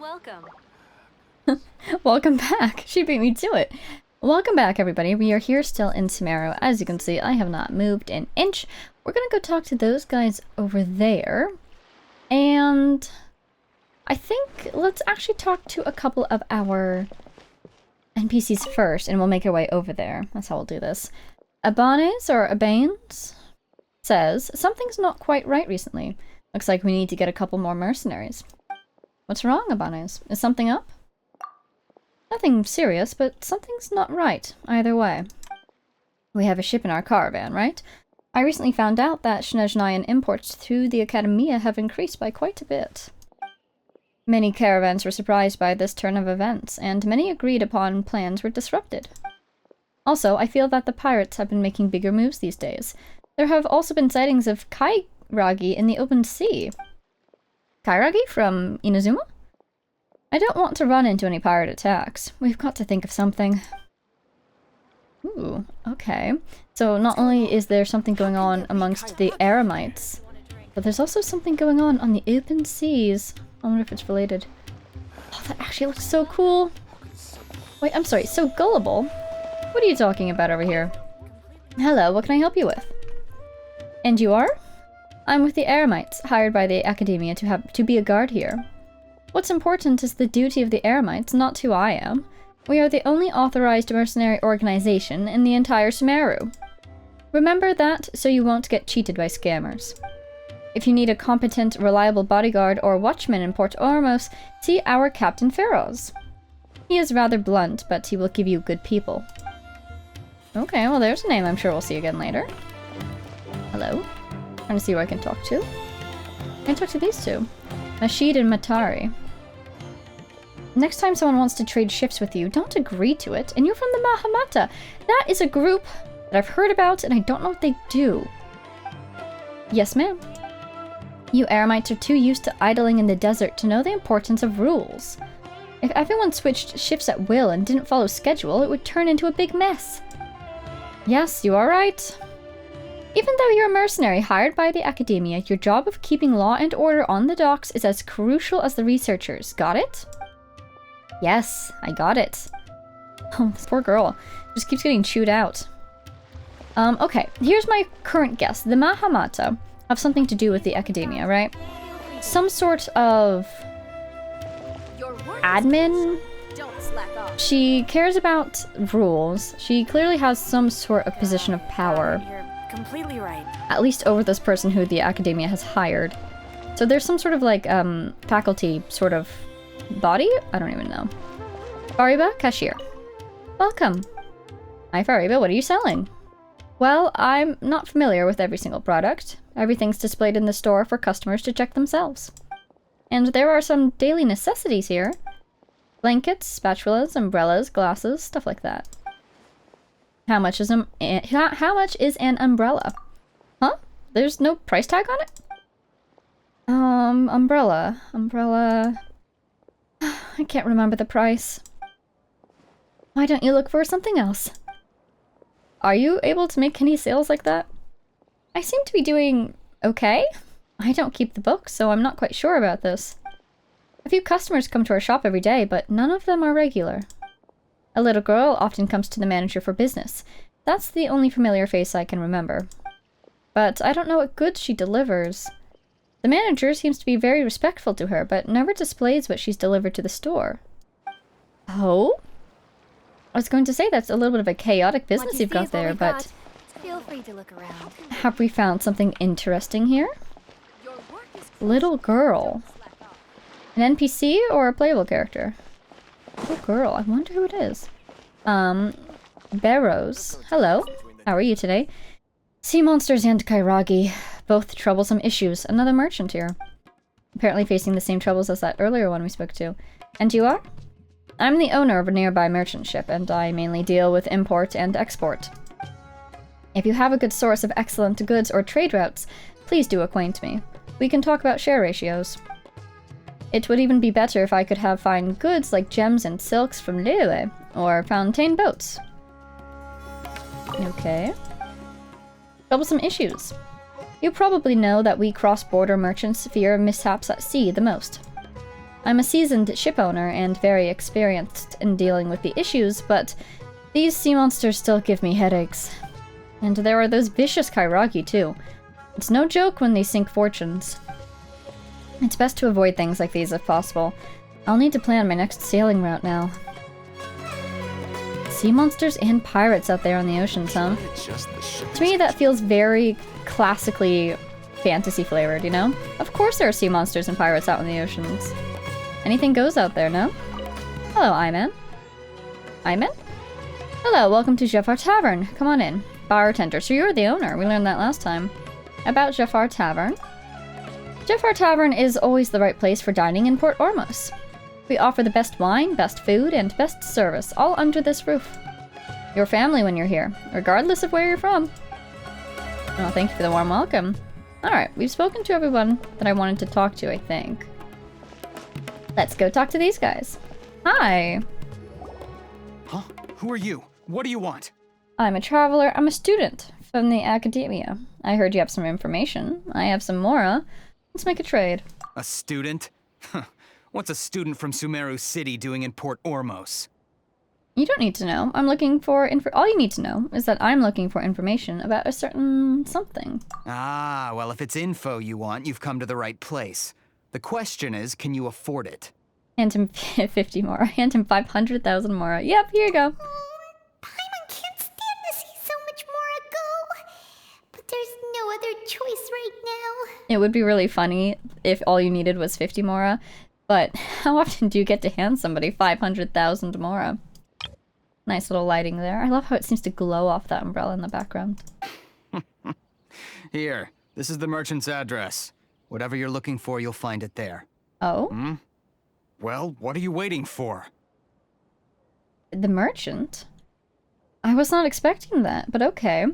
Welcome. Welcome back. She beat me to it. Welcome back, everybody. We are here still in Sumeru. As you can see, I have not moved an inch. We're gonna go talk to those guys over there. And I think let's actually talk to a couple of our NPCs first, and we'll make our way over there. That's how we'll do this. Abanes, or Abanes, says, something's not quite right recently. Looks like we need to get a couple more mercenaries. What's wrong, Abanes? Is something up? Nothing serious, but something's not right, either way. We have a ship in our caravan, right? I recently found out that Snezhnayan imports through the Academia have increased by quite a bit. Many caravans were surprised by this turn of events, and many agreed upon plans were disrupted. Also, I feel that the pirates have been making bigger moves these days. There have also been sightings of Kairagi in the open sea. Kairagi from Inazuma? I don't want to run into any pirate attacks. We've got to think of something. Ooh, okay. So not only is there something going on amongst the Eremites, but there's also something going on the open seas. I wonder if it's related. Oh, that actually looks so cool. Wait, I'm sorry, so gullible? What are you talking about over here? Hello, what can I help you with? And you are? I'm with the Eremites, hired by the Academia to be a guard here. What's important is the duty of the Eremites, not who I am. We are the only authorized mercenary organization in the entire Sumeru. Remember that, so you won't get cheated by scammers. If you need a competent, reliable bodyguard or watchman in Port Ormos, see our Captain Feroz. He is rather blunt, but he will give you good people. Okay, well there's a name I'm sure we'll see again later. Hello? Trying to see who I can talk to. I can talk to these two. Mashid and Matari. Next time someone wants to trade ships with you, don't agree to it. And you're from the Mahamata. That is a group that I've heard about, and I don't know what they do. Yes, ma'am. You Eremites are too used to idling in the desert to know the importance of rules. If everyone switched shifts at will and didn't follow schedule, it would turn into a big mess. Yes, you are right. Even though you're a mercenary hired by the Academia, your job of keeping law and order on the docks is as crucial as the researchers. Got it? Yes, I got it. Oh, this poor girl. Just keeps getting chewed out. Okay, here's my current guess. The Mahamata have something to do with the Academia, right? Some sort of admin? She cares about rules. She clearly has some sort of position of power. Completely right. At least over this person who the Academia has hired. So there's some sort of like faculty sort of body? I don't even know. Fariba, cashier. Welcome. Hi Fariba, what are you selling? Well, I'm not familiar with every single product. Everything's displayed in the store for customers to check themselves. And there are some daily necessities here. Blankets, spatulas, umbrellas, glasses, stuff like that. How much is an umbrella? Huh? There's no price tag on it? Umbrella. I can't remember the price. Why don't you look for something else? Are you able to make any sales like that? I seem to be doing okay. I don't keep the books, so I'm not quite sure about this. A few customers come to our shop every day, but none of them are regular. A little girl often comes to the manager for business. That's the only familiar face I can remember. But I don't know what goods she delivers. The manager seems to be very respectful to her, but never displays what she's delivered to the store. Oh? I was going to say that's a little bit of a chaotic business you've got there, but... Feel free to look around. Have we found something interesting here? Little girl. An NPC or a playable character? Little girl, I wonder who it is. Barrows. Hello. How are you today? Sea monsters and Kairagi. Both troublesome issues. Another merchant here. Apparently facing the same troubles as that earlier one we spoke to. And you are? I'm the owner of a nearby merchant ship, and I mainly deal with import and export. If you have a good source of excellent goods or trade routes, please do acquaint me. We can talk about share ratios. It would even be better if I could have fine goods like gems and silks from Lele, or Fontaine boats. Okay. Troublesome issues. You probably know that we cross-border merchants fear mishaps at sea the most. I'm a seasoned ship owner and very experienced in dealing with the issues, but these sea monsters still give me headaches. And there are those vicious kairagi too. It's no joke when they sink fortunes. It's best to avoid things like these if possible. I'll need to plan my next sailing route now. Sea monsters and pirates out there on the oceans, huh? To me, that feels very classically fantasy flavored, you know? Of course there are sea monsters and pirates out in the oceans. Anything goes out there, no? Hello, Iman. Iman? Hello, welcome to Jafar Tavern. Come on in. Bartender. So you're the owner. We learned that last time. About Jafar Tavern. Jafar Tavern is always the right place for dining in Port Ormos. We offer the best wine, best food, and best service, all under this roof. Your family when you're here, regardless of where you're from. Oh, thank you for the warm welcome. Alright, we've spoken to everyone that I wanted to talk to, I think. Let's go talk to these guys. Hi! Huh? Who are you? What do you want? I'm a traveler. I'm a student from the academia. I heard you have some information. I have some Mora. Let's make a trade. A student? Huh. What's a student from Sumeru City doing in Port Ormos? You don't need to know. I'm looking for all you need to know is that I'm looking for information about a certain something. Ah, well, if it's info you want, you've come to the right place. The question is, can you afford it? Hand him 50 Mora. Hand him 500,000 Mora. Yep, here you go. Paimon can't stand to see so much Mora go. But there's no other choice right now. It would be really funny if all you needed was 50 Mora. But how often do you get to hand somebody 500,000 Mora? Nice little lighting there. I love how it seems to glow off that umbrella in the background. Here, this is the merchant's address. Whatever you're looking for, you'll find it there. Oh? Hmm? Well, what are you waiting for? The merchant? I was not expecting that, but okay.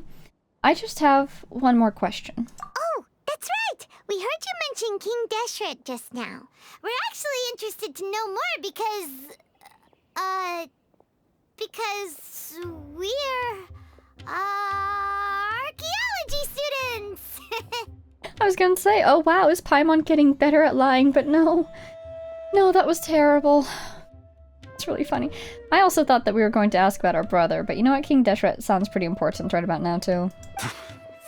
I just have one more question. Oh, that's right. We heard you mention King Deshret just now. We're actually interested to know more because we're archaeology students. I was gonna say, oh wow, is Paimon getting better at lying? But no. No, that was terrible. It's really funny. I also thought that we were going to ask about our brother, but you know what? King Deshret sounds pretty important right about now, too.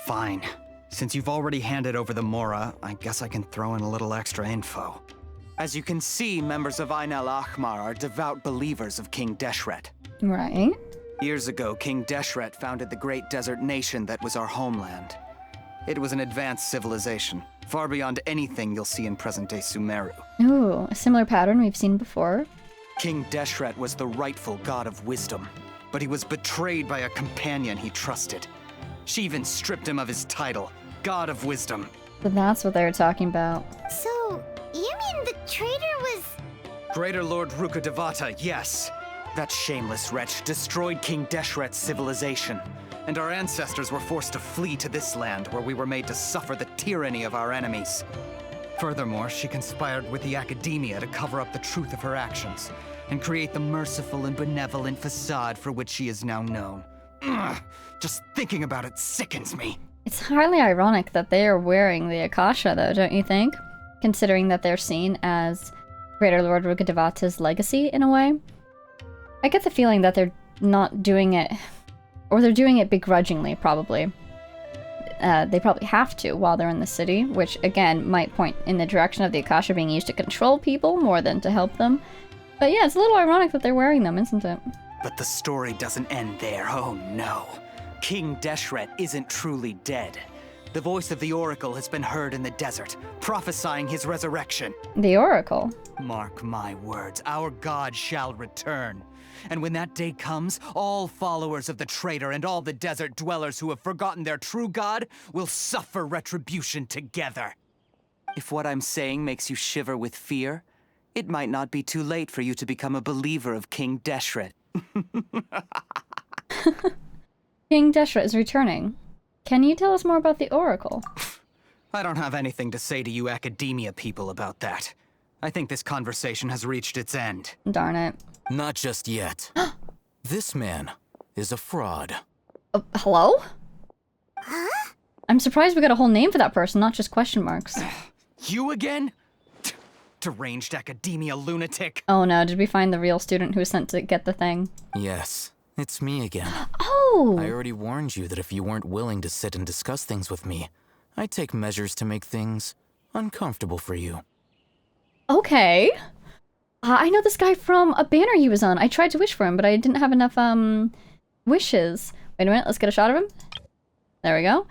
Fine. Since you've already handed over the Mora, I guess I can throw in a little extra info. As you can see, members of Ain al-Ahmar are devout believers of King Deshret. Right. Years ago, King Deshret founded the great desert nation that was our homeland. It was an advanced civilization, far beyond anything you'll see in present-day Sumeru. Ooh, a similar pattern we've seen before. King Deshret was the rightful god of wisdom, but he was betrayed by a companion he trusted. She even stripped him of his title, God of Wisdom. So that's what they were talking about. So, you mean the traitor was... Greater Lord Rukkhadevata, yes. That shameless wretch destroyed King Deshret's civilization, and our ancestors were forced to flee to this land where we were made to suffer the tyranny of our enemies. Furthermore, she conspired with the academia to cover up the truth of her actions and create the merciful and benevolent facade for which she is now known. Ugh, just thinking about it sickens me. It's highly ironic that they are wearing the Akasha, though, don't you think? Considering that they're seen as Greater Lord Rukkhadevata's legacy, in a way. I get the feeling that they're not doing it, or they're doing it begrudgingly, probably. They probably have to while they're in the city, which, again, might point in the direction of the Akasha being used to control people more than to help them. But yeah, it's a little ironic that they're wearing them, isn't it? But the story doesn't end there, oh no. King Deshret isn't truly dead. The voice of the Oracle has been heard in the desert, prophesying his resurrection. The Oracle? Mark my words, our god shall return. And when that day comes, all followers of the traitor and all the desert dwellers who have forgotten their true god will suffer retribution together. If what I'm saying makes you shiver with fear, it might not be too late for you to become a believer of King Deshret. King Deshret is returning. Can you tell us more about the Oracle? I don't have anything to say to you academia people about that. I think this conversation has reached its end. Darn it. Not just yet. This man is a fraud. Hello? Huh? I'm surprised we got a whole name for that person, not just question marks. You again? deranged academia lunatic. Oh no, did we find the real student who was sent to get the thing? Yes, it's me again. Oh! I already warned you that if you weren't willing to sit and discuss things with me, I'd take measures to make things uncomfortable for you. Okay. I know this guy from a banner he was on. I tried to wish for him, but I didn't have enough, wishes. Wait a minute, let's get a shot of him. There we go.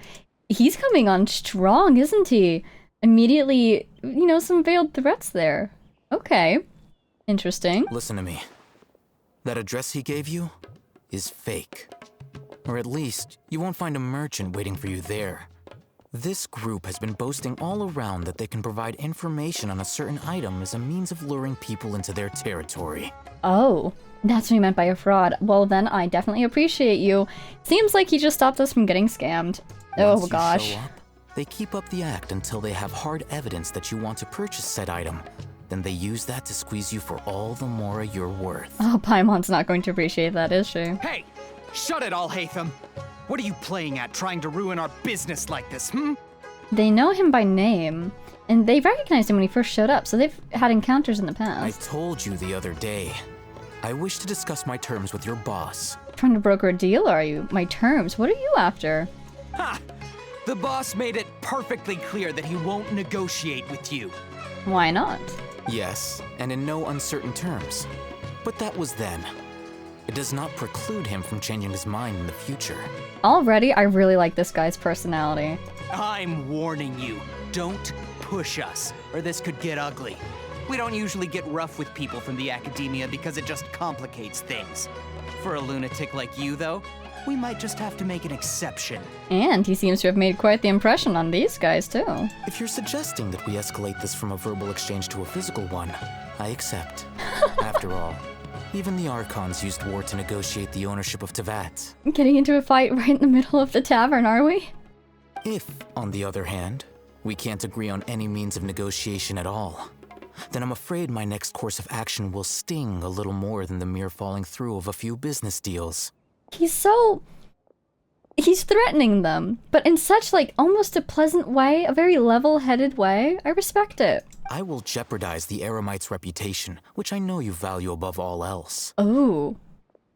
He's coming on strong, isn't he? Immediately, you know, some veiled threats there. Okay. Interesting. Listen to me. That address he gave you is fake. Or at least, you won't find a merchant waiting for you there. This group has been boasting all around that they can provide information on a certain item as a means of luring people into their territory. Oh, that's what he meant by a fraud. Well then, I definitely appreciate you. Seems like he just stopped us from getting scammed. Once Oh you gosh. show up, they keep up the act until they have hard evidence that you want to purchase said item. Then they use that to squeeze you for all the Mora you're worth. Oh, Paimon's not going to appreciate that, is she? Hey! Shut it, Alhaitham! What are you playing at, trying to ruin our business like this, hmm? They know him by name, and they recognized him when he first showed up, so they've had encounters in the I past. told you the other day. I wish to discuss my terms with your boss. Trying to broker a deal, are you? My terms, what are you after? Ha! The boss made it perfectly clear that he won't negotiate with you. Why not? Yes, and in no uncertain terms. But that was then. It does not preclude him from changing his mind in the future. Already, I really like this guy's personality. I'm warning you, don't push us, or this could get ugly. We don't usually get rough with people from the academia because it just complicates things. For a lunatic like you, though, we might just have to make an exception. And he seems to have made quite the impression on these guys, too. If you're suggesting that we escalate this from a verbal exchange to a physical one, I accept. After all, even the Archons used war to negotiate the ownership of Tevat. Getting into a fight right in the middle of the tavern, are we? If, on the other hand, we can't agree on any means of negotiation at all, then I'm afraid my next course of action will sting a little more than the mere falling through of a few business deals. He's threatening them, but in such, like, almost a pleasant way, a very level-headed way. I respect it. I will jeopardize the Aramite's reputation, which I know you value above all else. Oh,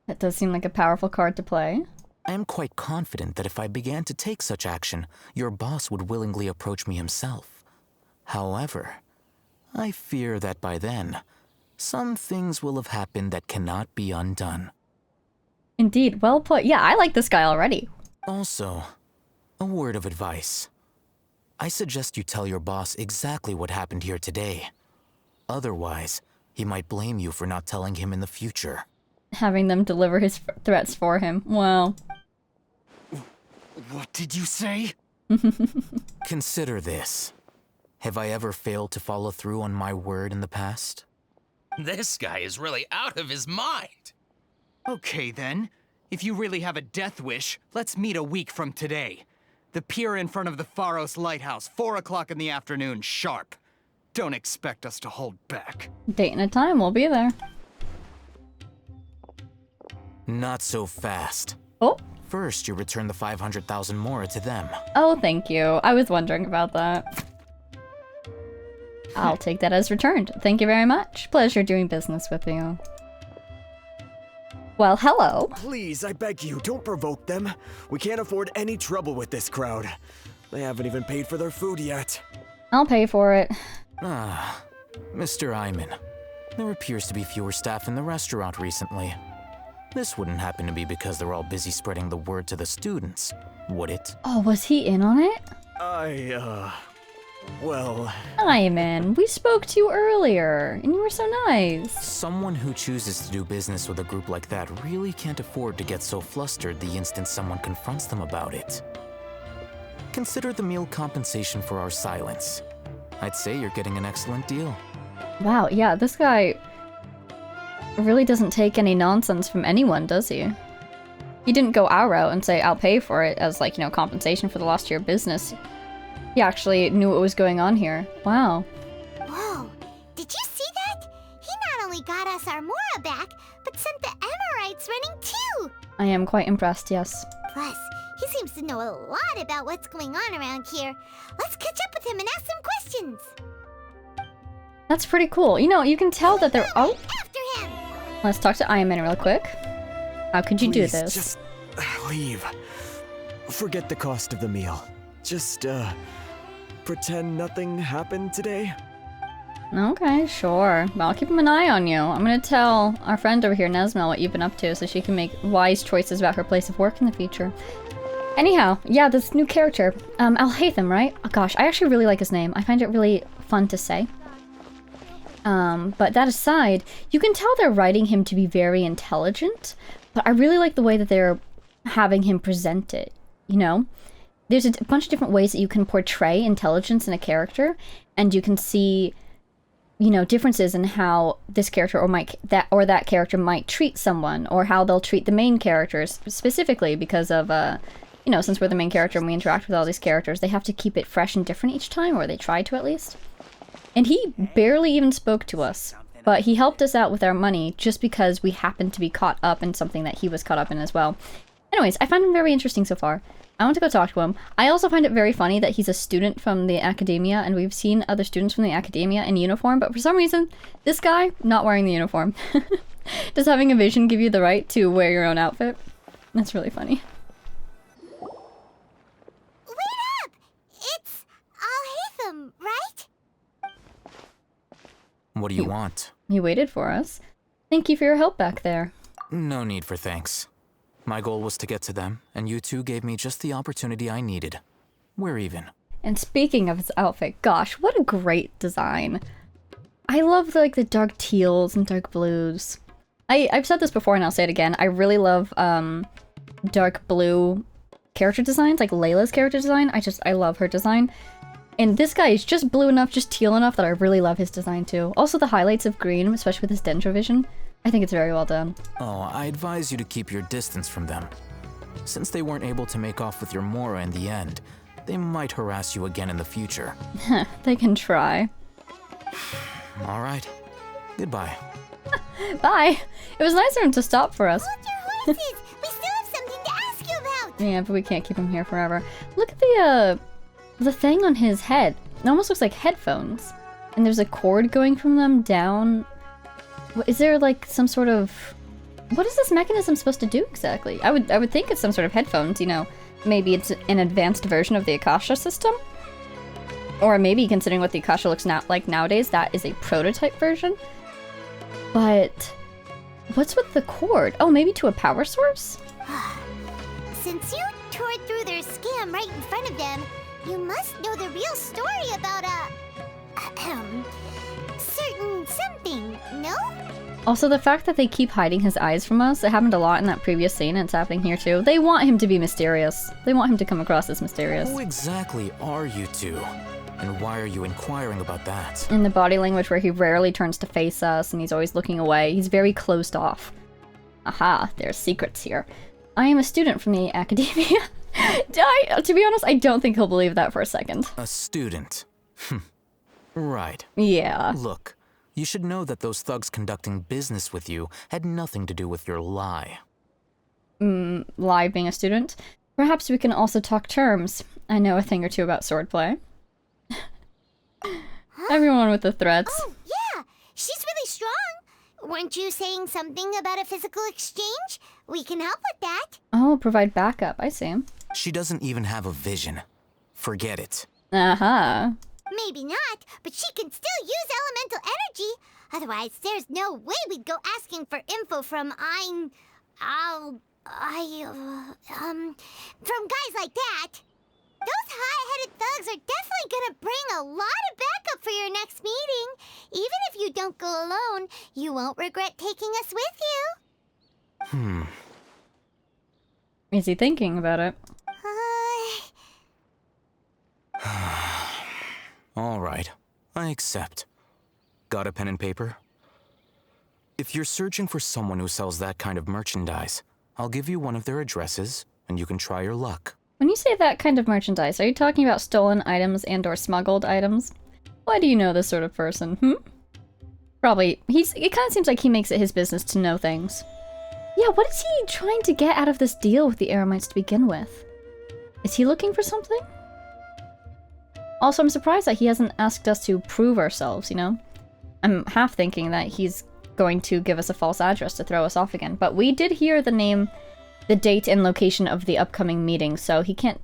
that does seem like a powerful card to play. I am quite confident that if I began to take such action, your boss would willingly approach me himself. However, I fear that by then, some things will have happened that cannot be undone. Indeed, well put. Yeah, I like this guy already. Also, a word of advice. I suggest you tell your boss exactly what happened here today. Otherwise, he might blame you for not telling him in the future. Having them deliver his threats for him. Wow. What did you say? Consider this. Have I ever failed to follow through on my word in the past? This guy is really out of his mind. Okay then. If you really have a death wish, let's meet a week from today. The pier in front of the Pharos Lighthouse, 4 o'clock in the afternoon, sharp. Don't expect us to hold back. Date and a time, we'll be there. Not so fast. Oh. First, you return the 500,000 Mora to them. Oh, thank you. I was wondering about that. I'll take that as returned. Thank you very much. Pleasure doing business with you. Well, hello. Please, I beg you, don't provoke them. We can't afford any trouble with this crowd. They haven't even paid for their food yet. I'll pay for it. Ah, Mr. Iman. There appears to be fewer staff in the restaurant recently. This wouldn't happen to be because they're all busy spreading the word to the students, would it? Oh, was he in on it? Well... Hi, man. We spoke to you earlier, and you were so nice. Someone who chooses to do business with a group like that really can't afford to get so flustered the instant someone confronts them about it. Consider the meal compensation for our silence. I'd say you're getting an excellent deal. Wow, yeah, this guy really doesn't take any nonsense from anyone, does he? He didn't go our route and say, I'll pay for it as, like, you know, compensation for the loss to your business. He actually knew what was going on here. Wow. Whoa, did you see that? He not only got us our Mora back, but sent the Amorites running too! I am quite impressed, yes. Plus, he seems to know a lot about what's going on around here. Let's catch up with him and ask some questions. That's pretty cool. You know, you can tell that they're... Oh! After him! Let's talk to Iron Man real quick. How could you do Please, this? just leave. Forget the cost of the meal. Just, pretend nothing happened today. Okay, sure. Well, I'll keep an eye on you. I'm gonna tell our friend over here, Nesmel, what you've been up to so she can make wise choices about her place of work in the future. Anyhow, yeah, this new character. Alhaitham, right? Oh gosh, I actually really like his name. I find it really fun to say. But that aside, you can tell they're writing him to be very intelligent, but I really like the way that they're having him present it, you know? There's a bunch of different ways that you can portray intelligence in a character, and you can see, you know, differences in how this character or that character might treat someone, or how they'll treat the main characters specifically because of, you know, since we're the main character and we interact with all these characters, they have to keep it fresh and different each time, or they try to at least. And he barely even spoke to us, but he helped us out with our money just because we happened to be caught up in something that he was caught up in as well. Anyways, I find him very interesting so far. I want to go talk to him. I also find it very funny that he's a student from the academia, and we've seen other students from the academia in uniform, but for some reason, this guy, not wearing the uniform. Does having a vision give you the right to wear your own outfit? That's really funny. Wait up! It's Alhaitham, right? What do you want? He waited for us. Thank you for your help back there. No need for thanks. My goal was to get to them, and you two gave me just the opportunity I needed. We're even. And speaking of his outfit, gosh, what a great design. I love like the dark teals and dark blues. I've said this before and I'll say it again. I really love dark blue character designs, like Layla's character design. I love her design. And this guy is just blue enough, just teal enough that I really love his design too. Also the highlights of green, especially with his Dendrovision. I think it's very well done. Oh, I advise you to keep your distance from them. Since they weren't able to make off with your Mora in the end, they might harass you again in the future. They can try. All right. Goodbye. Bye. It was nice of him to stop for us. Hold your horses! We still have something to ask you about! Yeah, but we can't keep him here forever. Look at the thing on his head. It almost looks like headphones. And there's a cord going from them down. Is there like some sort of... What is this mechanism supposed to do exactly? I would think it's some sort of headphones, you know. Maybe it's an advanced version of the Akasha system? Or maybe, considering what the Akasha looks like nowadays, that is a prototype version? But... what's with the cord? Oh, maybe to a power source? Since you tore through their scam right in front of them, you must know the real story about certain something, no? Also, the fact that they keep hiding his eyes from us, it happened a lot in that previous scene, and it's happening here too. They want him to be mysterious. They want him to come across as mysterious. Who exactly are you two? And why are you inquiring about that? In the body language where he rarely turns to face us, and he's always looking away, he's very closed off. Aha, there's secrets here. I am a student from the academia. To be honest, I don't think he'll believe that for a second. A student. Right. Yeah. Look, you should know that those thugs conducting business with you had nothing to do with your lie. Lie being a student? Perhaps we can also talk terms. I know a thing or two about swordplay. Everyone with the threats. Oh, yeah! She's really strong! Weren't you saying something about a physical exchange? We can help with that. Oh, provide backup. I see. She doesn't even have a vision. Forget it. Aha. Maybe not, but she can still use elemental energy. Otherwise, there's no way we'd go asking for info from from guys like that. Those high-headed thugs are definitely gonna bring a lot of backup for your next meeting. Even if you don't go alone, you won't regret taking us with you. Is he thinking about it? All right, I accept. Got a pen and paper? If you're searching for someone who sells that kind of merchandise, I'll give you one of their addresses, and you can try your luck. When you say that kind of merchandise, are you talking about stolen items and or smuggled items? Why do you know this sort of person, Probably, it kind of seems like he makes it his business to know things. Yeah, what is he trying to get out of this deal with the Aramites to begin with? Is he looking for something? Also, I'm surprised that he hasn't asked us to prove ourselves, you know? I'm half thinking that he's going to give us a false address to throw us off again. But we did hear the name, the date and location of the upcoming meeting, so he can't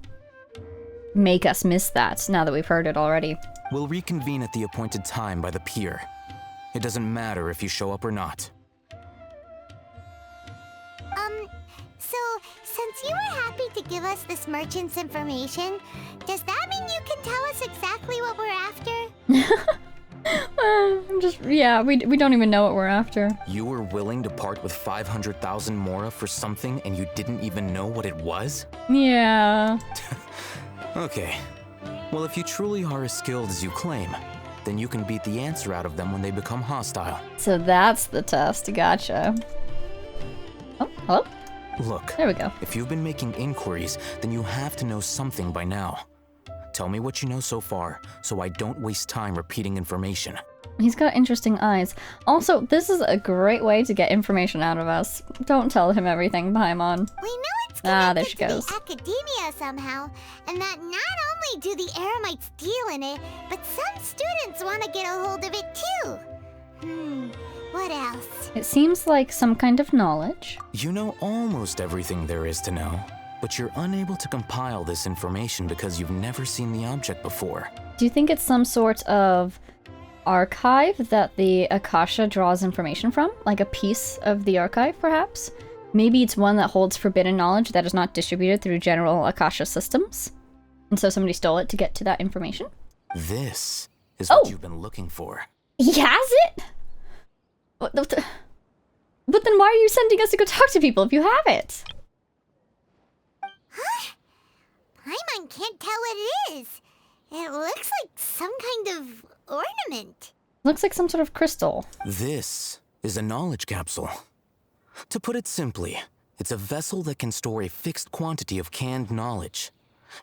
make us miss that now that we've heard it already. We'll reconvene at the appointed time by the pier. It doesn't matter if you show up or not. So, since you were happy to give us this merchant's information, does that mean you can tell us exactly what we're after? We don't even know what we're after. You were willing to part with 500,000 Mora for something and you didn't even know what it was? Yeah. Okay. Well, if you truly are as skilled as you claim, then you can beat the answer out of them when they become hostile. So that's the test. Gotcha. Oh, hello? Look, There we go. if you've been making inquiries, then you have to know something by now. Tell me what you know so far, so I don't waste time repeating information. He's got interesting eyes. Also, this is a great way to get information out of us. Don't tell him everything, Paimon. We know it's There connected she to goes. the academia somehow, and that not only do the Eremites deal in it, but some students want to get a hold of it too. What else? It seems like some kind of knowledge. You know almost everything there is to know, but you're unable to compile this information because you've never seen the object before. Do you think it's some sort of archive that the Akasha draws information from? Like a piece of the archive, perhaps? Maybe it's one that holds forbidden knowledge that is not distributed through general Akasha systems? And so somebody stole it to get to that information? This is Oh. what you've been looking for. He has it? But then why are you sending us to go talk to people if you have it? Paimon can't tell what it is. It looks like some kind of ornament. Looks like some sort of crystal. This is a knowledge capsule. To put it simply, it's a vessel that can store a fixed quantity of canned knowledge.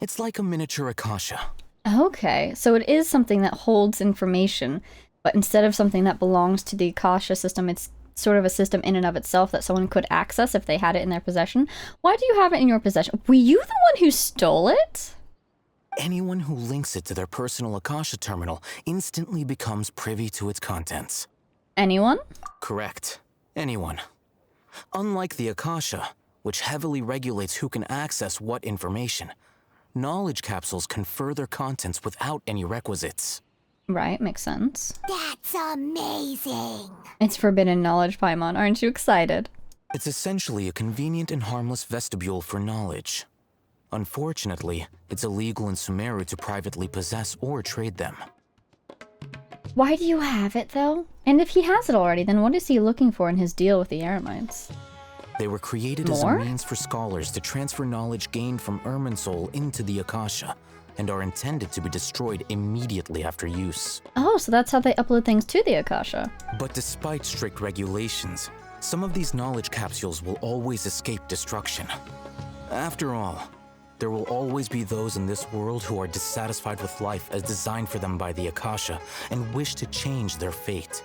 It's like a miniature Akasha. Okay, so it is something that holds information, but instead of something that belongs to the Akasha system, it's sort of a system in and of itself that someone could access if they had it in their possession. Why do you have it in your possession? Were you the one who stole it? Anyone who links it to their personal Akasha terminal instantly becomes privy to its contents. Anyone? Correct. Anyone. Unlike the Akasha, which heavily regulates who can access what information, knowledge capsules confer their contents without any requisites. Right, makes sense. That's amazing. It's forbidden knowledge, Paimon. Aren't you excited? It's essentially a convenient and harmless vestibule for knowledge. Unfortunately, it's illegal in Sumeru to privately possess or trade them. Why do you have it, though? And if he has it already, then what is he looking for in his deal with the Eremites? They were created as More? a means for scholars to transfer knowledge gained from Irminsul into the Akasha, and are intended to be destroyed immediately after use. Oh, so that's how they upload things to the Akasha. But despite strict regulations, some of these knowledge capsules will always escape destruction. After all, there will always be those in this world who are dissatisfied with life as designed for them by the Akasha and wish to change their fate.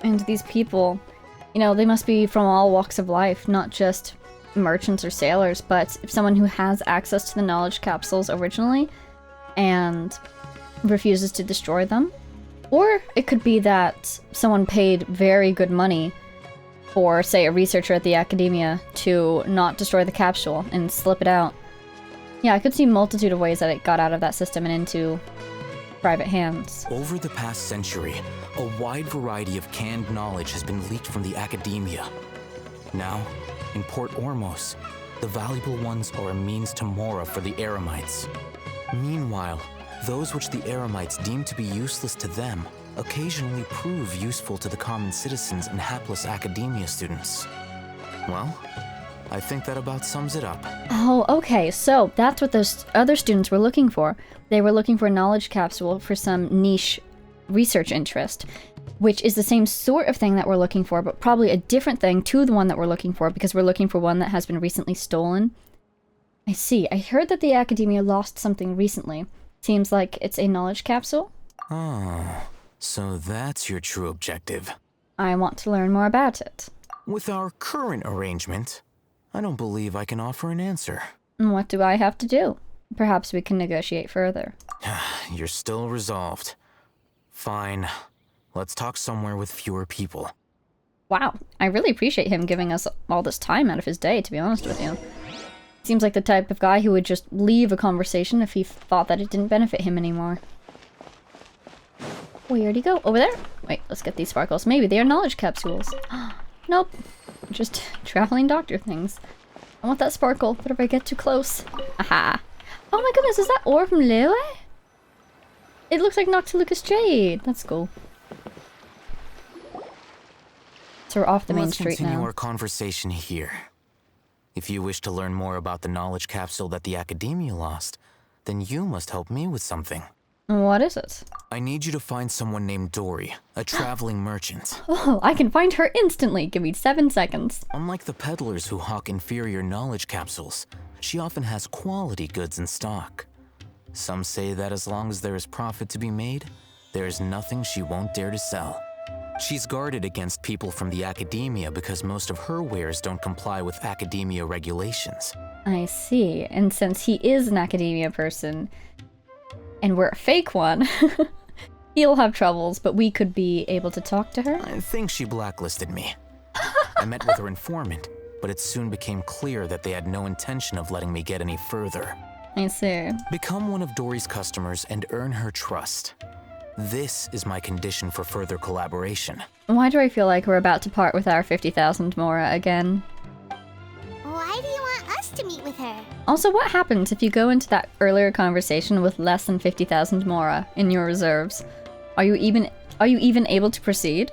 And these people, you know, they must be from all walks of life, not just merchants or sailors, but if someone who has access to the knowledge capsules originally and refuses to destroy them. Or it could be that someone paid very good money for, say, a researcher at the academia to not destroy the capsule and slip it out. Yeah, I could see a multitude of ways that it got out of that system and into private hands. Over the past century, a wide variety of canned knowledge has been leaked from the academia. Now, in Port Ormos, the valuable ones are a means to Mora for the Eremites. Meanwhile, those which the Eremites deem to be useless to them occasionally prove useful to the common citizens and hapless academia students. Well, I think that about sums it up. Oh, okay, so that's what those other students were looking for. They were looking for a knowledge capsule for some niche research interest, which is the same sort of thing that we're looking for, but probably a different thing to the one that we're looking for, because we're looking for one that has been recently stolen. I see. I heard that the academia lost something recently. Seems like it's a knowledge capsule. Oh, so that's your true objective. I want to learn more about it. With our current arrangement, I don't believe I can offer an answer. And what do I have to do? Perhaps we can negotiate further. You're still resolved. Fine. Let's talk somewhere with fewer people. Wow, I really appreciate him giving us all this time out of his day, to be honest with you. Seems like the type of guy who would just leave a conversation if he thought that it didn't benefit him anymore. Where'd he go? Over there? Wait, let's get these sparkles. Maybe they are knowledge capsules. Nope. Just traveling doctor things. I want that sparkle, but if I get too close... Aha! Oh my goodness, is that ore from Larua? It looks like Noctilucous Jade. That's cool. So we're off the main street now. Let's continue our conversation here. If you wish to learn more about the knowledge capsule that the Academia lost, then you must help me with something. What is it? I need you to find someone named Dory, a traveling merchant. Oh, I can find her instantly. Give me 7 seconds. Unlike the peddlers who hawk inferior knowledge capsules, she often has quality goods in stock. Some say that as long as there is profit to be made, there is nothing she won't dare to sell. She's guarded against people from the Academia because most of her wares don't comply with Academia regulations. I see. And since he is an Academia person, and we're a fake one, he'll have troubles, but we could be able to talk to her? I think she blacklisted me. I met with her informant, but it soon became clear that they had no intention of letting me get any further. I see. Become one of Dory's customers and earn her trust. This is my condition for further collaboration. Why do I feel like we're about to part with our 50,000 Mora again? Why do you want us to meet with her? Also, what happens if you go into that earlier conversation with less than 50,000 Mora in your reserves? Are you even able to proceed?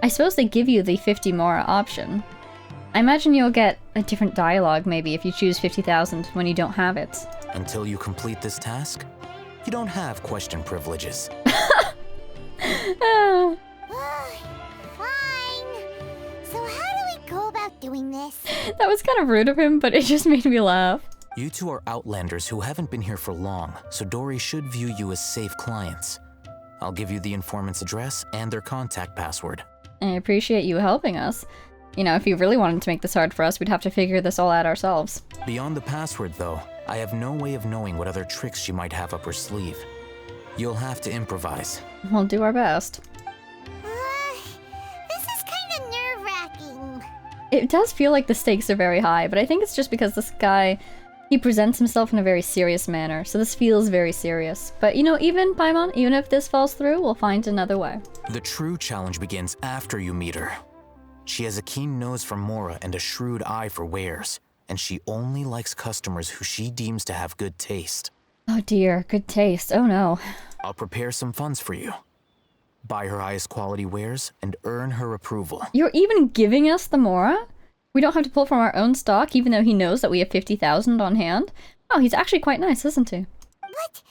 I suppose they give you the 50 Mora option. I imagine you'll get a different dialogue maybe if you choose 50,000 when you don't have it. Until you complete this task, you don't have question privileges. Fine. So how do we go about doing this? That was kind of rude of him, but it just made me laugh. You two are outlanders who haven't been here for long, so Dory should view you as safe clients. I'll give you the informant's address and their contact password. I appreciate you helping us. You know, if you really wanted to make this hard for us, we'd have to figure this all out ourselves. Beyond the password, though, I have no way of knowing what other tricks she might have up her sleeve. You'll have to improvise. We'll do our best. This is kind of nerve-wracking. It does feel like the stakes are very high, but I think it's just because this guy, he presents himself in a very serious manner, so this feels very serious. But you know, even Paimon, even if this falls through, we'll find another way. The true challenge begins after you meet her. She has a keen nose for Mora and a shrewd eye for wares, and she only likes customers who she deems to have good taste. Oh dear, good taste. Oh no. I'll prepare some funds for you. Buy her highest quality wares and earn her approval. You're even giving us the Mora? We don't have to pull from our own stock, even though he knows that we have 50,000 on hand? Oh, he's actually quite nice, isn't he? What?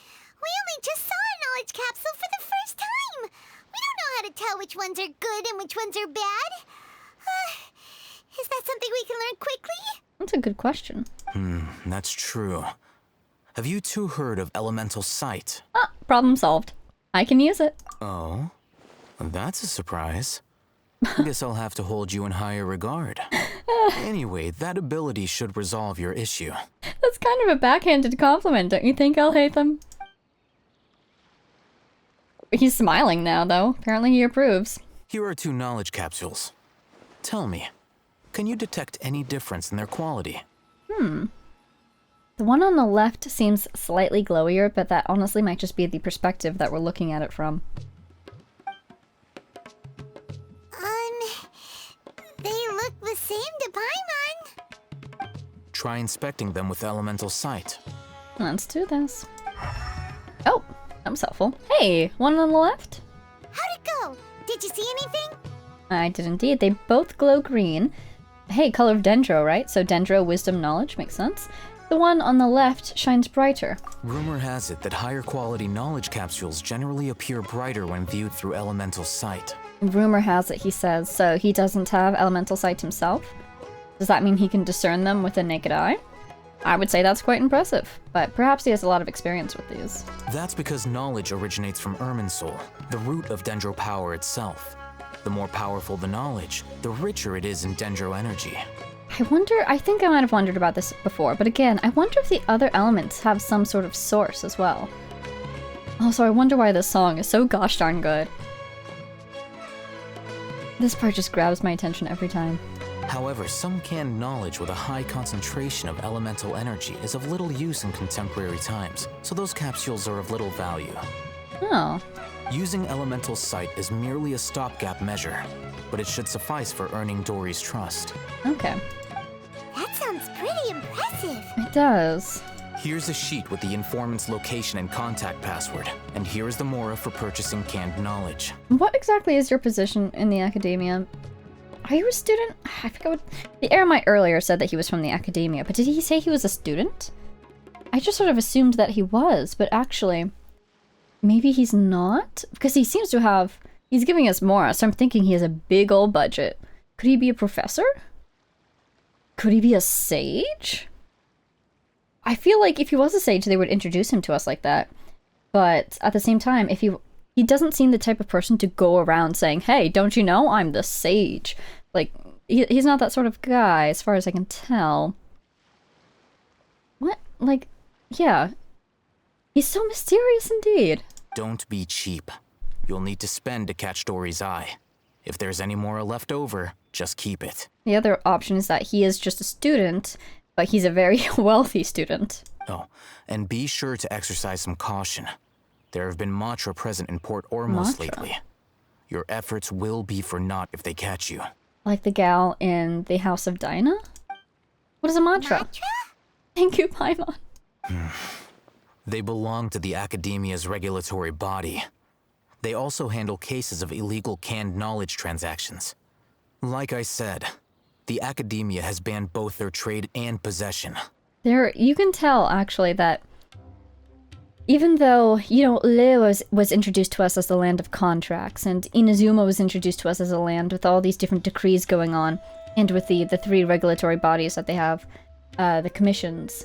We only just saw a knowledge capsule for the first time. We don't know how to tell which ones are good and which ones are bad. Is that something we can learn quickly? That's a good question. That's true. Have you two heard of elemental sight? Ah, problem solved. I can use it. Oh, that's a surprise. Guess I'll have to hold you in higher regard. Anyway, that ability should resolve your issue. That's kind of a backhanded compliment, don't you think, Alhaitham? He's smiling now, though. Apparently he approves. Here are 2 knowledge capsules. Tell me, can you detect any difference in their quality? The one on the left seems slightly glowier, but that honestly might just be the perspective that we're looking at it from. They look the same to Paimon. Try inspecting them with elemental sight. Let's do this. Oh, that was helpful. Hey, one on the left? How'd it go? Did you see anything? I did indeed. They both glow green. Hey, color of Dendro, right? So Dendro, wisdom, knowledge, makes sense. The one on the left shines brighter. Rumor has it that higher quality knowledge capsules generally appear brighter when viewed through elemental sight. Rumor has it, he says, so he doesn't have elemental sight himself? Does that mean he can discern them with a naked eye? I would say that's quite impressive, but perhaps he has a lot of experience with these. That's because knowledge originates from Irminsul, the root of Dendro power itself. The more powerful the knowledge, the richer it is in Dendro energy. I think I might have wondered about this before, but again, I wonder if the other elements have some sort of source as well. Also, I wonder why this song is so gosh darn good. This part just grabs my attention every time. However, some canned knowledge with a high concentration of elemental energy is of little use in contemporary times, so those capsules are of little value. Oh. Using elemental sight is merely a stopgap measure, but it should suffice for earning Dory's trust. Okay. That sounds pretty impressive. It does. Here's a sheet with the informant's location and contact password, and here is the Mora for purchasing canned knowledge. What exactly is your position in the academia? Are you a student? I forgot what... The Eremite earlier said that he was from the academia, but did he say he was a student? I just sort of assumed that he was, but actually... Maybe he's not? Because he seems to have... He's giving us Mora, so I'm thinking he has a big old budget. Could he be a professor? Could he be a sage? I feel like if he was a sage, they would introduce him to us like that. But at the same time, if he doesn't seem the type of person to go around saying, hey, don't you know I'm the sage? Like, he's not that sort of guy, as far as I can tell. What? Like, yeah. He's so mysterious indeed. Don't be cheap. You'll need to spend to catch Dory's eye. If there's any Mora left over, just keep it. The other option is that he is just a student, but he's a very wealthy student. Oh, and be sure to exercise some caution. There have been Matra present in Port Ormos lately. Your efforts will be for naught if they catch you. Like the gal in the House of Dinah? What is a Matra? Thank you, Paimon. They belong to the Academia's regulatory body. They also handle cases of illegal canned knowledge transactions. Like I said, the Academia has banned both their trade and possession. You can tell, actually, that even though, you know, Larua was introduced to us as the land of contracts, and Inazuma was introduced to us as a land with all these different decrees going on, and with the three regulatory bodies that they have, the commissions.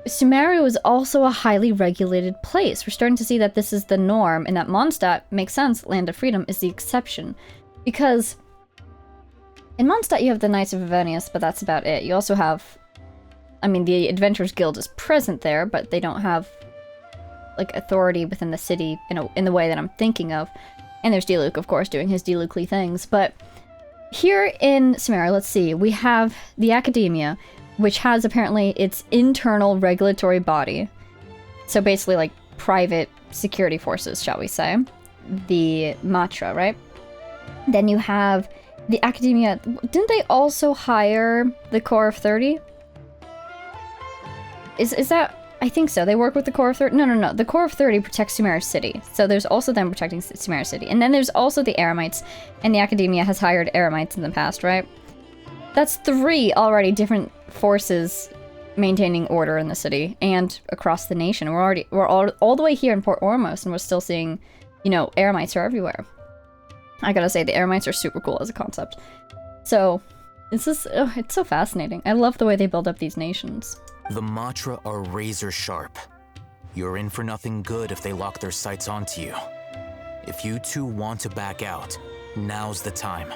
Sumeru is also a highly regulated place. We're starting to see that this is the norm, and that Mondstadt, makes sense, Land of Freedom, is the exception. Because in Mondstadt you have the Knights of Avenius, but that's about it. You also have, I mean, the Adventurers Guild is present there, but they don't have, like, authority within the city in the way that I'm thinking of. And there's Diluc, of course, doing his Diluc-ly things. But here in Sumeru, let's see, we have the Academia, which has apparently its internal regulatory body. So basically, like, private security forces, shall we say. The Matra, right? Then you have the Academia. Didn't they also hire the Corps of 30? Is that... I think so. They work with the Corps of 30. No. The Corps of 30 protects Sumeru City. So there's also them protecting Sumeru City. And then there's also the Eremites. And the Academia has hired Eremites in the past, right? That's 3 already different forces maintaining order in the city and across the nation. We're all the way here in Port Ormos, and we're still seeing, you know, Eremites are everywhere. I gotta say, the Eremites are super cool as a concept. So, it's so fascinating. I love the way they build up these nations. The Matra are razor sharp. You're in for nothing good if they lock their sights onto you. If you two want to back out, now's the time.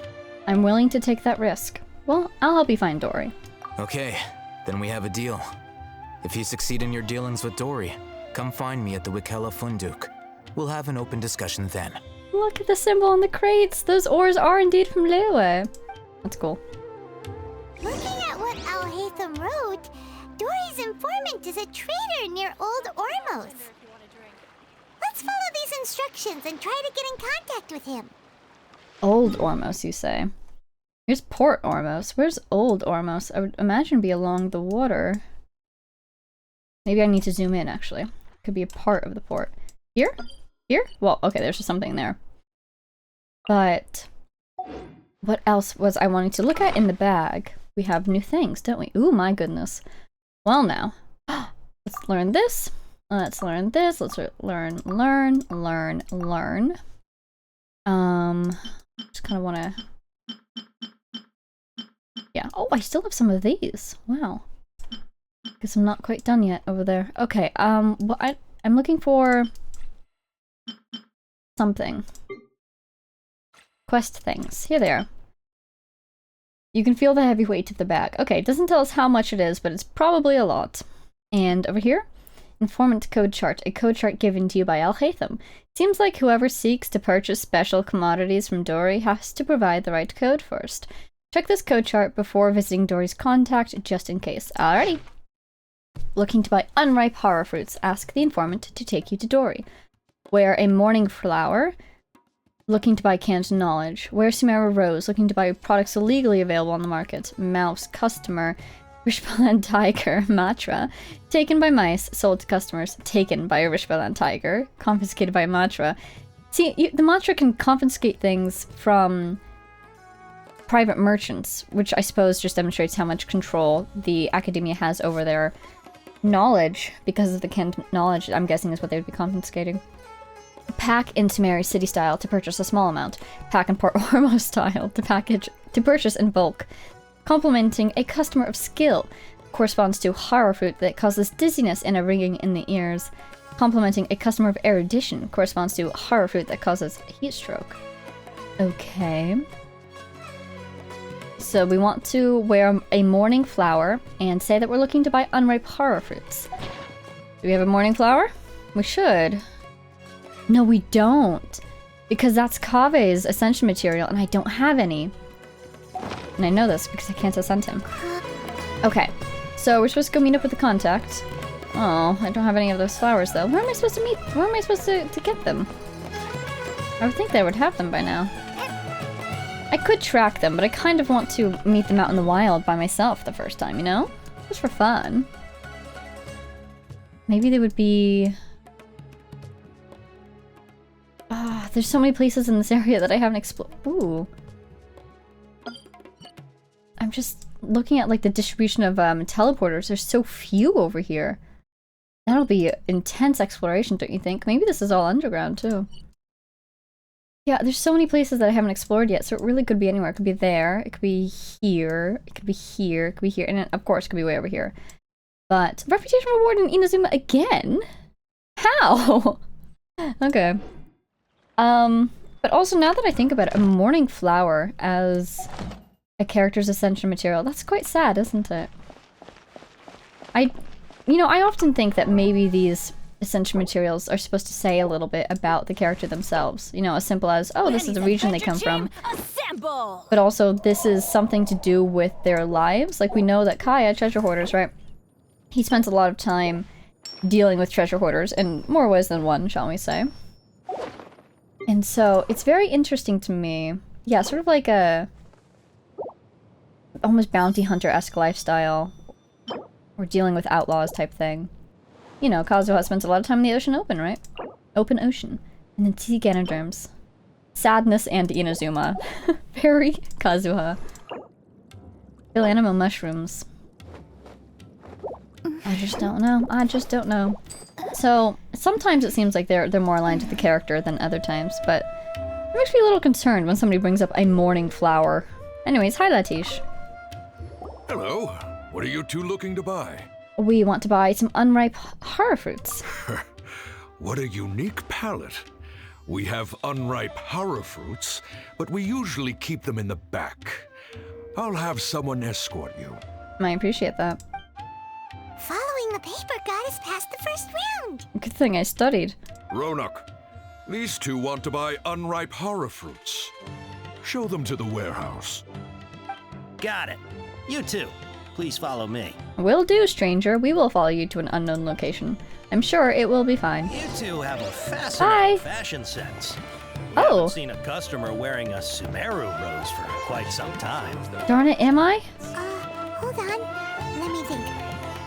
I'm willing to take that risk. Well, I'll help you find Dory. Okay, then we have a deal. If you succeed in your dealings with Dory, come find me at the Wikela Funduk. We'll have an open discussion then. Look at the symbol on the crates! Those ores are indeed from Larua. That's cool. Looking at what Alhaitham wrote, Dory's informant is a trader near Old Ormos. Let's follow these instructions and try to get in contact with him. Old Ormos, you say? Here's Port Ormos. Where's Old Ormos? I would imagine be along the water. Maybe I need to zoom in, actually. Could be a part of the port. Here? Here? Well, okay, there's just something there. But what else was I wanting to look at in the bag? We have new things, don't we? Ooh, my goodness. Well, now. Let's learn this. Let's learn this. Let's learn. Just kind of want to... Yeah. Oh, I still have some of these. Wow. Guess I'm not quite done yet over there. Okay, well, I'm looking for something. Quest things. Here they are. You can feel the heavy weight of the bag. Okay, it doesn't tell us how much it is, but it's probably a lot. And over here, Informant code chart. A code chart given to you by Alhaitham. Seems like whoever seeks to purchase special commodities from Dory has to provide the right code first. Check this code chart before visiting Dory's contact, just in case. Alrighty. Looking to buy unripe horror fruits. Ask the informant to take you to Dory. Wear a morning flower. Looking to buy canned knowledge. Wear Sumeru Rose. Looking to buy products illegally available on the market. Mouse. Customer. Rishpalan Tiger, Matra, taken by mice, sold to customers, taken by a Rishpalan Tiger, confiscated by Matra. See, the Matra can confiscate things from private merchants, which I suppose just demonstrates how much control the academia has over their knowledge, because of the canned knowledge, I'm guessing is what they would be confiscating. Pack in Sumeri City style to purchase a small amount. Pack in Port Ormo style to purchase in bulk. Complimenting a customer of skill corresponds to horror fruit that causes dizziness and a ringing in the ears. Complimenting a customer of erudition corresponds to horror fruit that causes a heat stroke. Okay. So we want to wear a morning flower and say that we're looking to buy unripe horror fruits. Do we have a morning flower? We should. No, we don't. Because that's Kave's ascension material and I don't have any. And I know this because I can't ascend him. Okay, so we're supposed to go meet up with the contact. Oh, I don't have any of those flowers though. Where am I supposed to meet? Where am I supposed to get them? I would think they would have them by now. I could track them, but I kind of want to meet them out in the wild by myself the first time, you know? Just for fun. Maybe they would be... Ah, there's so many places in this area that I haven't explored. Ooh. I'm just looking at like the distribution of teleporters. There's so few over here. That'll be intense exploration, don't you think? Maybe this is all underground too. Yeah, there's so many places that I haven't explored yet, so it really could be anywhere. It could be there, it could be here, it could be here, it could be here, and then, of course it could be way over here. But reputation reward in Inazuma again? How? Okay. But also now that I think about it, a morning flower as a character's ascension material, that's quite sad, isn't it? I often think that maybe these ascension materials are supposed to say a little bit about the character themselves. You know, as simple as, oh, this is the region they come from. Assemble! But also, this is something to do with their lives. Like, we know that Kaya, treasure hoarders, right? He spends a lot of time dealing with treasure hoarders, in more ways than one, shall we say. And so, it's very interesting to me. Yeah, sort of like a... almost bounty hunter-esque lifestyle. Or dealing with outlaws type thing. You know, Kazuha spends a lot of time in the ocean open, right? Open ocean. And then sea Ganoderms. Sadness and Inazuma. Very Kazuha. Kill animal mushrooms. I just don't know. I just don't know. So, sometimes it seems like they're more aligned to the character than other times, but it makes me a little concerned when somebody brings up a morning flower. Anyways, hi Latish. Hello. What are you two looking to buy? We want to buy some unripe horror fruits. What a unique palette. We have unripe horror fruits, but we usually keep them in the back. I'll have someone escort you. I appreciate that. Following the paper got us past the first round. Good thing I studied. Ronak, these two want to buy unripe horror fruits. Show them to the warehouse. Got it. You too. Please follow me. Will do, stranger. We will follow you to an unknown location. I'm sure it will be fine. You two have a fascinating fashion sense. I haven't seen a customer wearing a Sumeru rose for quite some time. Darn it, am I? Hold on. Let me think.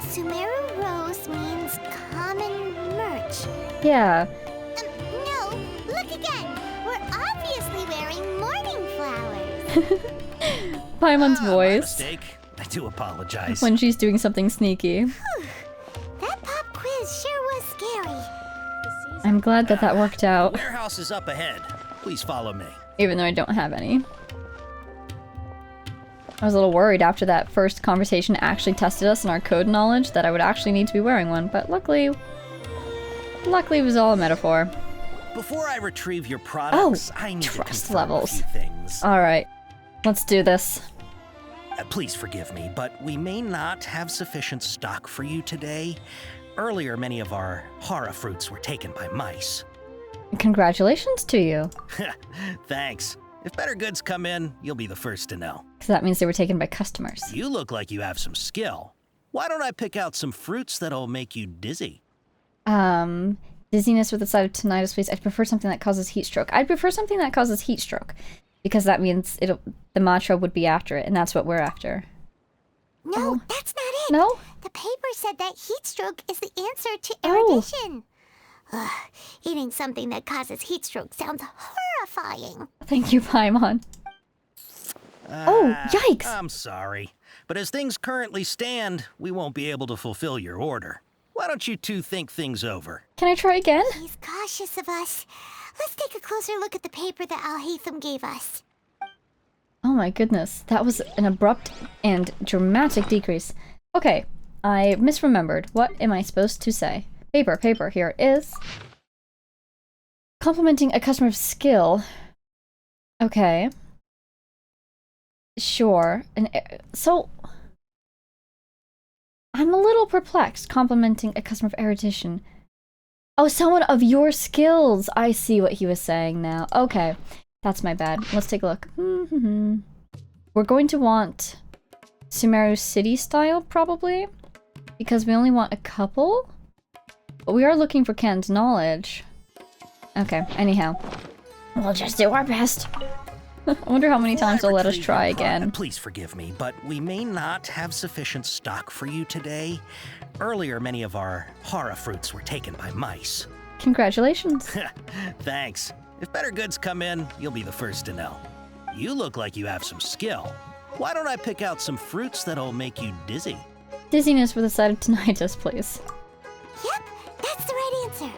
Sumeru rose means common merch. Yeah. No, look again. We're obviously wearing morning flowers. Paimon's My voice. mistake. I do apologize. When she's doing something sneaky. That pop quiz sure was scary. I'm glad that that worked out. Warehouse is up ahead. Please follow me. Even though I don't have any. I was a little worried after that first conversation actually tested us in our code knowledge that I would actually need to be wearing one, but luckily it was all a metaphor. Before I retrieve your products, I need to trust confirm levels. a few things. Alright, let's do this. Please forgive me, but we may not have sufficient stock for you today. Earlier, many of our hara fruits were taken by mice. Congratulations to you. Thanks. If better goods come in, you'll be the first to know. Because that means they were taken by customers. You look like you have some skill. Why don't I pick out some fruits that'll make you dizzy? Dizziness with a side of tinnitus, please. I'd prefer something that causes heat stroke. I'd prefer something that causes heat stroke. Because that means the mantra would be after it, and that's what we're after. No, that's not it. No? The paper said that heat stroke is the answer to erudition. Ugh, eating something that causes heat stroke sounds horrifying. Thank you, Paimon. Oh, yikes! I'm sorry, but as things currently stand, we won't be able to fulfill your order. Why don't you two think things over? Can I try again? He's cautious of us. Let's take a closer look at the paper that Alhaitham gave us. Oh my goodness, that was an abrupt and dramatic decrease. Okay, I misremembered. What am I supposed to say? Paper, here it is. Complimenting a customer's skill. Okay. Sure. So... I'm a little perplexed. Complimenting a customer of erudition. Oh, someone of your skills! I see what he was saying now. Okay. That's my bad. Let's take a look. We're going to want Sumeru City style, probably. Because we only want a couple? But we are looking for Ken's knowledge. Okay, anyhow. We'll just do our best. I wonder how many times they'll let us try again. Please forgive me, but we may not have sufficient stock for you today. Earlier, many of our hara fruits were taken by mice. Congratulations. Thanks. If better goods come in, you'll be the first to know. You look like you have some skill. Why don't I pick out some fruits that'll make you dizzy? Dizziness with a side of tinnitus, please. Yep, that's the right answer.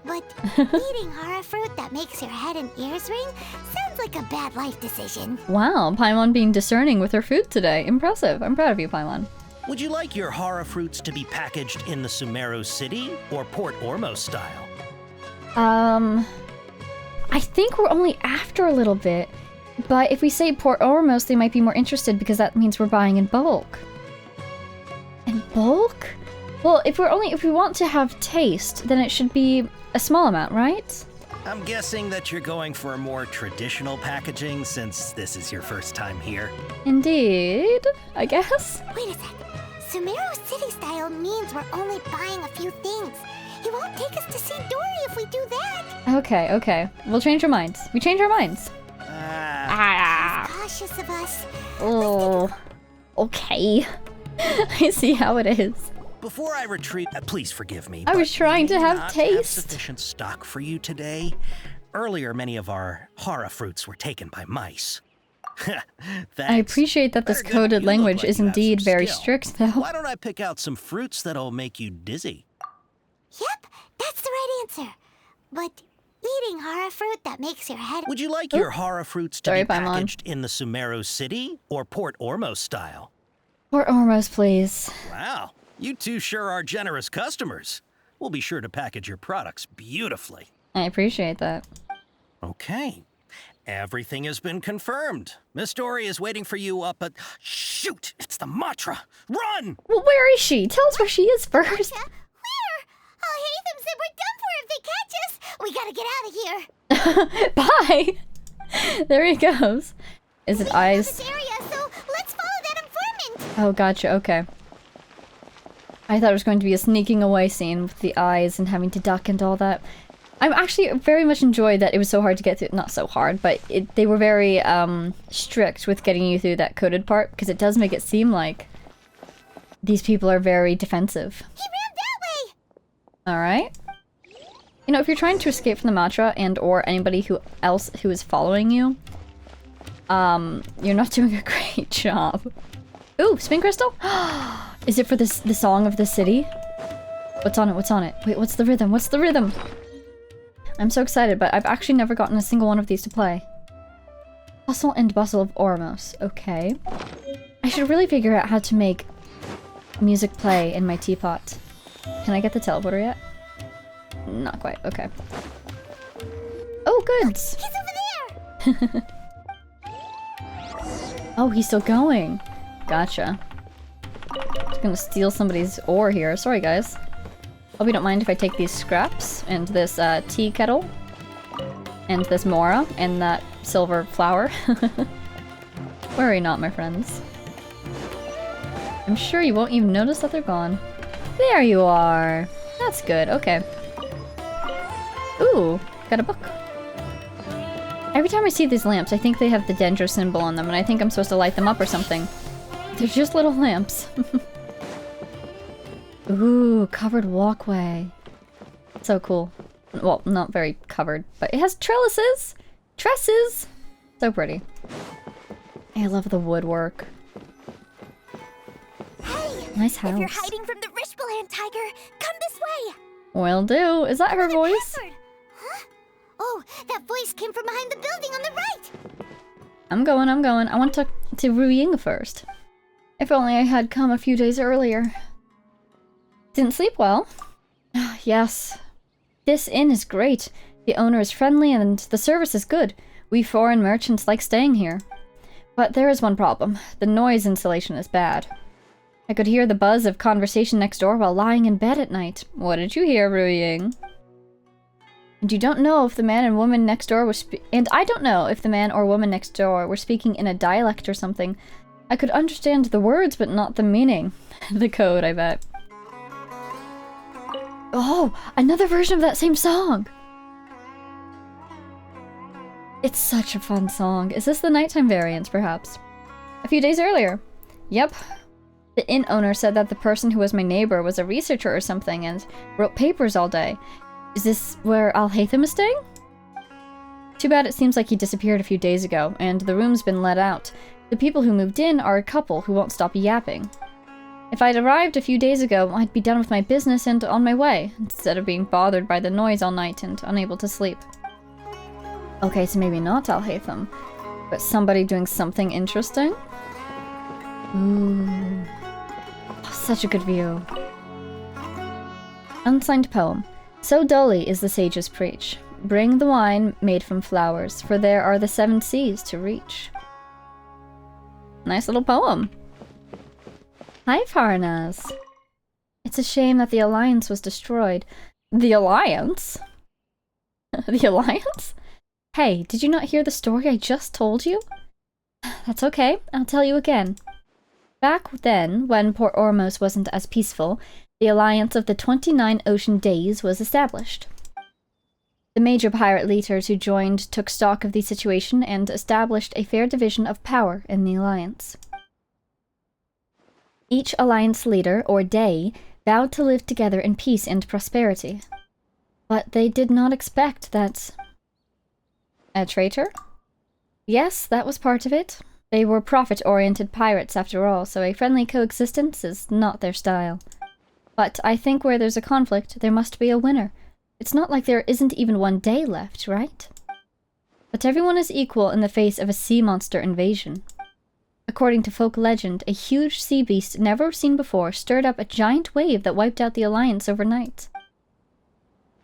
But eating hara fruit that makes your head and ears ring sounds like a bad life decision. Wow, Paimon being discerning with her food today. Impressive. I'm proud of you, Paimon. Would you like your hara fruits to be packaged in the Sumeru City or Port Ormos style? I think we're only after a little bit. But if we say Port Ormos, they might be more interested because that means we're buying in bulk. In bulk? Well, if we want to have taste, then it should be a small amount, right? I'm guessing that you're going for a more traditional packaging since this is your first time here. Indeed, I guess. Wait a sec. Sumeru City style means we're only buying a few things. He won't take us to see Dory if we do that. Okay. We'll change our minds. We change our minds. He's cautious of us. Oh, okay. I see how it is. Before I retreat, please forgive me. I was trying to have taste. Have sufficient stock for you today. Earlier, many of our hara fruits were taken by mice. I appreciate that this coded language is indeed very strict, though. Why don't I pick out some fruits that'll make you dizzy? Yep, that's the right answer. But eating hara fruit that makes your head... Would you like your hara fruits to be packaged in the Sumeru City or Port Ormos style? Port Ormos, please. Wow, you two sure are generous customers. We'll be sure to package your products beautifully. I appreciate that. Okay. Everything has been confirmed. Miss Dory is waiting for you up at... Shoot! It's the Matra! Run! Well, where is she? Tell us where she is first. Where? Alhaitham said we're done for if they catch us. We gotta get out of here. Bye! There he goes. Is it eyes? This area, so let's follow that informant. Oh, gotcha. Okay. I thought it was going to be a sneaking away scene with the eyes and having to duck and all that. I'm actually very much enjoyed that it was so hard to get through. Not so hard, but they were very strict with getting you through that coded part because it does make it seem like these people are very defensive. He ran that way. All right. You know, if you're trying to escape from the Matra and or anybody else who is following you, you're not doing a great job. Ooh, spin crystal? Is it for the song of the city? What's on it? What's on it? Wait, what's the rhythm? What's the rhythm? I'm so excited, but I've actually never gotten a single one of these to play. Hustle and bustle of Ormos. Okay. I should really figure out how to make music play in my teapot. Can I get the teleporter yet? Not quite. Okay. Oh, goods! He's over there! Oh, he's still going. Gotcha. Just gonna steal somebody's ore here. Sorry, guys. Hope you don't mind if I take these scraps and this tea kettle and this Mora and that silver flower. Worry not, my friends. I'm sure you won't even notice that they're gone. There you are. That's good. Okay. Ooh, got a book. Every time I see these lamps, I think they have the Dendro symbol on them, and I think I'm supposed to light them up or something. They're just little lamps. Ooh, covered walkway. So cool. Well, not very covered, but it has trellises! Tresses! So pretty. I love the woodwork. Hey! Nice house. If you're hiding from the Rishbaland tiger, come this way! Will do. Is that her Another voice? password. Huh? Oh, that voice came from behind the building on the right! I'm going. I want to talk to Ru Ying first. If only I had come a few days earlier. Didn't sleep well? Yes. This inn is great. The owner is friendly and the service is good. We foreign merchants like staying here. But there is one problem. The noise insulation is bad. I could hear the buzz of conversation next door while lying in bed at night. What did you hear, Ru Ying? And you don't know if the man and woman next door was I don't know if the man or woman next door were speaking in a dialect or something. I could understand the words, but not the meaning. The code, I bet. Oh, another version of that same song! It's such a fun song. Is this the nighttime variant, perhaps? A few days earlier. Yep. The inn owner said that the person who was my neighbor was a researcher or something and wrote papers all day. Is this where Alhaitham is staying? Too bad it seems like he disappeared a few days ago, and the room's been let out. The people who moved in are a couple who won't stop yapping. If I'd arrived a few days ago, I'd be done with my business and on my way, instead of being bothered by the noise all night and unable to sleep. Okay, so maybe not Alhaitham, but somebody doing something interesting? Ooh. Such a good view. Unsigned poem. So dully is the sages preach. Bring the wine made from flowers, for there are the 7 seas to reach. Nice little poem. Hi, Farnaz. It's a shame that the Alliance was destroyed. The Alliance? The Alliance? Hey, did you not hear the story I just told you? That's okay, I'll tell you again. Back then, when Port Ormos wasn't as peaceful, the Alliance of the 29 Ocean Days was established. The major pirate leaders who joined took stock of the situation and established a fair division of power in the Alliance. Each Alliance leader, or Day, vowed to live together in peace and prosperity. But they did not expect that... A traitor? Yes, that was part of it. They were profit-oriented pirates after all, so a friendly coexistence is not their style. But I think where there's a conflict, there must be a winner. It's not like there isn't even one day left, right? But everyone is equal in the face of a sea monster invasion. According to folk legend, a huge sea beast never seen before stirred up a giant wave that wiped out the Alliance overnight.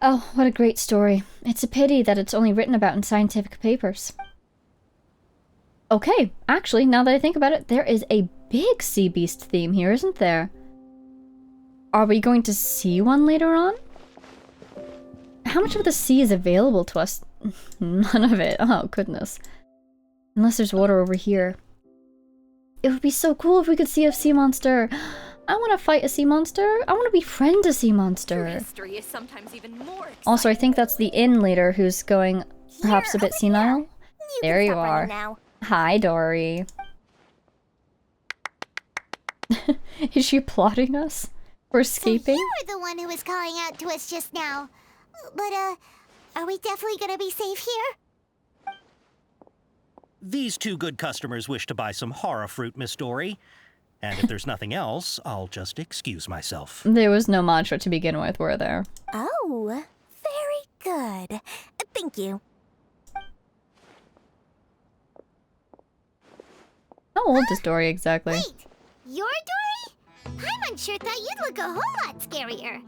Oh, what a great story. It's a pity that it's only written about in scientific papers. Okay, actually, now that I think about it, there is a big sea beast theme here, isn't there? Are we going to see one later on? How much of the sea is available to us? None of it. Oh, goodness. Unless there's water over here. It would be so cool if we could see a sea monster. I want to fight a sea monster. I want to befriend a sea monster. History is sometimes even more exciting. Also, I think that's the inn leader who's going perhaps a bit senile. There you are. Now. Hi, Dory. Is she plotting us? For escaping? So you were the one who was calling out to us just now. But, are we definitely gonna be safe here? These 2 good customers wish to buy some horror fruit, Miss Dory. And if there's nothing else, I'll just excuse myself. There was no mantra to begin with, were there? Oh, very good. Thank you. How old is Dory exactly? Wait, you're Dory? I'm unsure thought you'd look a whole lot scarier.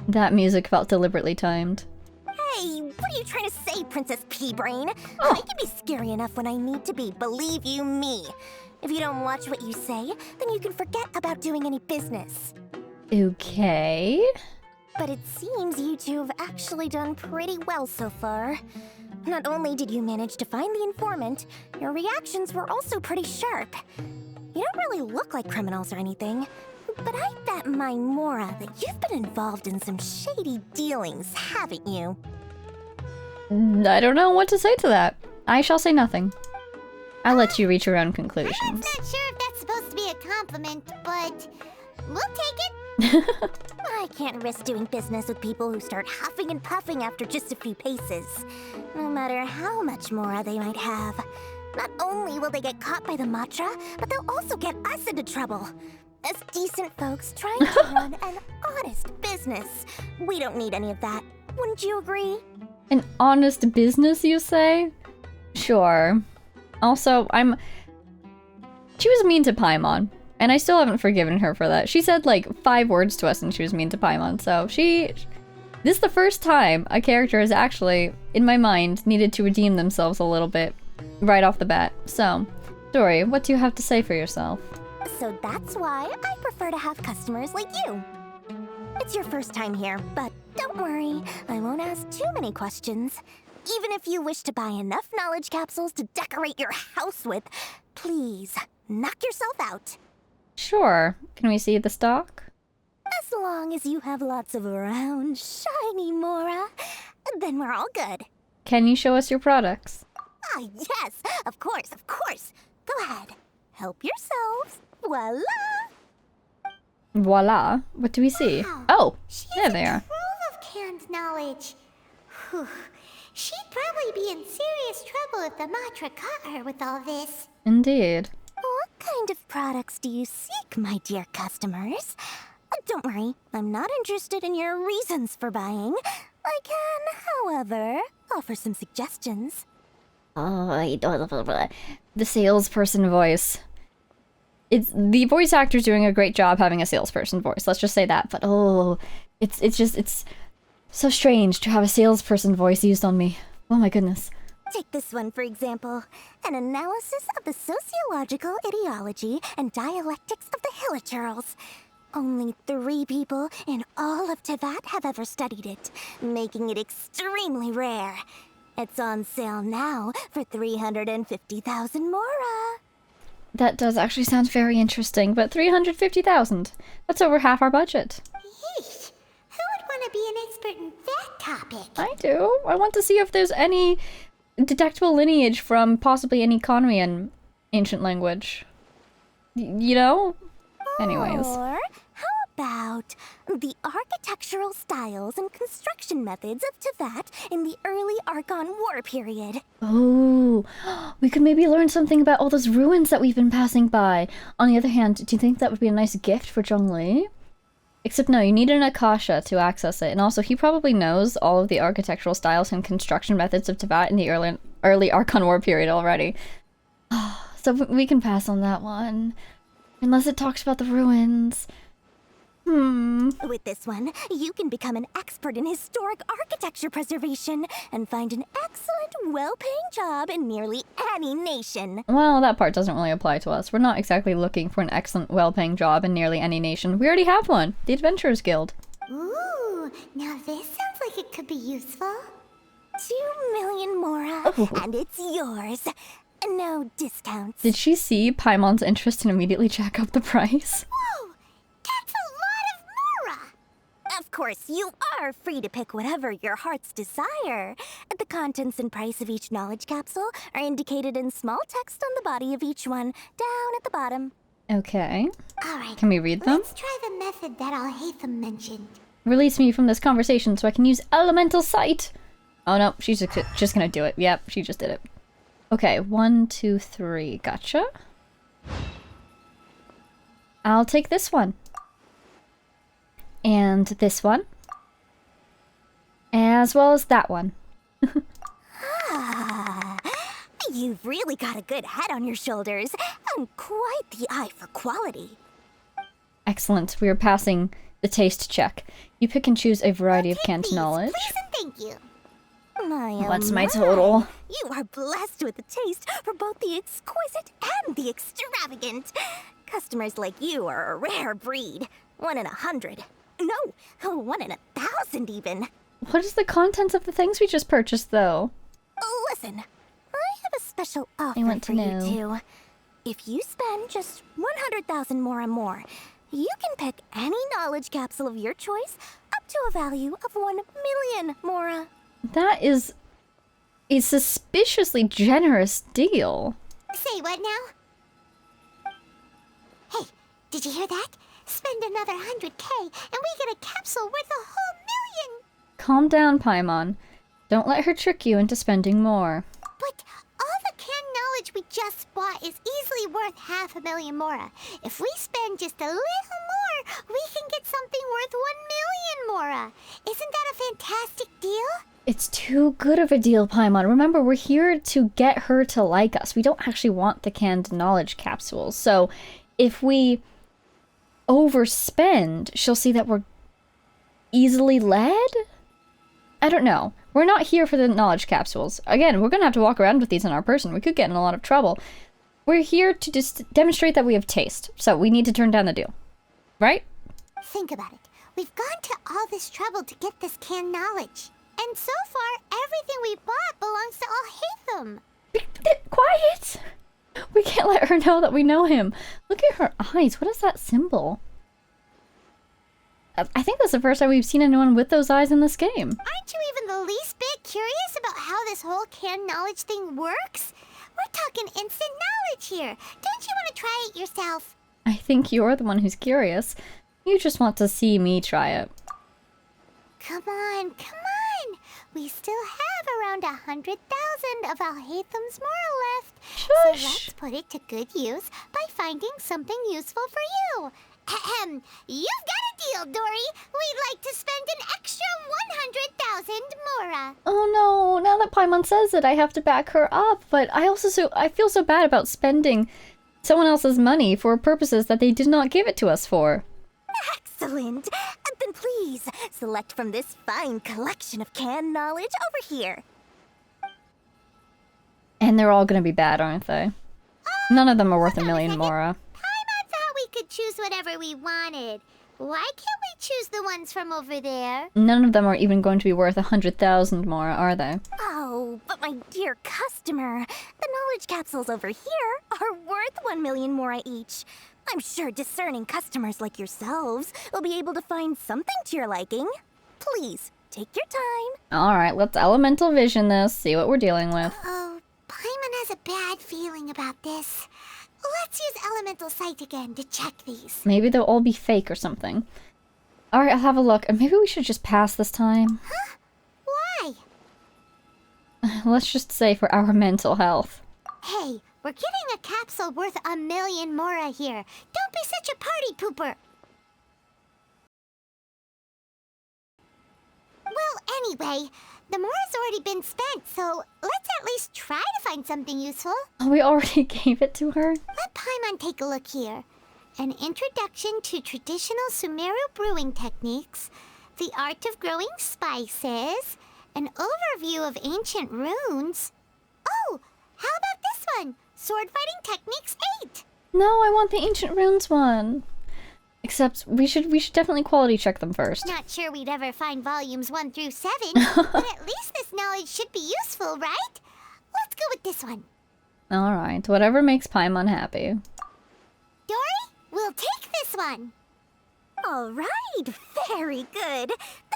That music felt deliberately timed. Hey, what are you trying to say, Princess Pea-Brain? Oh. I can be scary enough when I need to be, believe you me. If you don't watch what you say, then you can forget about doing any business. Okay. But it seems you two have actually done pretty well so far. Not only did you manage to find the informant, your reactions were also pretty sharp. You don't really look like criminals or anything, but I bet my Mora that you've been involved in some shady dealings, haven't you? I don't know what to say to that. I shall say nothing. I'll let you reach your own I'm conclusions. not sure if that's supposed to be a compliment, but we'll take it. I can't risk doing business with people who start huffing and puffing after just a few paces. No matter how much Mora they might have. Not only will they get caught by the Matra, but they'll also get us into trouble. As decent folks trying to run an honest business. We don't need any of that. Wouldn't you agree? An honest business, you say? Sure. Also, she was mean to Paimon, and I still haven't forgiven her for that. She said like 5 words to us and she was mean to Paimon, so this is the first time a character has actually, in my mind, needed to redeem themselves a little bit right off the bat. So, Dory, what do you have to say for yourself? So that's why I prefer to have customers like you. It's your first time here, but don't worry, I won't ask too many questions. Even if you wish to buy enough knowledge capsules to decorate your house with, please, knock yourself out. Sure. Can we see the stock? As long as you have lots of round, shiny Mora, then we're all good. Can you show us your products? Ah, yes, of course, of course. Go ahead. Help yourselves. Voila! Voila. What do we see? Wow. Oh, She there has they a are. trove of canned knowledge. Whew. She'd probably be in serious trouble if the Matra caught her with all this. Indeed. What kind of products do you seek, my dear customers? Don't worry, I'm not interested in your reasons for buying. I can, however, offer some suggestions. Oh, I don't know. The salesperson voice. The voice actor's doing a great job having a salesperson voice. Let's just say that. But oh, it's so strange to have a salesperson voice used on me. Oh my goodness. Take this one, for example. An analysis of the sociological ideology and dialectics of the Hilichurls. Only 3 people in all of Teyvat have ever studied it, making it extremely rare. It's on sale now for 350,000 Mora. That does actually sound very interesting, but 350,000. That's over half our budget. Yeesh. Who would want to be an expert in that topic? I do. I want to see if there's any detectable lineage from possibly any Conrian ancient language. You know? Anyways. Or how about the architectural styles and construction methods of Teyvat in the early Archon War period? Oh, we could maybe learn something about all those ruins that we've been passing by. On the other hand, do you think that would be a nice gift for Zhongli? Except no, you need an Akasha to access it, and also he probably knows all of the architectural styles and construction methods of Teyvat in the early Archon War period already. So we can pass on that one. Unless it talks about the ruins. With this one, you can become an expert in historic architecture preservation and find an excellent, well-paying job in nearly any nation. Well, that part doesn't really apply to us. We're not exactly looking for an excellent, well-paying job in nearly any nation. We already have one. The Adventurers Guild. Ooh, now this sounds like it could be useful. 2 million Mora, and it's yours. No discounts. Did she see Paimon's interest and immediately jack up the price? Whoa, that's a lot of Mora! Of course, you are free to pick whatever your heart's desire. The contents and price of each knowledge capsule are indicated in small text on the body of each one, down at the bottom. Okay. Alright, Can we read them? let's try the method that Alhaitham mentioned. Release me from this conversation so I can use elemental sight! Oh no, she's just gonna do it. Yep, she just did it. Okay, 1, 2, 3. Gotcha. I'll take this one. And this one. As well as that one. You've really got a good head on your shoulders, and quite the eye for quality. Excellent. We are passing the taste check. You pick and choose a variety of canned knowledge. Please and thank you. What's my total? You are blessed with a taste for both the exquisite and the extravagant. Customers like you are a rare breed. 1 in 100. No, 1 in 1,000 even. What is the contents of the things we just purchased, though? Listen, I have a special offer want for to you know. two. If you spend just 100,000 Mora more, you can pick any knowledge capsule of your choice up to a value of 1 million Mora. That is a suspiciously generous deal. Say what now? Hey, did you hear that? Spend another 100K and we get a capsule worth a whole million! Calm down, Paimon. Don't let her trick you into spending more. But all the canned knowledge we just bought is easily worth 500,000 Mora. If we spend just a little more, we can get something worth 1 million Mora. Isn't that a fantastic deal? It's too good of a deal, Paimon. Remember, we're here to get her to like us. We don't actually want the canned knowledge capsules. So if we overspend, she'll see that we're easily led? I don't know. We're not here for the knowledge capsules. Again, we're gonna have to walk around with these in our person. We could get in a lot of trouble. We're here to just demonstrate that we have taste. So we need to turn down the deal. Right? Think about it. We've gone to all this trouble to get this canned knowledge. And so far, everything we bought belongs to Alhaitham. Quiet! We can't let her know that we know him. Look at her eyes. What is that symbol? I think that's the first time we've seen anyone with those eyes in this game. Aren't you even the least bit curious about how this whole canned knowledge thing works? We're talking instant knowledge here. Don't you want to try it yourself? I think you're the one who's curious. You just want to see me try it. Come on, come on! We still have around 100,000 of Alhaitham's Mora left. Shush! So let's put it to good use by finding something useful for you. Ahem. You've got a deal, Dory. We'd like to spend an extra 100,000 Mora. Oh no, now that Paimon says it, I have to back her up. But I feel so bad about spending someone else's money for purposes that they did not give it to us for. Excellent. Then please, select from this fine collection of canned knowledge over here. And they're all gonna be bad, aren't they? None of them are worth 1 million Mora. Paimon thought we could choose whatever we wanted. Why can't we choose the ones from over there? None of them are even going to be worth 100,000 Mora, are they? Oh, but my dear customer, the knowledge capsules over here are worth 1 million Mora each. I'm sure discerning customers like yourselves will be able to find something to your liking. Please, take your time. Alright, let's elemental vision this, see what we're dealing with. Oh, Paimon has a bad feeling about this. Let's use elemental sight again to check these. Maybe they'll all be fake or something. Alright, I'll have a look. And maybe we should just pass this time. Huh? Why? Let's just say for our mental health. Hey, we're getting a capsule worth 1 million Mora here. Don't be such a party pooper. Well, anyway, the Mora's already been spent, so let's at least try to find something useful. Oh, we already gave it to her? Let Paimon take a look here. An introduction to traditional Sumeru brewing techniques, the art of growing spices, an overview of ancient runes. Oh, how about this one? Sword Fighting Techniques 8. No, I want the Ancient Runes one. Except we should definitely quality check them first. Not sure we'd ever find volumes 1 through 7, but at least this knowledge should be useful, right? Let's go with this one. Alright, whatever makes Paimon happy. Dory, we'll take this one. All right, very good.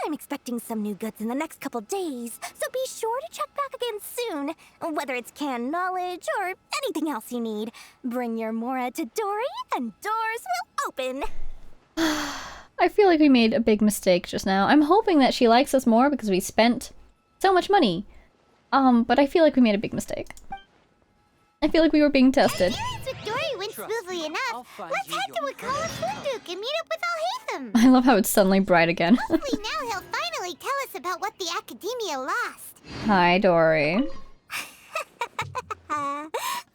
I'm expecting some new goods in the next couple days, so be sure to check back again soon. Whether it's canned knowledge or anything else you need, bring your Mora to Dory and doors will open. I feel like we made a big mistake just now. I'm hoping that she likes us more because we spent so much money. But I feel like we made a big mistake. I feel like we were being tested. Experience with Dory went smoothly enough. Let's head to Wakala Funduk and meet up with Alhaitham. I love how it's suddenly bright again. Hopefully now he'll finally tell us about what the Academia lost. Hi, Dory. Mora,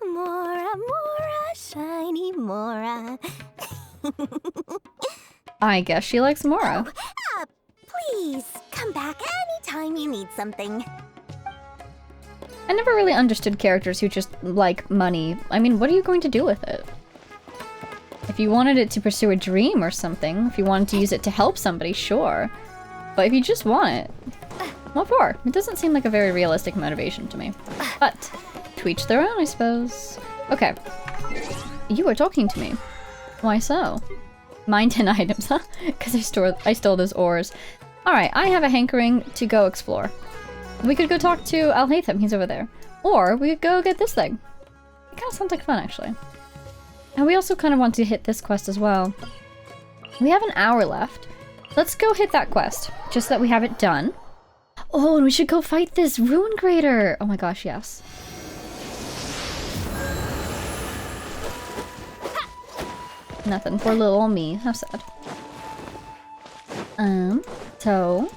Mora, shiny Mora. I guess she likes Mora. Please, come back anytime you need something. I never really understood characters who just like money. I mean, what are you going to do with it? If you wanted it to pursue a dream or something, if you wanted to use it to help somebody, sure. But if you just want it, what for? It doesn't seem like a very realistic motivation to me. But, to each their own, I suppose. Okay. You are talking to me. Why so? Mine 10 items, huh? Because I stole those ores. Alright, I have a hankering to go explore. We could go talk to Alhaitham, he's over there. Or we could go get this thing. It kind of sounds like fun, actually. And we also kind of want to hit this quest as well. We have an hour left. Let's go hit that quest, just so that we have it done. Oh, and we should go fight this Ruin Grader! Oh my gosh, yes. Nothing for little old me. How sad. So...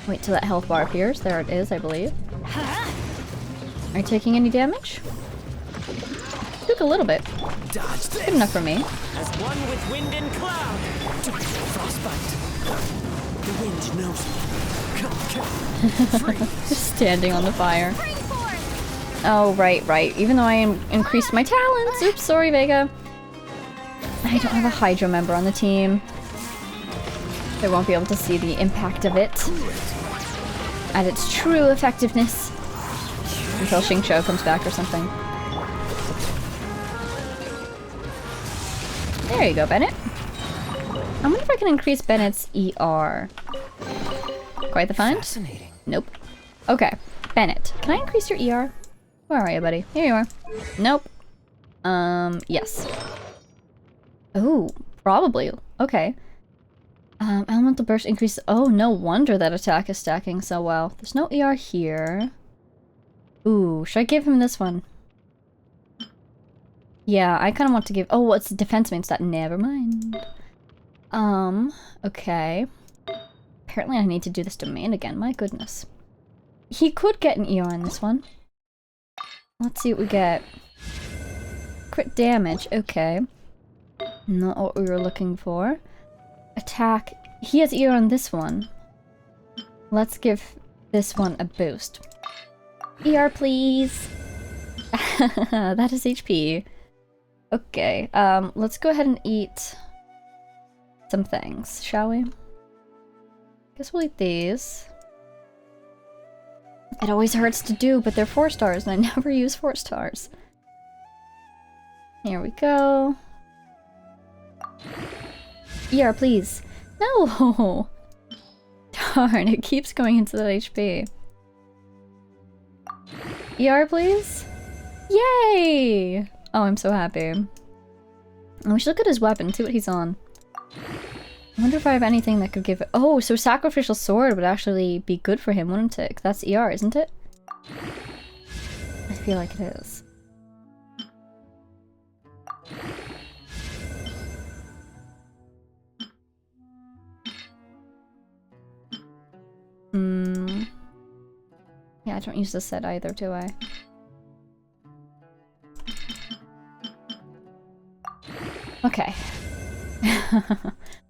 Wait till that health bar appears. There it is, I believe. Are you taking any damage? Took a little bit. Good enough for me. As one with wind and cloud. Frostbite. The wind knows me. Just standing on the fire. Oh, right. Even though I increased my talents. Oops, sorry, Vega. I don't have a Hydro member on the team. They won't be able to see the impact of it at its true effectiveness until Xingqiu comes back or something. There you go, Bennett. I wonder if I can increase Bennett's ER. Quite the find? Nope. Okay, Bennett, can I increase your ER? Where are you, buddy? Here you are. Nope. Yes. Oh, probably. Okay. Elemental burst increase. Oh, no wonder that attack is stacking so well. There's no ER here. Ooh, should I give him this one? Yeah, I kind of want to give... Oh, what's defense means that? Never mind. Okay. Apparently I need to do this domain again. My goodness. He could get an ER in this one. Let's see what we get. Crit damage. Okay. Not what we were looking for. Attack. He has ER on this one. Let's give this one a boost. ER, please. That is HP. Okay, let's go ahead and eat some things, shall we? Guess we'll eat these. It always hurts to do, but they're 4 stars, and I never use 4 stars. Here we go. ER, please. No! Darn, it keeps going into that HP. ER, please? Yay! Oh, I'm so happy. And we should look at his weapon, see what he's on. I wonder if I have anything that could give it— Oh, so Sacrificial Sword would actually be good for him, wouldn't it? 'Cause that's ER, isn't it? I feel like it is. Yeah, I don't use this set either, do I? Okay.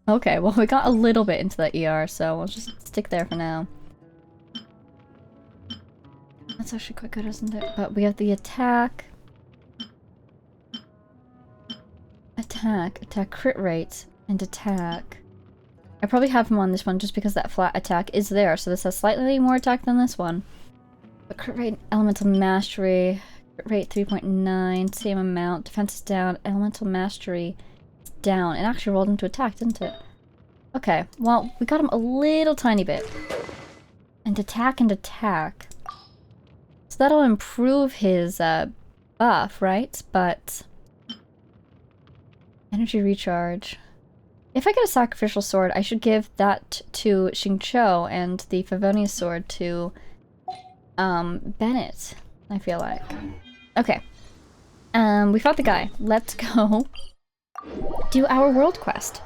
Okay, well we got a little bit into that ER, so we'll just stick there for now. That's actually quite good, isn't it? But we have the attack. Attack, crit rate, and attack. I probably have him on this one just because that flat attack is there, so this has slightly more attack than this one. But crit rate, elemental mastery, crit rate 3.9, same amount, defense is down, elemental mastery is down. It actually rolled into attack, didn't it? Okay, well, we got him a little tiny bit. And attack. So that'll improve his buff, right? But... Energy recharge. If I get a Sacrificial Sword, I should give that to Xingqiu and the Favonius Sword to Bennett, I feel like. Okay. We fought the guy. Let's go do our world quest.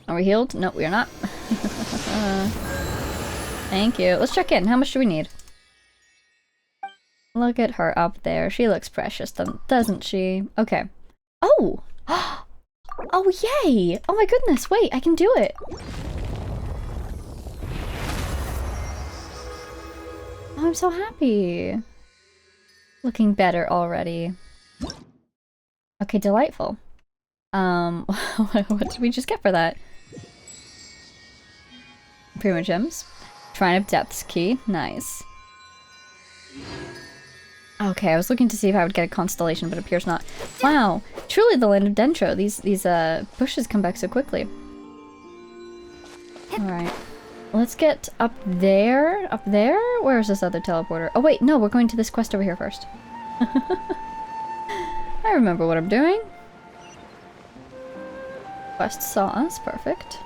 Are we healed? No, we are not. Thank you. Let's check in. How much do we need? Look at her up there. She looks precious, doesn't she? Okay. Oh! Oh, yay! Oh my goodness, wait, I can do it! Oh, I'm so happy! Looking better already. Okay, delightful. What did we just get for that? Primo gems. Shrine of Depths key. Nice. Okay, I was looking to see if I would get a constellation, but it appears not. Wow, truly the land of Dentro. These bushes come back so quickly. Alright. Let's get up there. Up there? Where is this other teleporter? Oh wait, no, we're going to this quest over here first. I remember what I'm doing. Quest saw us, perfect.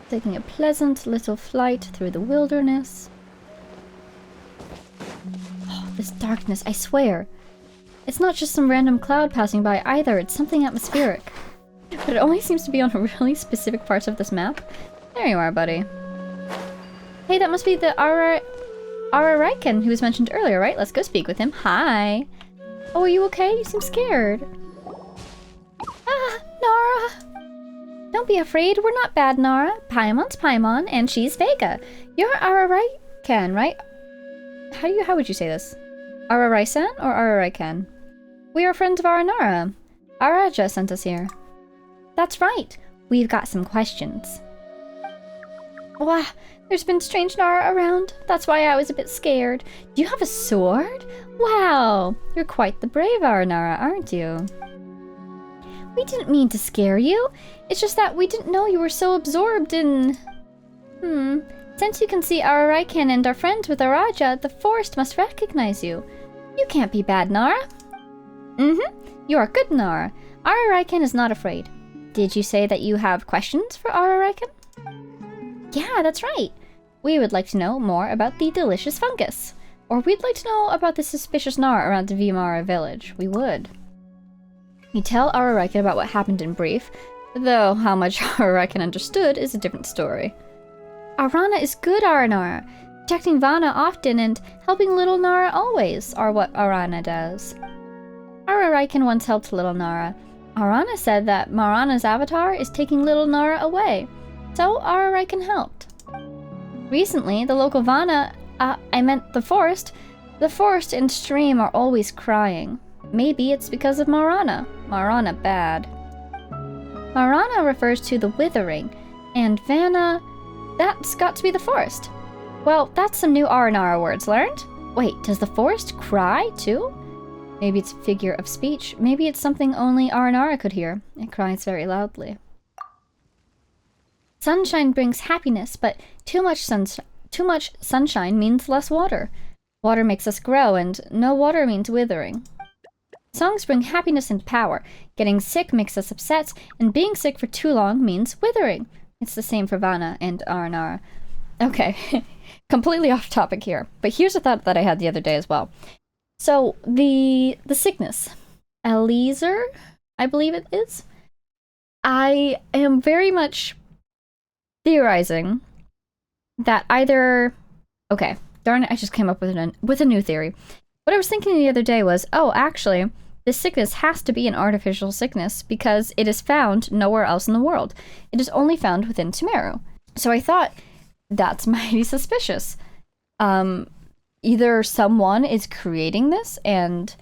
Taking a pleasant little flight through the wilderness. Oh, this darkness, I swear. It's not just some random cloud passing by either, it's something atmospheric. But it only seems to be on really specific parts of this map. There you are, buddy. Hey, that must be the Araraiken who was mentioned earlier, right? Let's go speak with him. Hi. Oh, are you okay? You seem scared. Ah, Nara. Don't be afraid. We're not bad, Nara. Paimon's Paimon, and she's Vega. You're Araraiken, right? How would you say this? Araraisan or Araraiken? We are friends of Aranara. Araja sent us here. That's right. We've got some questions. Wow, there's been strange Nara around. That's why I was a bit scared. Do you have a sword? Wow, you're quite the brave Aranara, aren't you? We didn't mean to scare you. It's just that we didn't know you were so absorbed in... Since you can see Araraiken and are friends with Araja, the forest must recognize you. You can't be bad, Nara. You are good, Nara. Araraiken is not afraid. Did you say that you have questions for Araraiken? Yeah, that's right. We would like to know more about the delicious fungus. Or we'd like to know about the suspicious Nara around the Vimara village. We would. You tell Araraiken about what happened in brief, though how much Araraiken understood is a different story. Arana is good, Aranara. Protecting Vana often and helping little Nara always are what Arana does. Araraiken once helped little Nara. Arana said that Marana's avatar is taking little Nara away, so Araraiken helped. Recently, the local Vana, I meant the forest and stream are always crying. Maybe it's because of Marana. Marana bad. Marana refers to the withering, and Vana, that's got to be the forest. Well, that's some new Aranara words learned. Wait, does the forest cry too? Maybe it's a figure of speech. Maybe it's something only Aranara could hear. It cries very loudly. Sunshine brings happiness, but too much sunshine means less water. Water makes us grow, and no water means withering. Songs bring happiness and power. Getting sick makes us upset, and being sick for too long means withering. It's the same for Vana and Aranara. Okay, completely off topic here, but here's a thought that I had the other day as well. So, the sickness. Eliezer, I believe it is. I am very much theorizing that either... Okay, darn it, I just came up with a new theory. What I was thinking the other day was, oh, actually, this sickness has to be an artificial sickness because it is found nowhere else in the world. It is only found within Sumeru. So I thought, that's mighty suspicious. Either someone is creating this and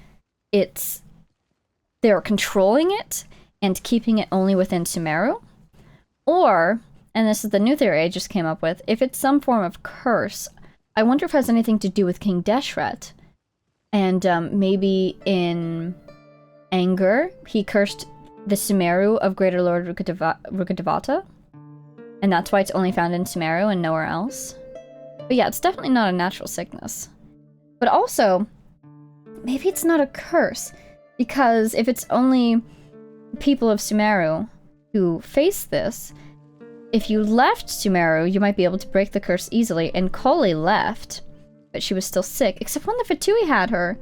they're controlling it and keeping it only within Sumeru, or, and this is the new theory I just came up with, if it's some form of curse, I wonder if it has anything to do with King Deshret. And maybe in anger, he cursed the Sumeru of Greater Lord Rukkhadevata, and that's why it's only found in Sumeru and nowhere else. But yeah, it's definitely not a natural sickness. But also, maybe it's not a curse, because if it's only people of Sumeru who face this, if you left Sumeru, you might be able to break the curse easily, and Collei left, but she was still sick, except when the Fatui had her.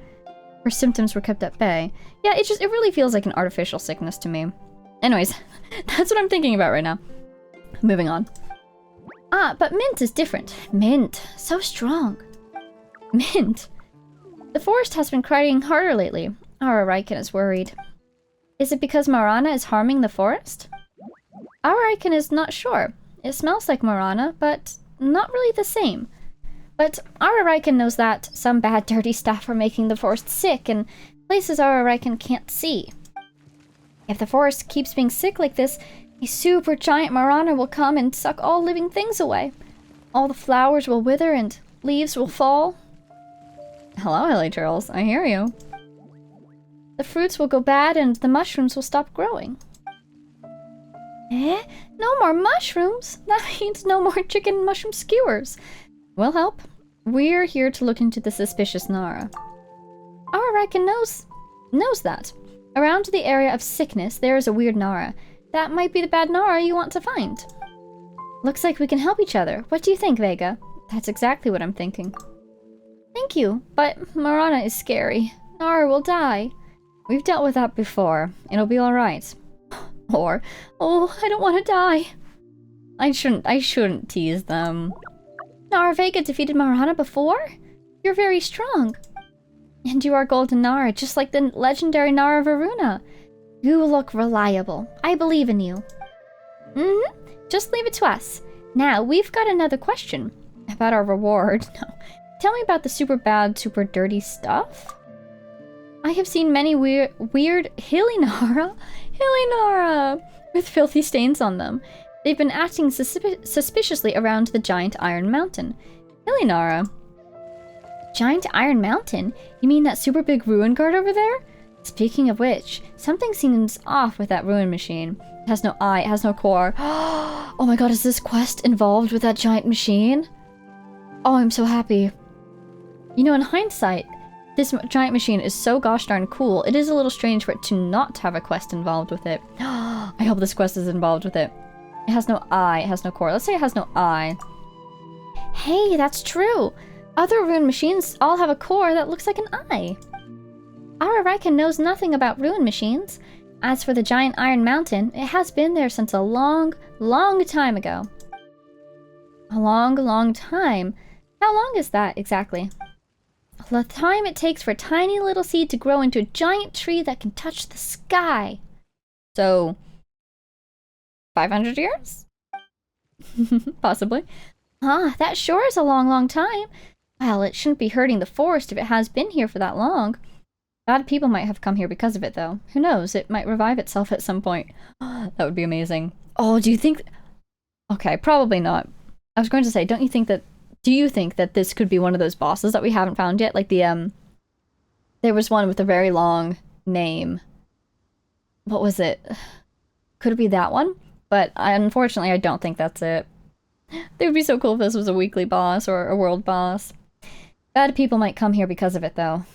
Her symptoms were kept at bay. Yeah, it really feels like an artificial sickness to me. Anyways, that's what I'm thinking about right now. Moving on. Ah, but Mint is different. Mint, so strong. Mint. The forest has been crying harder lately. Araraiken is worried. Is it because Marana is harming the forest? Araraiken is not sure. It smells like Marana, but not really the same. But Araraikan knows that some bad dirty stuff are making the forest sick and places Araraikan can't see. If the forest keeps being sick like this, a super giant Marana will come and suck all living things away. All the flowers will wither and leaves will fall. Hello, Hilly Turtles. I hear you. The fruits will go bad and the mushrooms will stop growing. Eh? No more mushrooms? That means no more chicken mushroom skewers. We'll help. We're here to look into the suspicious Nara. Araraikan knows that. Around the area of sickness, there is a weird Nara. That might be the bad Nara you want to find. Looks like we can help each other. What do you think, Vega? That's exactly what I'm thinking. Thank you, but Marana is scary. Nara will die. We've dealt with that before. It'll be alright. Or, oh, I don't want to die. I shouldn't tease them. Nara Vega defeated Marana before? You're very strong. And you are Golden Nara, just like the legendary Nara Varuna. You look reliable. I believe in you. Just leave it to us. Now, we've got another question. About our reward. No. Tell me about the super bad, super dirty stuff. I have seen many weird hilly Nara with filthy stains on them. They've been acting suspiciously around the giant Iron Mountain. Hilly Nara. Giant Iron Mountain? You mean that super big ruin guard over there? Speaking of which, something seems off with that ruin machine. It has no eye, it has no core. Oh my god, is this quest involved with that giant machine? Oh, I'm so happy. You know, in hindsight, this giant machine is so gosh darn cool. It is a little strange for it to not have a quest involved with it. I hope this quest is involved with it. It has no eye, it has no core. Let's say it has no eye. Hey, that's true. Other ruin machines all have a core that looks like an eye. Araraikan knows nothing about ruin machines. As for the giant Iron Mountain, it has been there since a long, long time ago. A long, long time? How long is that, exactly? The time it takes for a tiny little seed to grow into a giant tree that can touch the sky. So, 500 years? Possibly. That sure is a long, long time. Well, it shouldn't be hurting the forest if it has been here for that long. Bad people might have come here because of it, though. Who knows? It might revive itself at some point. That would be amazing. Oh, do you think... Okay, probably not. I was going to say, do you think that this could be one of those bosses that we haven't found yet? Like the, there was one with a very long name. What was it? Could it be that one? But unfortunately, I don't think that's it. It would be so cool if this was a weekly boss or a world boss. Bad people might come here because of it, though.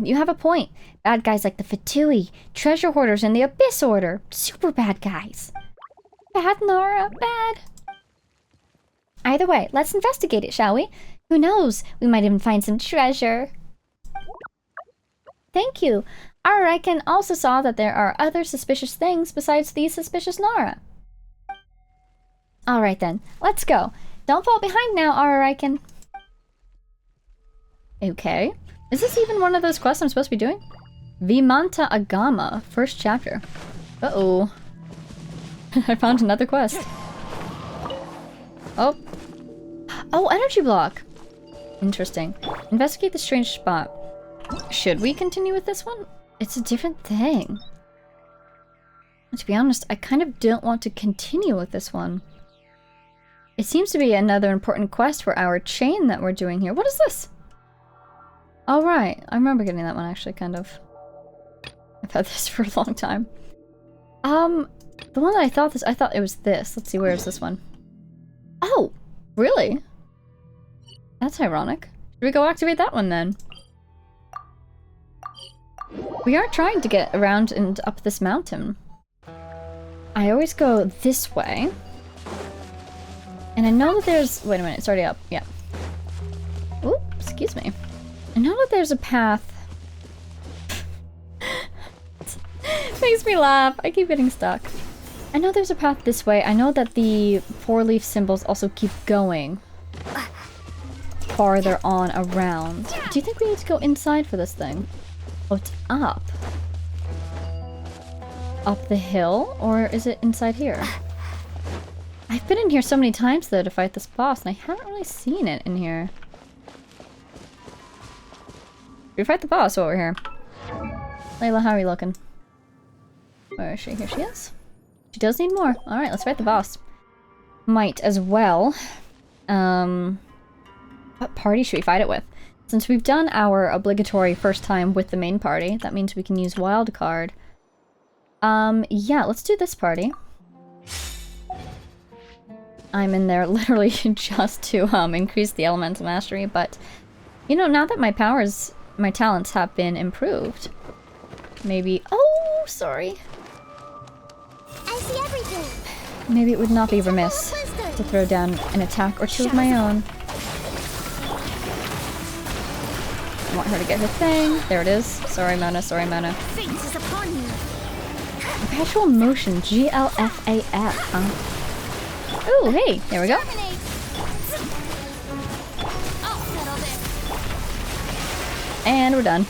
You have a point. Bad guys like the Fatui, treasure hoarders, and the Abyss Order. Super bad guys. Bad, Nora, bad. Either way, let's investigate it, shall we? Who knows? We might even find some treasure. Thank you. Araraikan also saw that there are other suspicious things besides these suspicious Nara. Alright then, let's go. Don't fall behind now, Araraikan. Okay. Is this even one of those quests I'm supposed to be doing? Vimanta Agama, first chapter. Uh-oh. I found another quest. Oh. Oh, energy block! Interesting. Investigate the strange spot. Should we continue with this one? It's a different thing. To be honest, I kind of don't want to continue with this one. It seems to be another important quest for our chain that we're doing here. What is this? Oh, right. I remember getting that one, actually, kind of. I've had this for a long time. The one that I thought it was this. Let's see, where is this one? Oh, really? That's ironic. Should we go activate that one, then? We are trying to get around and up this mountain. I always go this way. And I know that there's... Wait a minute, it's already up. Yeah. Ooh, excuse me. I know that there's a path. Makes me laugh. I keep getting stuck. I know there's a path this way. I know that the four-leaf symbols also keep going farther on around. Do you think we need to go inside for this thing? Oh, it's up. Up the hill? Or is it inside here? I've been in here so many times though to fight this boss, and I haven't really seen it in here. We fight the boss over here. Layla, how are you looking? Where is she? Here she is. She does need more. Alright, let's fight the boss. Might as well. What party should we fight it with? Since we've done our obligatory first time with the main party, that means we can use wild card. Yeah, let's do this party. I'm in there literally just to increase the elemental mastery, but you know, now that my talents have been improved, maybe— oh, sorry. I see everything. Maybe it would not be remiss to throw down an attack or two of my own. I want her to get her thing. There it is. Sorry, Mona. Sorry, Mona. Fate is upon you. Perpetual motion. GLFAF, huh? Ooh, hey. There we go. And we're done.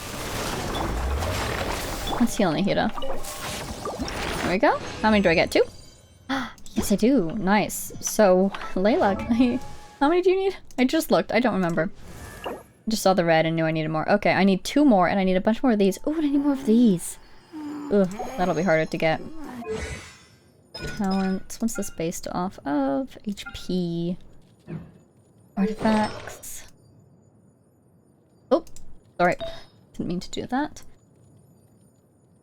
Let's heal Nahida. There we go. How many do I get? 2? Yes, I do. Nice. So, Layla, how many do you need? I just looked. I don't remember. I just saw the red and knew I needed more. Okay, I need 2 more, and I need a bunch more of these. Oh, and I need more of these. Ugh, that'll be harder to get. Talents. What's this based off of? HP. Artifacts. Oh, sorry. Didn't mean to do that.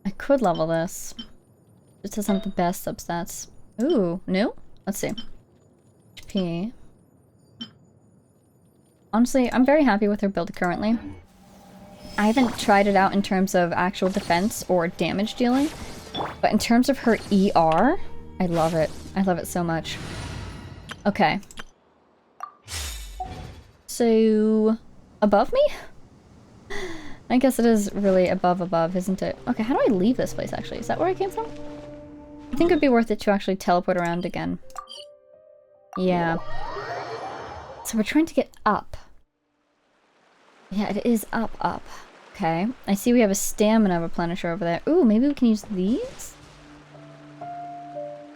I could level this. It doesn't have the best substats. Ooh, new? Let's see. HP. Honestly, I'm very happy with her build currently. I haven't tried it out in terms of actual defense or damage dealing, but in terms of her ER, I love it. I love it so much. Okay. So, above me? I guess it is really above, isn't it? Okay, how do I leave this place actually? Is that where I came from? I think it'd be worth it to actually teleport around again. Yeah. So we're trying to get up. Yeah, it is up. Okay. I see we have a stamina replenisher over there. Ooh, maybe we can use these?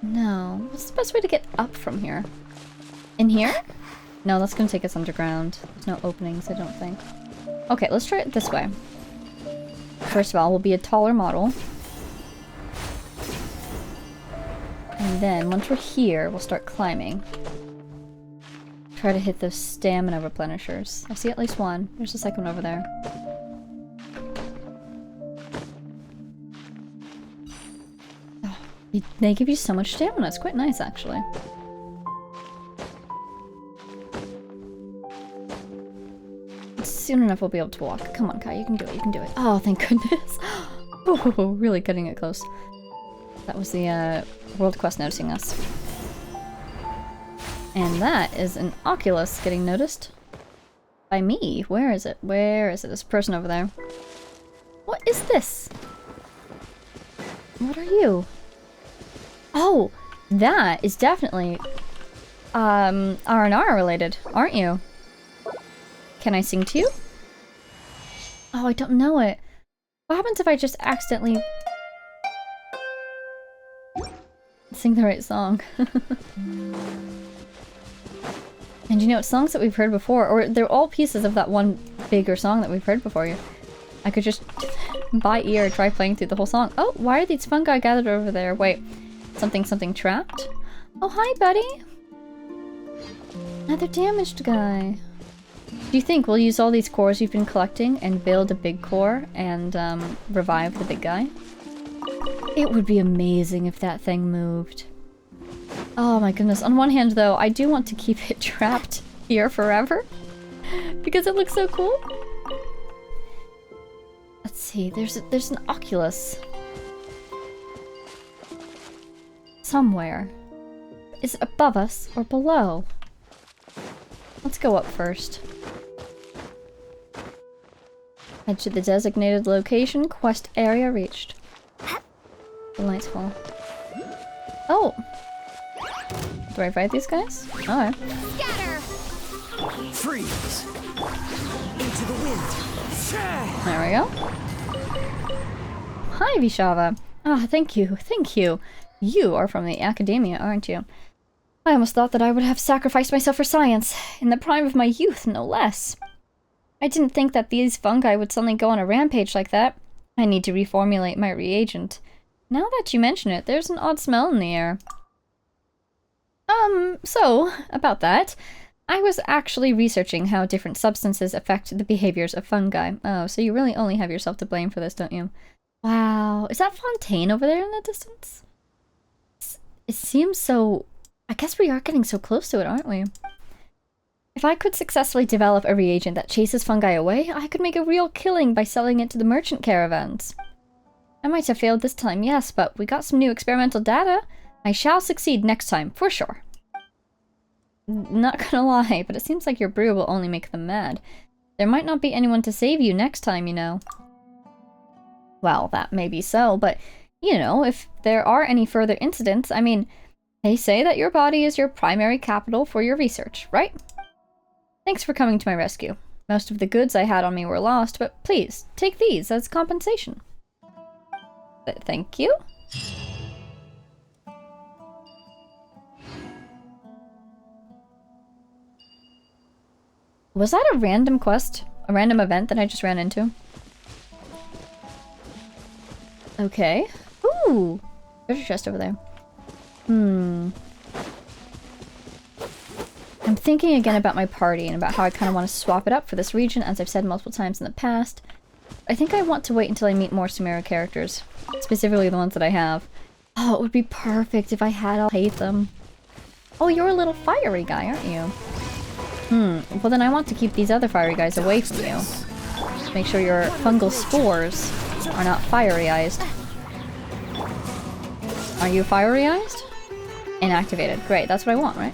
No. What's the best way to get up from here? In here? No, that's gonna take us underground. There's no openings, I don't think. Okay, let's try it this way. First of all, we'll be a taller model. And then, once we're here, we'll start climbing. Try to hit those stamina replenishers. I see at least one. There's a second one over there. Oh, they give you so much stamina. It's quite nice, actually. Soon enough we'll be able to walk. Come on, Kai, you can do it, you can do it. Oh, thank goodness. Oh, really cutting it close. That was the World Quest noticing us. And that is an Oculus getting noticed. By me. Where is it? Where is it? This person over there. What is this? What are you? Oh, that is definitely Aranara related, aren't you? Can I sing to you? Oh, I don't know it. What happens if I just accidentally sing the right song? And you know, it's songs that we've heard before, or they're all pieces of that one bigger song that we've heard before. I could just, by ear, try playing through the whole song. Oh, why are these fungi gathered over there? Wait, something trapped? Oh, hi, buddy. Another damaged guy. Do you think we'll use all these cores you've been collecting and build a big core and revive the big guy? It would be amazing if that thing moved. Oh my goodness. On one hand though, I do want to keep it trapped here forever because it looks so cool. Let's see, there's an Oculus somewhere. Is it above us or below? Let's go up first. Head to the designated location. Quest area reached. The lights fall. Oh! Do I fight these guys? Alright. Scatter! Freeze! Into the wind! There we go. Hi, Vishava. Ah, thank you. Thank you. You are from the academia, aren't you? I almost thought that I would have sacrificed myself for science, in the prime of my youth, no less. I didn't think that these fungi would suddenly go on a rampage like that. I need to reformulate my reagent. Now that you mention it, there's an odd smell in the air. So, about that, I was actually researching how different substances affect the behaviors of fungi. Oh, so you really only have yourself to blame for this, don't you? Wow, is that Fontaine over there in the distance? It seems so... I guess we are getting so close to it, aren't we? If I could successfully develop a reagent that chases fungi away, I could make a real killing by selling it to the merchant caravans. I might have failed this time, yes, but we got some new experimental data. I shall succeed next time, for sure. Not gonna lie, but it seems like your brew will only make them mad. There might not be anyone to save you next time, you know. Well, that may be so, but, you know, if there are any further incidents, I mean, they say that your body is your primary capital for your research, right? Thanks for coming to my rescue. Most of the goods I had on me were lost, but please, take these as compensation. Thank you? Was that a random quest? A random event that I just ran into? Okay. Ooh! Treasure chest over there. I'm thinking again about my party and about how I kind of want to swap it up for this region, as I've said multiple times in the past. I think I want to wait until I meet more Sumeru characters. Specifically the ones that I have. Oh, it would be perfect if I had Alhaitham. Oh, you're a little fiery guy, aren't you? Well then I want to keep these other fiery guys away from you. Make sure your fungal spores are not fiery-ized. Are you fiery-ized? Inactivated. Great, that's what I want, right?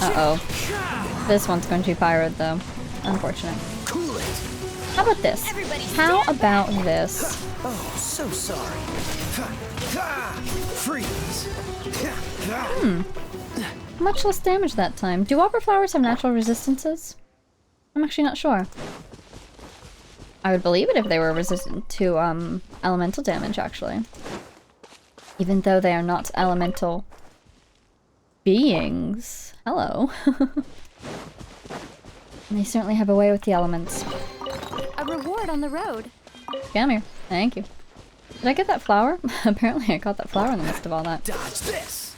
Uh-oh. This one's going to be pyroed, though. Unfortunate. How about this? How about this? Oh, so sorry. Freeze. Much less damage that time. Do opera flowers have natural resistances? I'm actually not sure. I would believe it if they were resistant to elemental damage, actually. Even though they are not elemental beings. Hello. They certainly have a way with the elements. A reward on the road. Come here. Thank you. Did I get that flower? Apparently I got that flower in the midst of all that. Dodge this.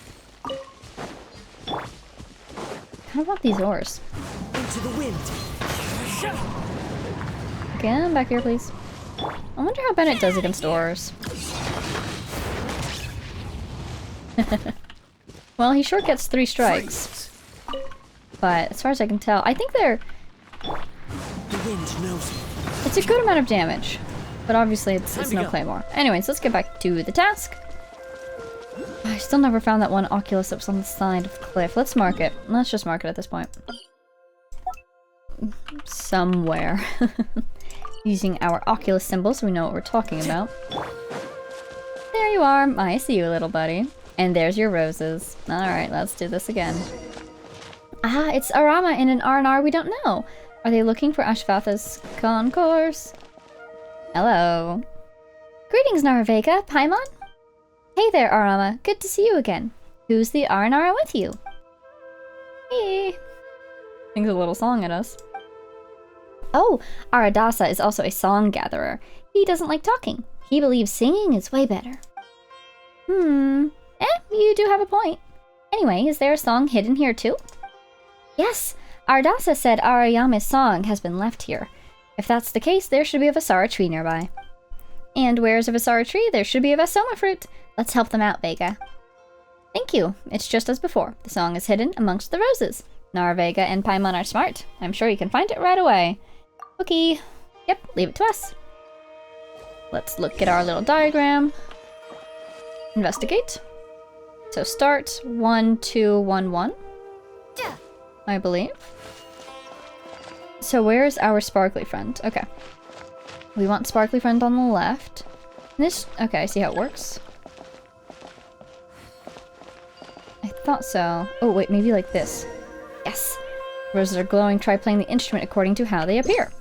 How about these ores? Into the wind. Again, back here, please. I wonder how Bennett does against ores. Well, he sure gets 3 strikes. But as far as I can tell, I think they're... The wind knows me. It's a good amount of damage. But obviously it's no claymore. Anyways, let's get back to the task. I still never found that one Oculus that was on the side of the cliff. Let's mark it. Let's just mark it at this point. Somewhere. Using our Oculus symbol so we know what we're talking about. There you are. I see you, little buddy. And there's your roses. Alright, let's do this again. Ah, it's Arama in an Aranara we don't know. Are they looking for Ashvatha's concourse? Hello. Greetings, Narvega. Paimon? Hey there, Arama. Good to see you again. Who's the Aranara with you? Hey. Sings a little song at us. Oh, Aradasa is also a song gatherer. He doesn't like talking. He believes singing is way better. You do have a point. Anyway, is there a song hidden here too? Yes, Aradasa said Arayame's song has been left here. If that's the case, there should be a Vasara tree nearby. And where's a Vasara tree, there should be a Vasoma fruit. Let's help them out, Vega. Thank you. It's just as before. The song is hidden amongst the roses. Narvega and Paimon are smart. I'm sure you can find it right away. Okay. Yep, leave it to us. Let's look at our little diagram. Investigate. So start 1, 2, 1, 1. I believe. So where's our sparkly friend? Okay. We want sparkly friend on the left. This, okay, I see how it works. I thought so. Oh wait, maybe like this. Yes! Roses are glowing, try playing the instrument according to how they appear.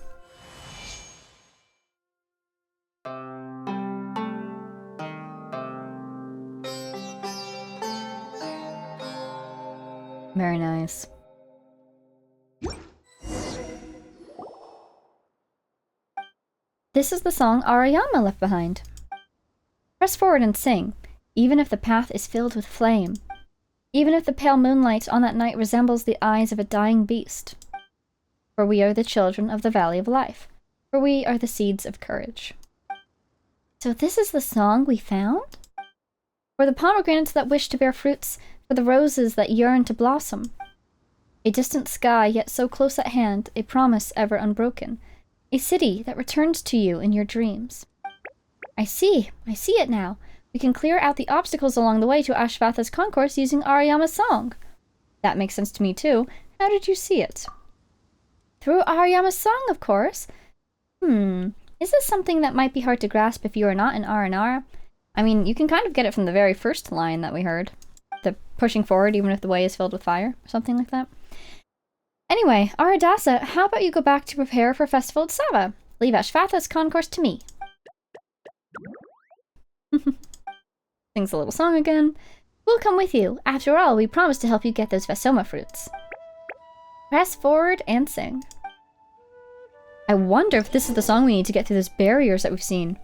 This is the song Arayama left behind. Press forward and sing, even if the path is filled with flame. Even if the pale moonlight on that night resembles the eyes of a dying beast. For we are the children of the Valley of Life. For we are the seeds of courage. So this is the song we found? For the pomegranates that wish to bear fruits, for the roses that yearn to blossom. A distant sky yet so close at hand, a promise ever unbroken. A city that returns to you in your dreams. I see it now. We can clear out the obstacles along the way to Ashvatha's concourse using Arayama's song. That makes sense to me too. How did you see it? Through Arayama's song, of course. Is this something that might be hard to grasp if you are not in Aranara? I mean, you can kind of get it from the very first line that we heard. The pushing forward even if the way is filled with fire, or something like that. Anyway, Aradasa, how about you go back to prepare for Festival at Sava? Leave Ashvatha's concourse to me. Sings a little song again. We'll come with you. After all, we promised to help you get those Vasoma fruits. Press forward and sing. I wonder if this is the song we need to get through those barriers that we've seen.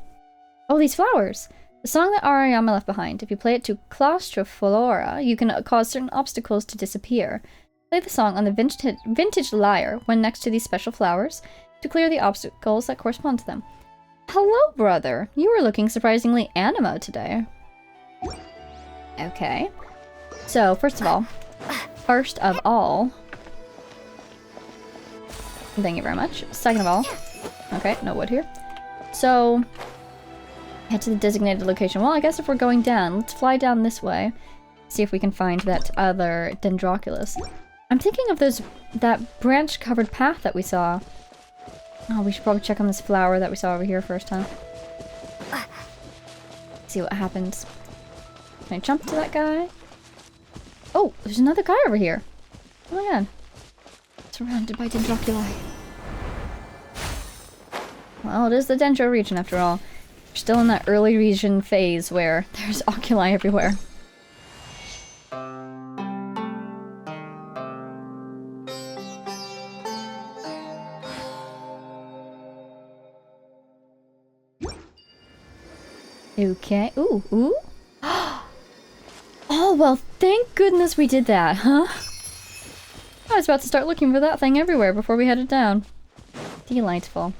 Oh, these flowers! The song that Arayama left behind. If you play it to Claustrophilora, you can cause certain obstacles to disappear. Play the song on the vintage lyre when next to these special flowers to clear the obstacles that correspond to them. Hello, brother! You are looking surprisingly animo today. Okay. So, first of all... Thank you very much. Second of all... Okay, no wood here. So... Head to the designated location. Well, I guess if we're going down, let's fly down this way. See if we can find that other Dendroculus. I'm thinking of that branch-covered path that we saw. Oh, we should probably check on this flower that we saw over here first, huh? See what happens. Can I jump to that guy? Oh, there's another guy over here. Oh my god. Surrounded by Dendroculi. Well, it is the Dendro region after all. We're still in that early region phase where there's oculi everywhere. Okay. Ooh. Oh, well, thank goodness we did that, huh? I was about to start looking for that thing everywhere before we headed down. Delightful.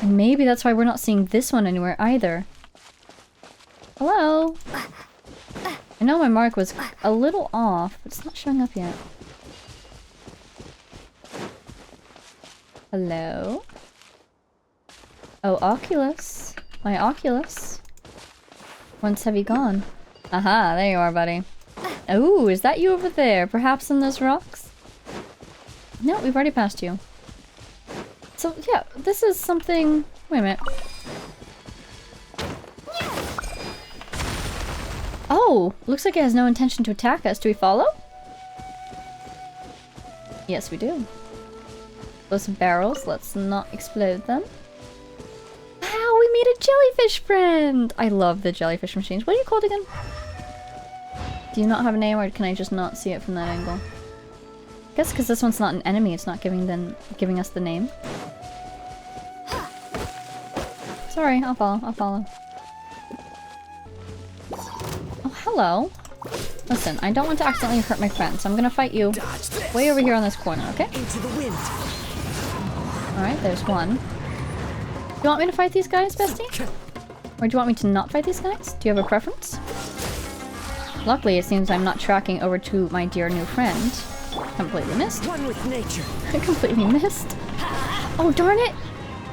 And maybe that's why we're not seeing this one anywhere either. Hello? I know my mark was a little off, but it's not showing up yet. Hello? Oh, Oculus. My Oculus. Whence have you gone? Aha, there you are, buddy. Oh, is that you over there? Perhaps in those rocks? No, we've already passed you. So, yeah, this is something... Wait a minute. Oh, looks like it has no intention to attack us. Do we follow? Yes, we do. Those barrels, let's not explode them. Wow, we made a jellyfish friend! I love the jellyfish machines. What are you called again? Do you not have a name, or can I just not see it from that angle? I guess because this one's not an enemy, it's not giving us the name. Sorry, I'll follow. Oh, hello. Listen, I don't want to accidentally hurt my friend, so I'm gonna fight you way over here on this corner, okay? Into the wind. Alright, there's one. Do you want me to fight these guys, bestie? Or do you want me to not fight these guys? Do you have a preference? Luckily, it seems I'm not tracking over to my dear new friend. Completely missed. One with nature. I completely missed. Oh, darn it!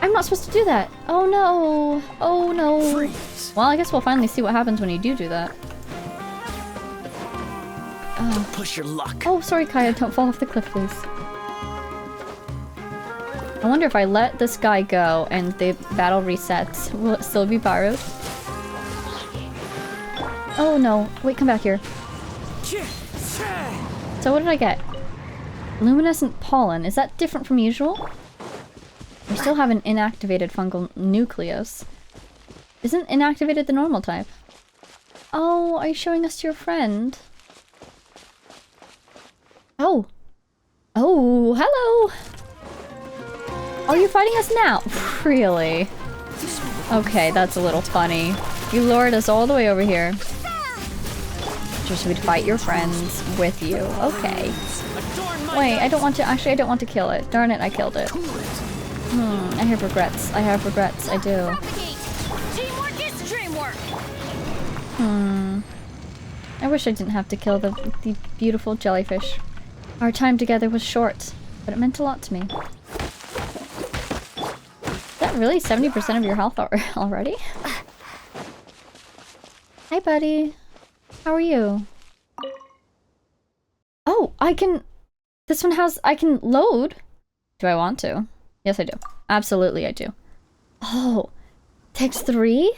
I'm not supposed to do that. Oh no. Oh no. Freeze. Well, I guess we'll finally see what happens when you do that. Don't push your luck. Oh, sorry, Kaya. Don't fall off the cliff, please. I wonder if I let this guy go and the battle resets, will it still be borrowed? Oh no. Wait, come back here. So what did I get? Luminescent pollen. Is that different from usual? We still have an inactivated fungal nucleus. Isn't inactivated the normal type? Oh, are you showing us your friend? Oh. Oh, hello! Oh, you're fighting us now? Really? Okay, that's a little funny. You lured us all the way over here. Just so we'd fight your friends with you. Okay. Wait, I don't want to- actually I don't want to kill it. Darn it, I killed it. I have regrets. I have regrets. I do. Teamwork is dreamwork. I wish I didn't have to kill the beautiful jellyfish. Our time together was short, but it meant a lot to me. Is that really 70% of your health already? Hi, buddy. How are you? Oh, I can... This one has... I can load. Do I want to? Yes, I do. Absolutely, I do. Oh. Text 3?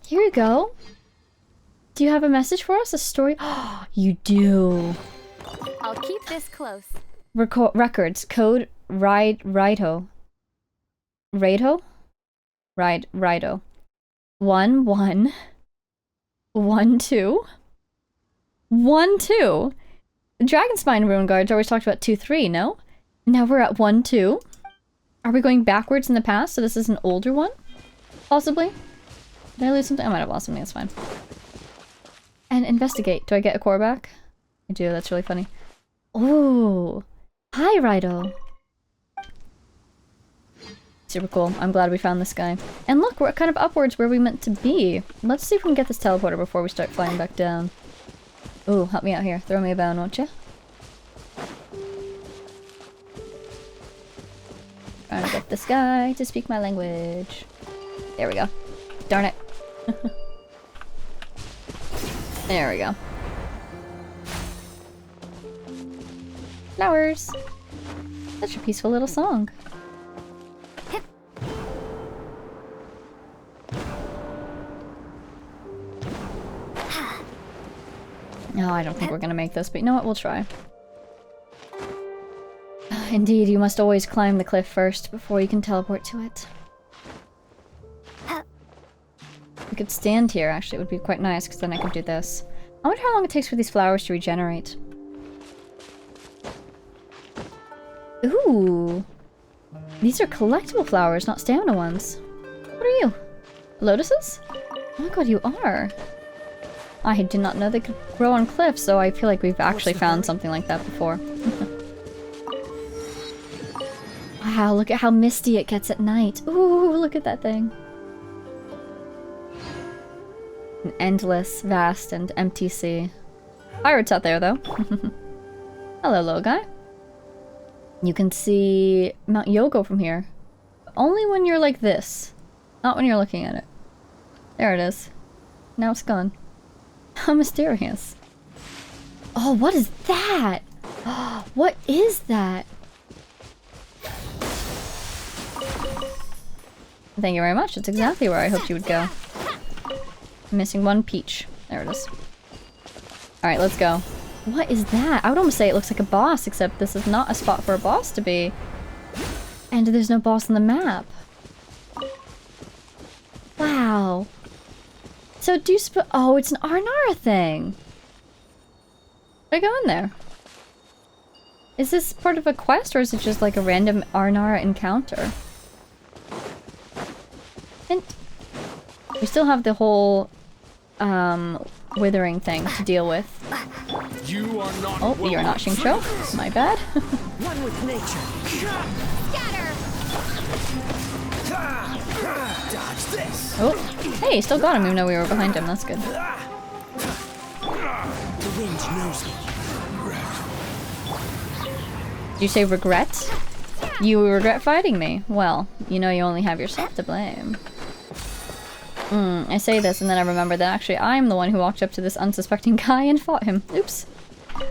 Here you go. Do you have a message for us? A story? Oh, you do. I'll keep this close. Records. Code Rido. Rido? Rido. 1 1 1 2 1 2. The Dragonspine Rune Guards always talked about 2 3, no? Now we're at 1 2. Are we going backwards in the past? So this is an older one? Possibly? Did I lose something? I might have lost something, that's fine. And investigate. Do I get a core back? I do, that's really funny. Oh, hi, Rido. Super cool. I'm glad we found this guy. And look, we're kind of upwards where we meant to be. Let's see if we can get this teleporter before we start flying back down. Ooh, help me out here. Throw me a bone, won't you? Trying to get this guy to speak my language. There we go. Darn it. There we go. Flowers. Such a peaceful little song. No, I don't think we're gonna make this, but you know what? We'll try. Indeed, you must always climb the cliff first before you can teleport to it. We could stand here, actually. It would be quite nice, because then I could do this. I wonder how long it takes for these flowers to regenerate. Ooh! These are collectible flowers, not stamina ones. What are you? Lotuses? Oh my god, you are! I did not know they could grow on cliffs, so I feel like we've actually found something like that before. Wow, look at how misty it gets at night. Ooh, look at that thing. An endless, vast, and empty sea. Pirates out there, though. Hello, little guy. You can see Mount Yogo from here. Only when you're like this. Not when you're looking at it. There it is. Now it's gone. How mysterious. Oh, what is that? What is that? Thank you very much. It's exactly where I hoped you would go. I'm missing one peach. There it is. Alright, let's go. What is that? I would almost say it looks like a boss, except this is not a spot for a boss to be. And there's no boss on the map. Wow. So do you oh, it's an Aranara thing. Should I go in there? Is this part of a quest, or is it just like a random Aranara encounter? And we still have the whole withering thing to deal with. You are not oh, you're not Xingqiu? My bad. one with nature. Dodge this. Oh, hey, still got him even though we were behind him. That's good. The wind knows me. Did you say regret? You regret fighting me? Well, you know you only have yourself to blame. I say this and then I remember that actually I'm the one who walked up to this unsuspecting guy and fought him. Oops.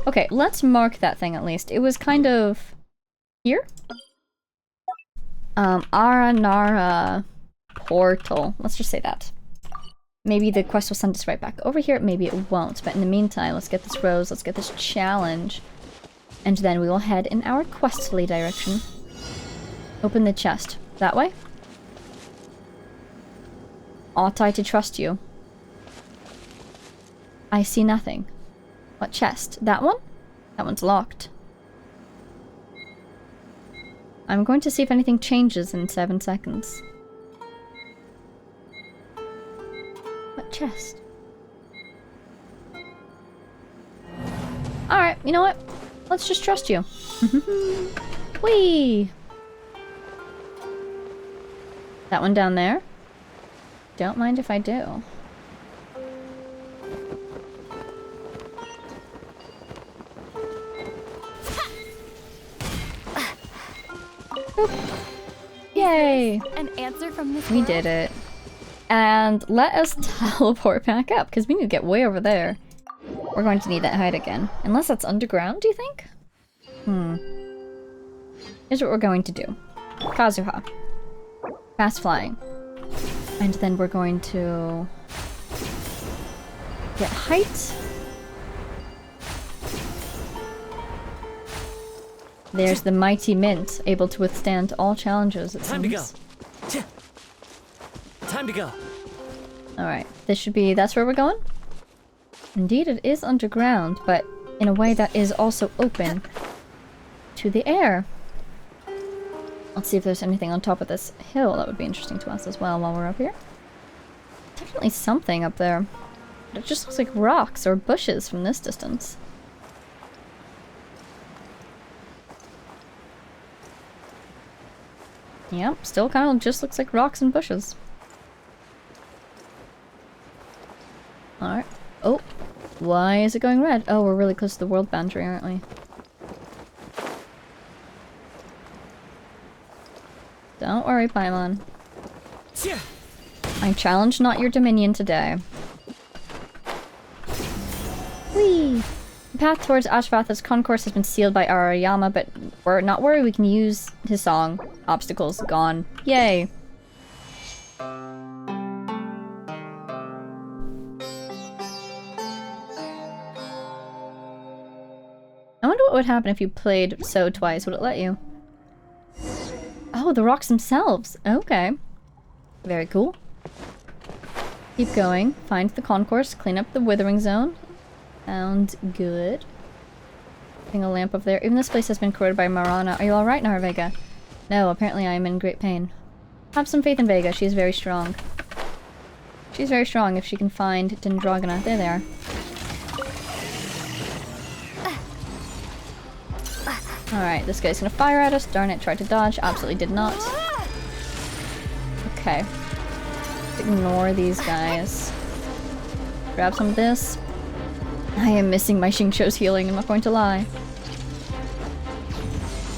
Okay, let's mark that thing at least. It was kind of... here? Aranara portal. Let's just say that. Maybe the quest will send us right back over here. Maybe it won't. But in the meantime, let's get this rose. Let's get this challenge. And then we will head in our questly direction. Open the chest. That way? Ought I to trust you? I see nothing. What chest? That one? That one's locked. I'm going to see if anything changes in 7 seconds. What chest? Alright, you know what? Let's just trust you. Whee! That one down there? Don't mind if I do. Boop. Yay! An answer from this We world? did it. And let us teleport back up, because we need to get way over there. We're going to need that hide again. Unless that's underground, do you think? Here's what we're going to do. Kazuha. Fast flying. And then we're going to get height. There's the mighty mint, able to withstand all challenges, it Time to go. seems. Time to go. Alright, this should be... that's where we're going? Indeed, it is underground, but in a way that is also open to the air. Let's see if there's anything on top of this hill that would be interesting to us as well while we're up here. Definitely something up there. But it just looks like rocks or bushes from this distance. Yep, still kind of just looks like rocks and bushes. Alright. Oh, why is it going red? Oh, we're really close to the world boundary, aren't we? Don't worry, Paimon. I challenge not your dominion today. Whee! The path towards Ashvatha's concourse has been sealed by Arayama, but we're not worried, we can use his song. Obstacles gone. Yay! I wonder what would happen if you played So twice. Would it let you? Oh, the rocks themselves. Okay. Very cool. Keep going. Find the concourse. Clean up the withering zone. Sounds good. Putting a lamp up there. Even this place has been corroded by Marana. Are you alright, Narvega? No, apparently I am in great pain. Have some faith in Vega. She is very strong. She's very strong if she can find Dendrogona. There they are. Alright, this guy's gonna fire at us. Darn it, tried to dodge. Absolutely did not. Okay. Ignore these guys. Grab some of this. I am missing my Xingqiu's healing, I'm not going to lie.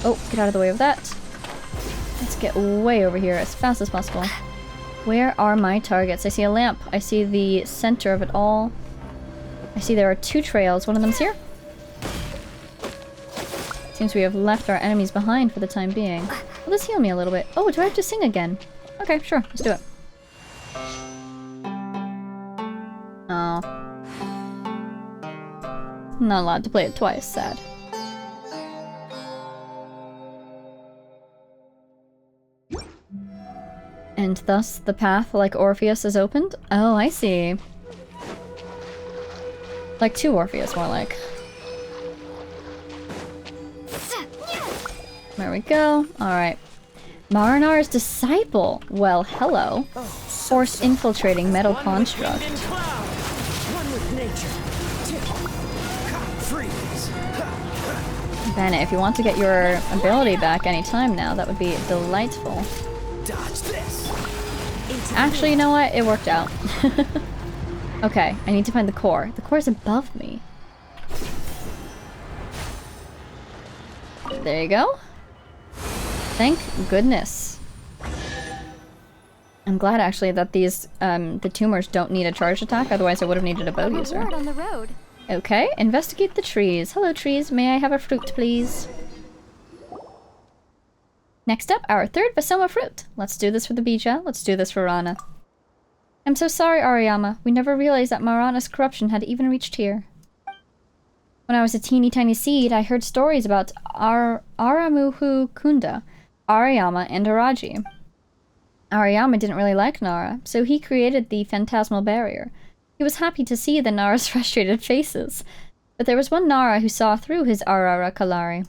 Oh, get out of the way of that. Let's get way over here as fast as possible. Where are my targets? I see a lamp. I see the center of it all. I see there are 2 trails. One of them's here. Seems we have left our enemies behind for the time being. Will this heal me a little bit? Oh, do I have to sing again? Okay, sure. Let's do it. Oh. Not allowed to play it twice. Sad. And thus the path, like Orpheus, is opened? Oh, I see. Like 2 Orpheus, more like. There we go. Alright. Marinar's disciple. Well, hello. Force infiltrating metal construct. Bennett, if you want to get your ability back anytime now, that would be delightful. Actually, you know what? It worked out. Okay, I need to find the core. The core is above me. There you go. Thank goodness. I'm glad actually that these the tumors don't need a charged attack, otherwise I would have needed a bow user. On the road. Okay, investigate the trees. Hello trees, may I have a fruit please? Next up, our 3rd Vasoma fruit. Let's do this for the Bija, let's do this for Rana. I'm so sorry, Ariyama. We never realized that Marana's corruption had even reached here. When I was a teeny tiny seed, I heard stories about Aramuhu Kunda, Ariyama, and Araji. Ariyama didn't really like Nara, so he created the phantasmal barrier. He was happy to see the Nara's frustrated faces, but there was one Nara who saw through his Arara Kalari.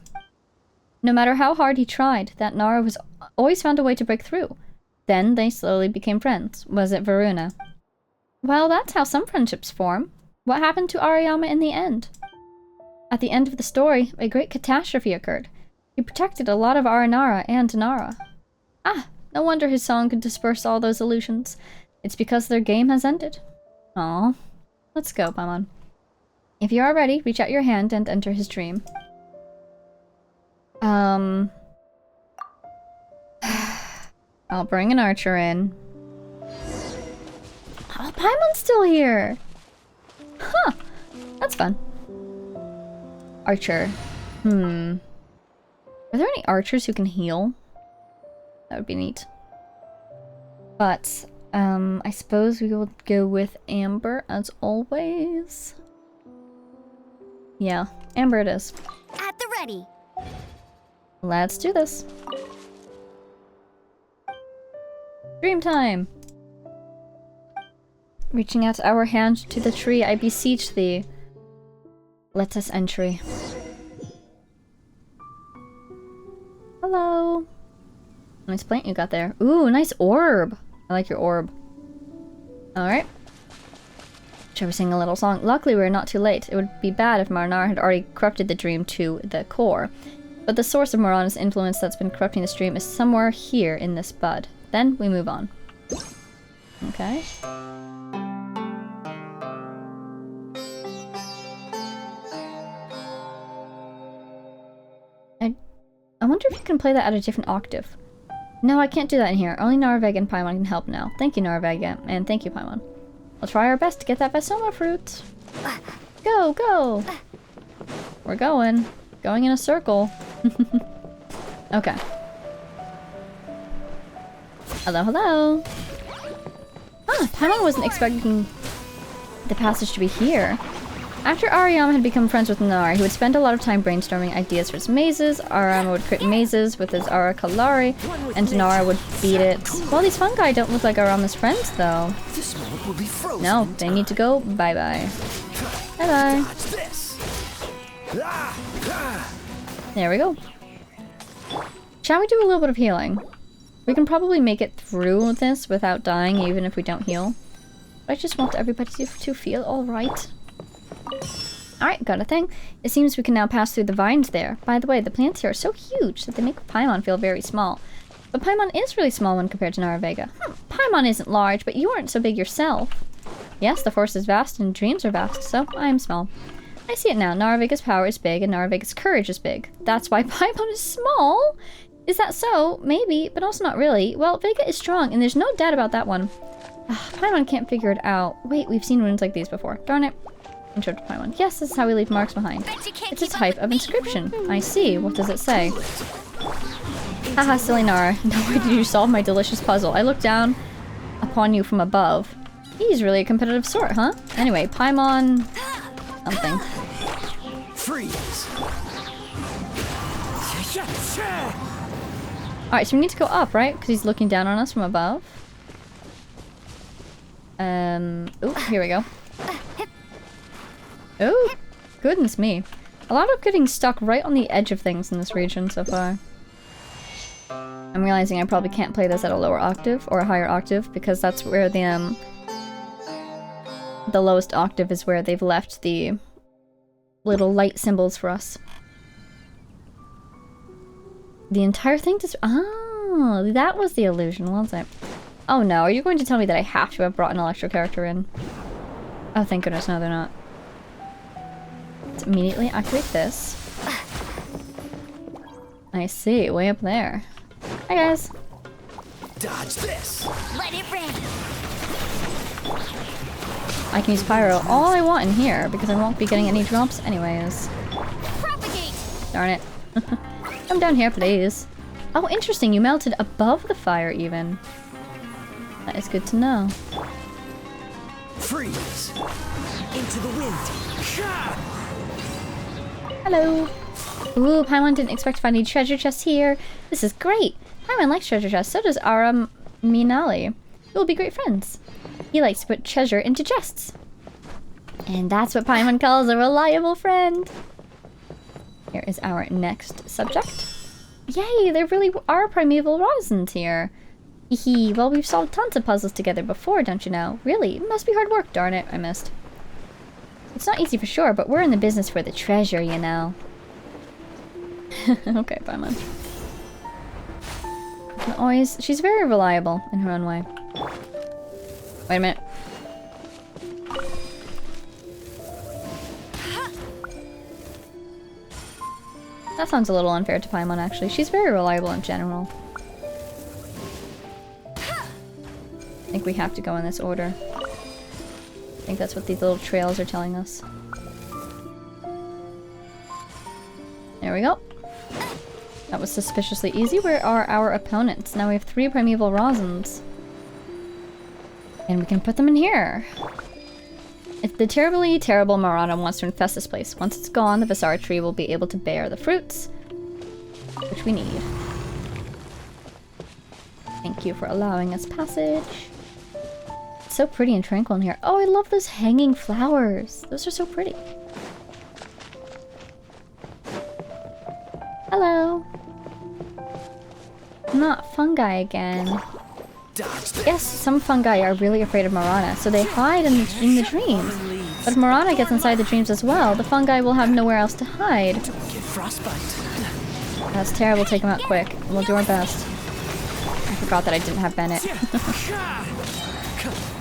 No matter how hard he tried, that Nara was always found a way to break through. Then they slowly became friends. Was it Varuna? Well, that's how some friendships form. What happened to Ariyama in the end? At the end of the story, a great catastrophe occurred. He protected a lot of Aranara and Nara. Ah, no wonder his song could disperse all those illusions. It's because their game has ended. Aw. Let's go, Paimon. If you are ready, reach out your hand and enter his dream. I'll bring an archer in. Oh, Paimon's still here! Huh. That's fun. Archer. Are there any archers who can heal? That would be neat. But, I suppose we will go with Amber as always. Yeah, Amber it is. At the ready. Let's do this. Dream time! Reaching out our hand to the tree, I beseech thee. Let us entry. Hello. Nice plant you got there. Ooh, nice orb. I like your orb. Alright. Shall we sing a little song? Luckily we're not too late. It would be bad if Marinara had already corrupted the dream to the core. But the source of Morana's influence that's been corrupting the stream is somewhere here in this bud. Then we move on. Okay. I wonder if you can play that at a different octave. No, I can't do that in here. Only Narveg and Paimon can help now. Thank you, Narveg, and thank you, Paimon. We'll try our best to get that Basoma fruit. Go, go! We're going. Going in a circle. Okay. Hello, hello! Ah, Paimon wasn't expecting the passage to be here. After Ariyama had become friends with Nara, he would spend a lot of time brainstorming ideas for his mazes. Ariyama would create mazes with his Arakalari, and Nara would beat it. Well, these fungi don't look like Ariyama's friends, though. No, they need to go bye-bye. Bye-bye. There we go. Shall we do a little bit of healing? We can probably make it through this without dying, even if we don't heal. But I just want everybody to feel alright. Alright, got a thing. It seems we can now pass through the vines there. By the way, the plants here are so huge that they make Paimon feel very small. But Paimon is really small when compared to Naravega. Paimon isn't large, but you aren't so big yourself. Yes, the forest is vast and dreams are vast, so I am small. I see it now. Naravega's power is big and Naravega's courage is big. That's why Paimon is small? Is that so? Maybe, but also not really. Well, Vega is strong, and there's no doubt about that one. Paimon can't figure it out. Wait, we've seen runes like these before. Darn it. Intro to Paimon. Yes, this is how we leave marks behind. It's a type of inscription. I see. What does it say? Haha, silly Nara. No way did you solve my delicious puzzle. I looked down upon you from above. He's really a competitive sort, huh? Anyway, Paimon... something. Freeze. Alright, so we need to go up, right? Because he's looking down on us from above. Oh, here we go. Oh, goodness me. A lot of getting stuck right on the edge of things in this region so far. I'm realizing I probably can't play this at a lower octave or a higher octave because that's where the lowest octave is where they've left the little light symbols for us. The entire thing just— oh, that was the illusion, was it? Oh no, are you going to tell me that I have to have brought an electro character in? Oh, thank goodness, no they're not. Let's immediately activate this. I see, way up there. Hi guys. Dodge this. Let it rain. I can use Pyro all I want in here because I won't be getting any drops anyways. Propagate. Darn it. Come down here, please. Oh, interesting. You melted above the fire even. That is good to know. Freeze. Into the wind. Hello. Ooh, Paimon didn't expect to find any treasure chests here. This is great. Paimon likes treasure chests. So does Minali. We'll be great friends. He likes to put treasure into chests. And that's what Paimon calls a reliable friend. Here is our next subject. Yay, there really are primeval rosins here. Hee well, we've solved tons of puzzles together before, don't you know? Really, it must be hard work, darn it, I missed. It's not easy for sure, but we're in the business for the treasure, you know. Okay, bye, man. Always, she's very reliable in her own way. Wait a minute. That sounds a little unfair to Paimon, actually. She's very reliable in general. I think we have to go in this order. I think that's what these little trails are telling us. There we go. That was suspiciously easy. Where are our opponents? Now we have 3 primeval rosins. And we can put them in here. If the terribly terrible Marana wants to infest this place, once it's gone, the Visara tree will be able to bear the fruits, which we need. Thank you for allowing us passage. It's so pretty and tranquil in here. Oh, I love those hanging flowers. Those are so pretty. Hello. Not fungi again. Yes, some fungi are really afraid of Marana, so they hide in the dreams. But if Marana gets inside the dreams as well, the fungi will have nowhere else to hide. That's terrible, take him out quick. We'll do our best. I forgot that I didn't have Bennett.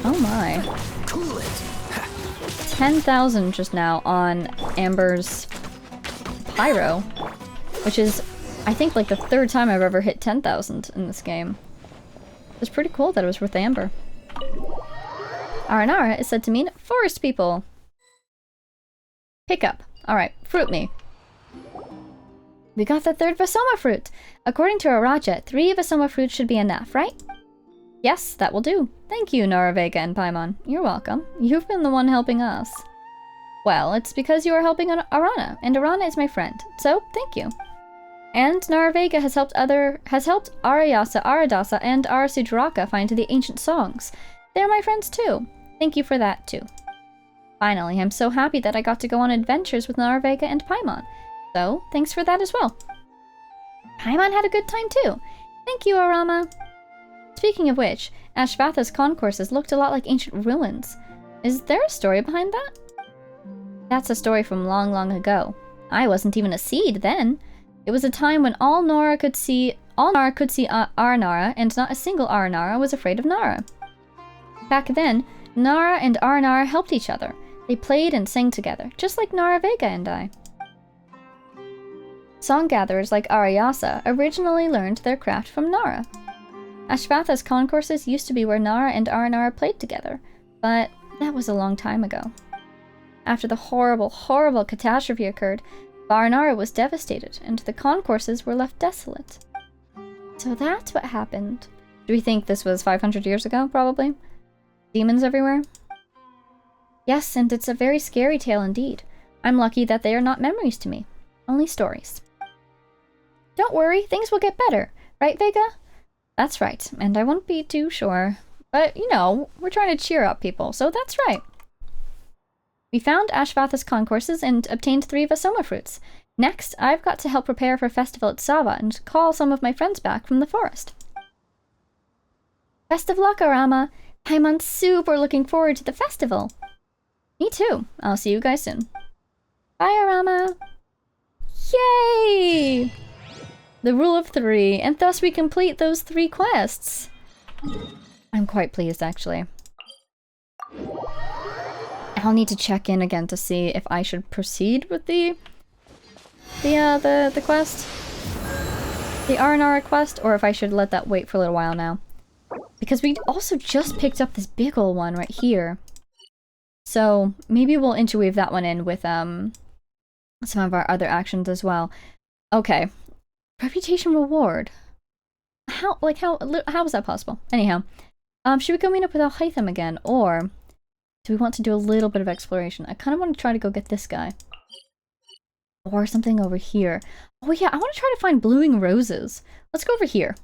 Oh my. 10,000 just now on Amber's Pyro, which is, I think, like the 3rd time I've ever hit 10,000 in this game. It's pretty cool that it was with Amber. Aranara is said to mean forest people. Pick up. Alright, fruit me. We got the 3rd Vasoma fruit. According to Araja, 3 Vasoma fruits should be enough, right? Yes, that will do. Thank you, Noravega and Paimon. You're welcome. You've been the one helping us. Well, it's because you are helping Arana, and Arana is my friend. So, thank you. And Noravega has helped Arayasa, Aradasa, and Arasudraka find the ancient songs. They're my friends too. Thank you for that too. Finally, I'm so happy that I got to go on adventures with Noravega and Paimon. So, thanks for that as well. Paimon had a good time too. Thank you, Arama. Speaking of which, Ashvatha's concourses looked a lot like ancient ruins. Is there a story behind that? That's a story from long, long ago. I wasn't even a seed then. It was a time when all Nara could see Aranara, and not a single Aranara was afraid of Nara. Back then, Nara and Aranara helped each other. They played and sang together, just like Noravega and I. Song gatherers like Arayasa originally learned their craft from Nara. Ashvatha's concourses used to be where Nara and Aranara played together, but that was a long time ago. After the horrible, horrible catastrophe occurred, Aranara was devastated, and the concourses were left desolate. So that's what happened. Do we think this was 500 years ago, probably? Demons everywhere? Yes, and it's a very scary tale indeed. I'm lucky that they are not memories to me, only stories. Don't worry, things will get better, right, Vega? That's right, and I won't be too sure. But, you know, we're trying to cheer up people, so that's right. We found Ashvatha's concourses and obtained 3 Vasoma fruits. Next, I've got to help prepare for a festival at Sava and call some of my friends back from the forest. Best of luck, Arama! I'm super looking forward to the festival. Me too. I'll see you guys soon. Bye, Arama! Yay! The rule of 3, and thus we complete those 3 quests. I'm quite pleased, actually. I'll need to check in again to see if I should proceed with the quest, the Aranara quest, or if I should let that wait for a little while now. Because we also just picked up this big ol' one right here. So maybe we'll interweave that one in with some of our other actions as well. Okay. Reputation reward. How is that possible? Anyhow, should we go meet up with Alhaitham again, or do we want to do a little bit of exploration? I kind of want to try to go get this guy. Or something over here. Oh yeah, I want to try to find blooming roses. Let's go over here.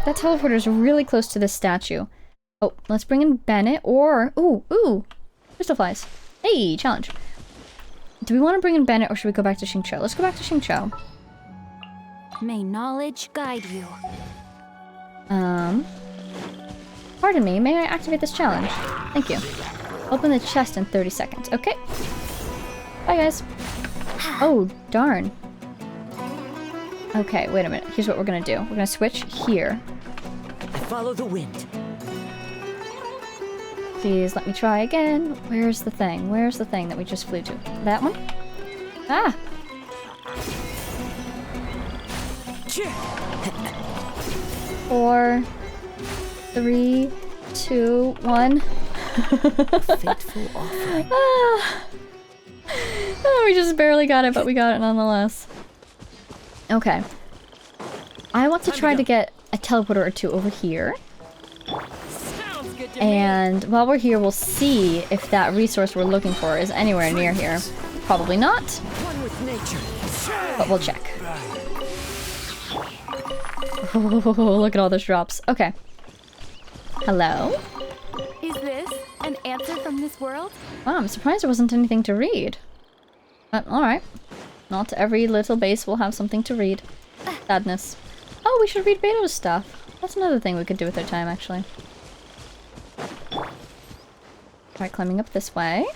That teleporter is really close to this statue. Oh, let's bring in Bennett, or... Ooh! Crystal flies. Hey, challenge. Do we want to bring in Bennett, or should we go back to Xingqiu? Let's go back to Xingqiu. May knowledge guide you. Pardon me, may I activate this challenge? Thank you. Open the chest in 30 seconds. Okay. Bye, guys. Oh, darn. Okay, wait a minute. Here's what we're gonna do. We're gonna switch here. I follow the wind. Please let me try again. Where's the thing? Where's the thing that we just flew to? That one? Ah! 4, 3, 2, 1. Fateful offering. Oh, we just barely got it, but we got it nonetheless. Okay. I want to try to get a teleporter or two over here. Sounds good to And while we're here, we'll see if that resource we're looking for is anywhere near here. Probably not, One with nature. but we'll check. Oh, look at all those drops. Okay. Hello? me. Is this an answer from this world? Wow, I'm surprised there wasn't anything to read. But alright. Not every little base will have something to read. Sadness. Oh, we should read Beto's stuff. That's another thing we could do with our time, actually. Alright, climbing up this way.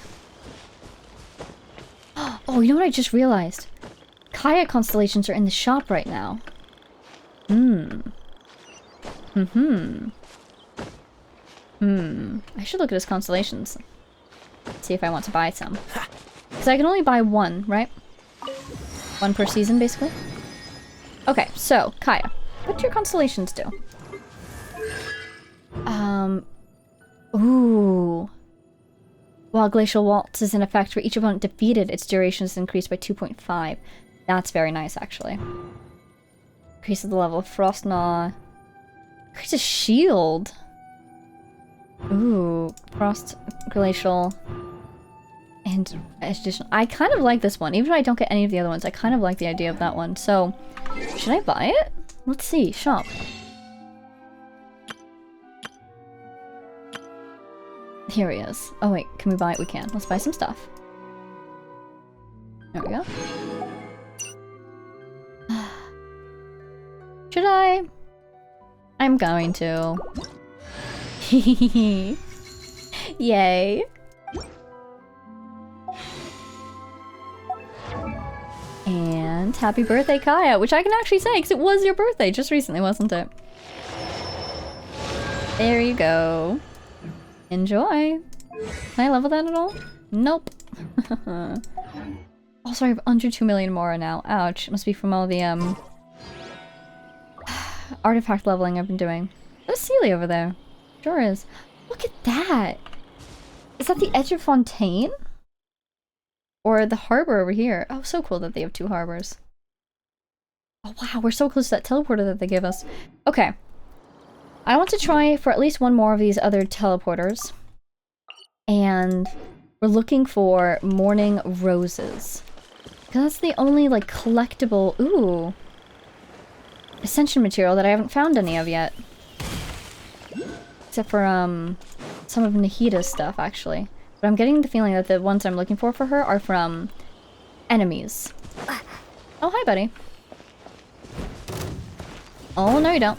Oh, you know what I just realized? Kaya constellations are in the shop right now. I should look at his constellations. See if I want to buy some. Because I can only buy one, right? One per season, basically. Okay, so, Kaya. What do your constellations do? Ooh. While Glacial Waltz is in effect for each opponent defeated, its duration is increased by 2.5. That's very nice, actually. Increases the level of Frost Gnaw. Increases shield. Ooh. Frost, Glacial, and additional. I kind of like this one. Even if I don't get any of the other ones, I kind of like the idea of that one. So, should I buy it? Let's see. Shop. Here he is. Oh wait, can we buy it? We can. Let's buy some stuff. There we go. Should I? I'm going to. Yay. And happy birthday, Kaya, which I can actually say because it was your birthday just recently, wasn't it? There you go. Enjoy. Can I level that at all? Nope. Also, I have under 2 million Mora now. Ouch. It must be from all the, artifact leveling I've been doing. There's Sealy over there. Sure is. Look at that! Is that the edge of Fontaine? Or the harbor over here? Oh, so cool that they have 2 harbors. Oh wow, we're so close to that teleporter that they give us. Okay. I want to try for at least one more of these other teleporters. And we're looking for Morning Roses. Because that's the only, like, collectible... Ooh. Ascension material that I haven't found any of yet. Except for, some of Nahida's stuff, actually. But I'm getting the feeling that the ones I'm looking for her are from enemies. Oh, hi, buddy. Oh, no you don't.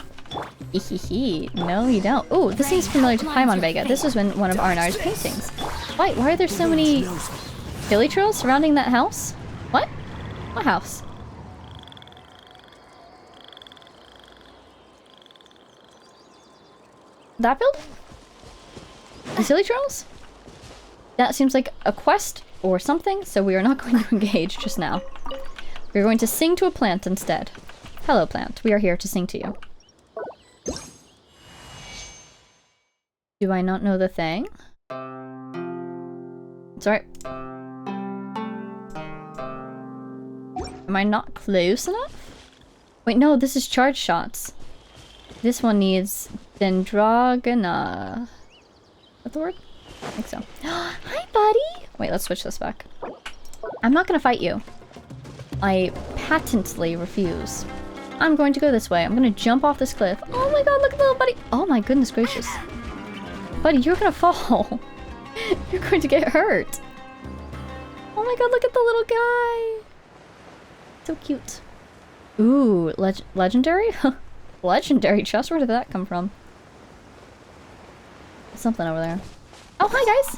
No you don't. Oh, this seems familiar to Paimon Vega. This was in one of Aranara's paintings. Why are there so many billy trails surrounding that house? What? What house? That building? The silly trails? That seems like a quest or something, so we are not going to engage just now. We're going to sing to a plant instead. Hello, plant. We are here to sing to you. Do I not know the thing? It's alright. Am I not close enough? Wait, no, this is charge shots. This one needs Dendrogana. Is that the word? I think so. Hi, buddy! Wait, let's switch this back. I'm not gonna fight you. I patently refuse. I'm going to go this way. I'm gonna jump off this cliff. Oh my god, look at the little buddy! Oh my goodness gracious. Buddy, you're gonna fall. You're going to get hurt. Oh my god, look at the little guy! So cute. Ooh, legendary? Legendary chest? Where did that come from? Something over there. Oh, hi guys!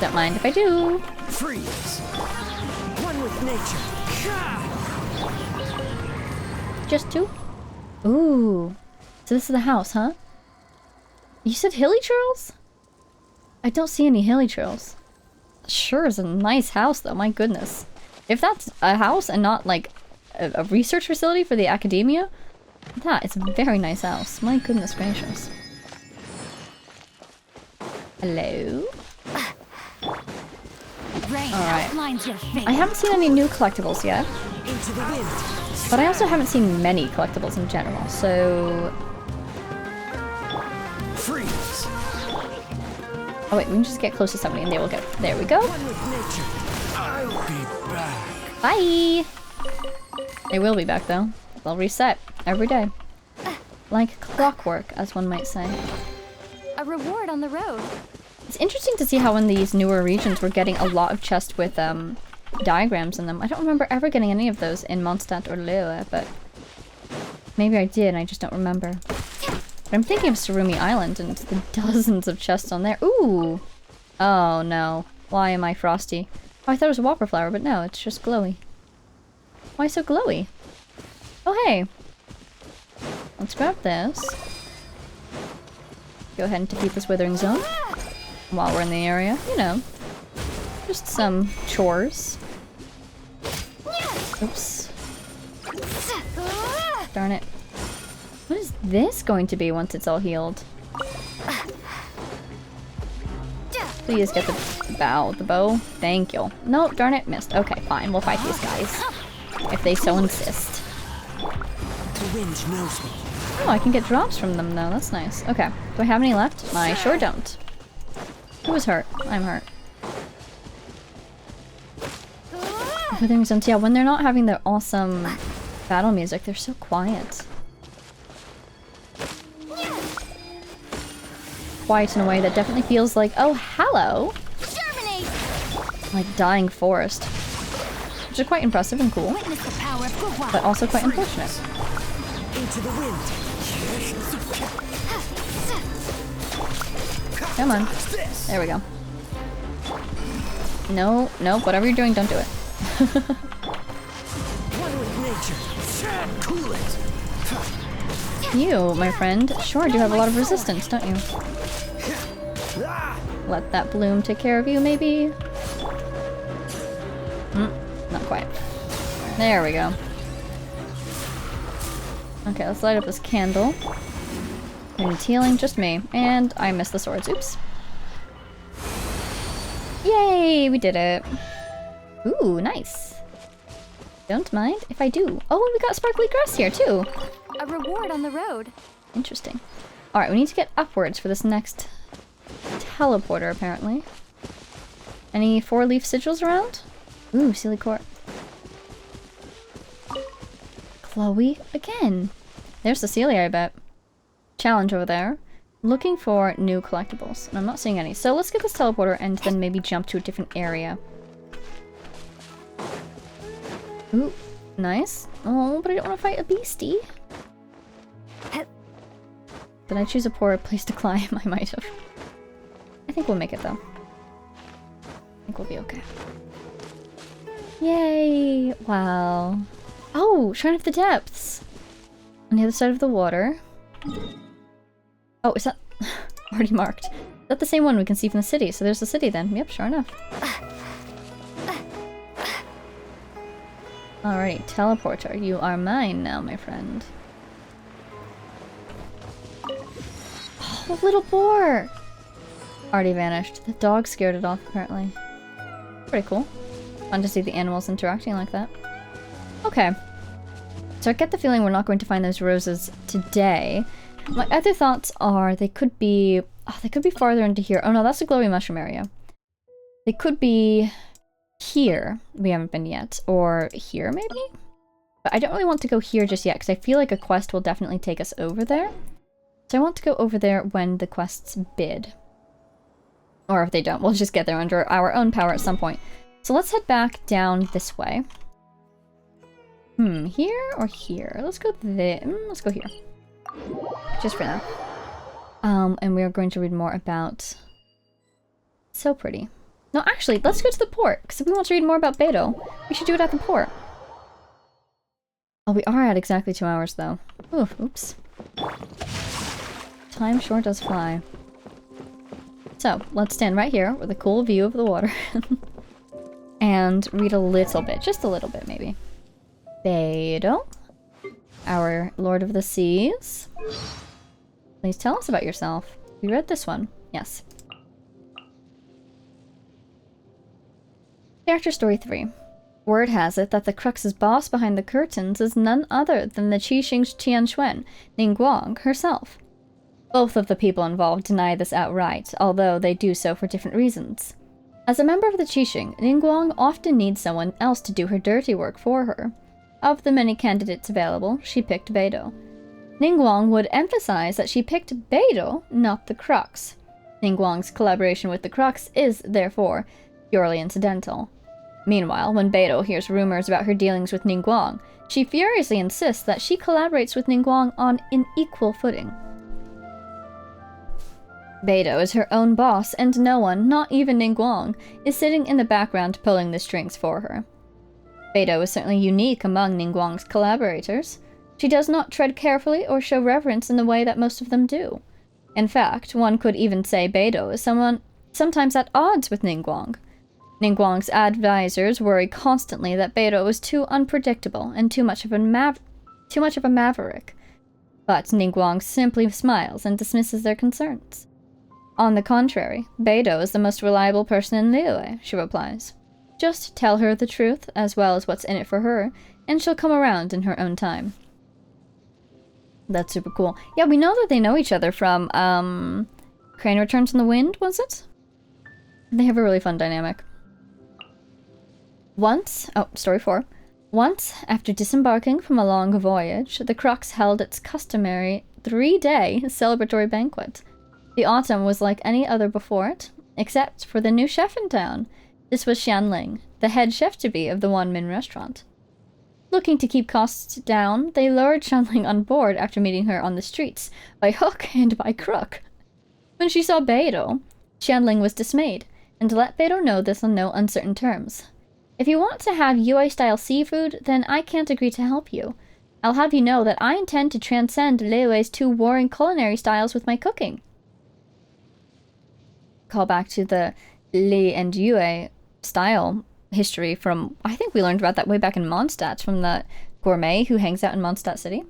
Don't mind if I do. Freeze. One with nature. Just two? Ooh. So this is the house, huh? You said hilly trails? I don't see any hilly trails. Sure is a nice house though, my goodness. If that's a house and not like a research facility for the academia, that is a very nice house. My goodness gracious. Hello? Alright. I haven't seen any new collectibles yet. Into the wind. But I also haven't seen many collectibles in general, so... Freeze. Oh wait, we can just get close to somebody and they will get... There we go. One with nature. I'll be back. Bye! They will be back though. They'll reset every day. Like clockwork, as one might say. A reward on the road. It's interesting to see how in these newer regions we're getting a lot of chests with diagrams in them. I don't remember ever getting any of those in Mondstadt or Larua, but maybe I did and I just don't remember. But I'm thinking of Surumi Island and the dozens of chests on there. Ooh! Oh no. Why am I frosty? Oh, I thought it was a whopper flower, but no, it's just glowy. Why so glowy? Oh hey! Let's grab this. Go ahead and defeat this withering zone. While we're in the area, you know. Just some chores. Oops. Darn it. What is this going to be once it's all healed? Please get the bow. Thank you. Nope, darn it, missed. Okay, fine, we'll fight these guys. If they so insist. The wind knows me. Oh, I can get drops from them though, that's nice. Okay, do I have any left? I sure don't. Who was hurt? I'm hurt. Withering zones, yeah, when they're not having their awesome battle music, they're so quiet. Quiet in a way that definitely feels like, oh, hello! Like dying forest. Which is quite impressive and cool. But also quite unfortunate. Into the wind. Come on. There we go. No, nope, whatever you're doing, don't do it. One with nature. Cool it. You, my friend, sure do have a lot of resistance, don't you? Let that bloom take care of you, maybe? Not quite. There we go. Okay, let's light up this candle. And it's healing just me. And I missed the swords. Oops. Yay! We did it. Ooh, nice. Don't mind if I do. Oh, and we got sparkly grass here, too. A reward on the road. Interesting. Alright, we need to get upwards for this next teleporter, apparently. Any 4-leaf sigils around? Ooh, Sealy Court. Chloe again. There's Cecilia, I bet. Challenge over there. Looking for new collectibles. And I'm not seeing any. So let's get this teleporter and then maybe jump to a different area. Ooh, nice. Oh, but I don't want to fight a beastie. Did I choose a poor place to climb? I might have. I think we'll make it though. I think we'll be okay. Yay! Wow. Oh, Shrine of the Depths! On the other side of the water. Oh, is that already marked? Is that the same one we can see from the city? So there's the city then. Yep, sure enough. Alrighty, teleporter. You are mine now, my friend. Oh, little boar! Already vanished. The dog scared it off, apparently. Pretty cool. Fun to see the animals interacting like that. Okay. So I get the feeling we're not going to find those roses today. My other thoughts are they could be... Oh, they could be farther into here. Oh no, that's the glowy mushroom area. They could be here. We haven't been yet. Or here, maybe? But I don't really want to go here just yet, because I feel like a quest will definitely take us over there. So I want to go over there when the quests bid. Or if they don't, we'll just get there under our own power at some point. So let's head back down this way. Here or here? Let's go there. Let's go here. Just for now. And we are going to read more about... So pretty. No, actually, let's go to the port, because if we want to read more about Beidou, we should do it at the port. Oh, we are at exactly 2 hours, though. Oops. Time sure does fly. So, let's stand right here with a cool view of the water. And read a little bit. Just a little bit, maybe. Beidou, our Lord of the Seas. Please tell us about yourself. You read this one. Yes. Character Story 3. Word has it that the Crux's boss behind the curtains is none other than the Qixing's Tianxuan, Ningguang, herself. Both of the people involved deny this outright, although they do so for different reasons. As a member of the Qixing, Ningguang often needs someone else to do her dirty work for her. Of the many candidates available, she picked Beidou. Ningguang would emphasize that she picked Beidou, not the Crux. Ningguang's collaboration with the Crux is, therefore, purely incidental. Meanwhile, when Beidou hears rumors about her dealings with Ningguang, she furiously insists that she collaborates with Ningguang on an equal footing. Beidou is her own boss, and no one, not even Ningguang, is sitting in the background pulling the strings for her. Beidou is certainly unique among Ningguang's collaborators. She does not tread carefully or show reverence in the way that most of them do. In fact, one could even say Beidou is sometimes at odds with Ningguang. Ningguang's advisors worry constantly that Beidou is too unpredictable and too much of a maverick. But Ningguang simply smiles and dismisses their concerns. On the contrary, Beidou is the most reliable person in Liyue, she replies. Just tell her the truth, as well as what's in it for her, and she'll come around in her own time. That's super cool. Yeah, we know that they know each other from, Crane Returns in the Wind, was it? They have a really fun dynamic. Story 4. Once, after disembarking from a long voyage, the Crux held its customary 3-day celebratory banquet. The autumn was like any other before it, except for the new chef in town. This was Xianling, the head chef-to-be of the Wanmin restaurant. Looking to keep costs down, they lured Xianling on board after meeting her on the streets, by hook and by crook. When she saw Beidou, Xianling was dismayed, and let Beidou know this on no uncertain terms. If you want to have Yue-style seafood, then I can't agree to help you. I'll have you know that I intend to transcend Liyue's 2 warring culinary styles with my cooking. Call back to the Li and Yue style history from, I think we learned about that way back in Mondstadt from the gourmet who hangs out in Mondstadt City.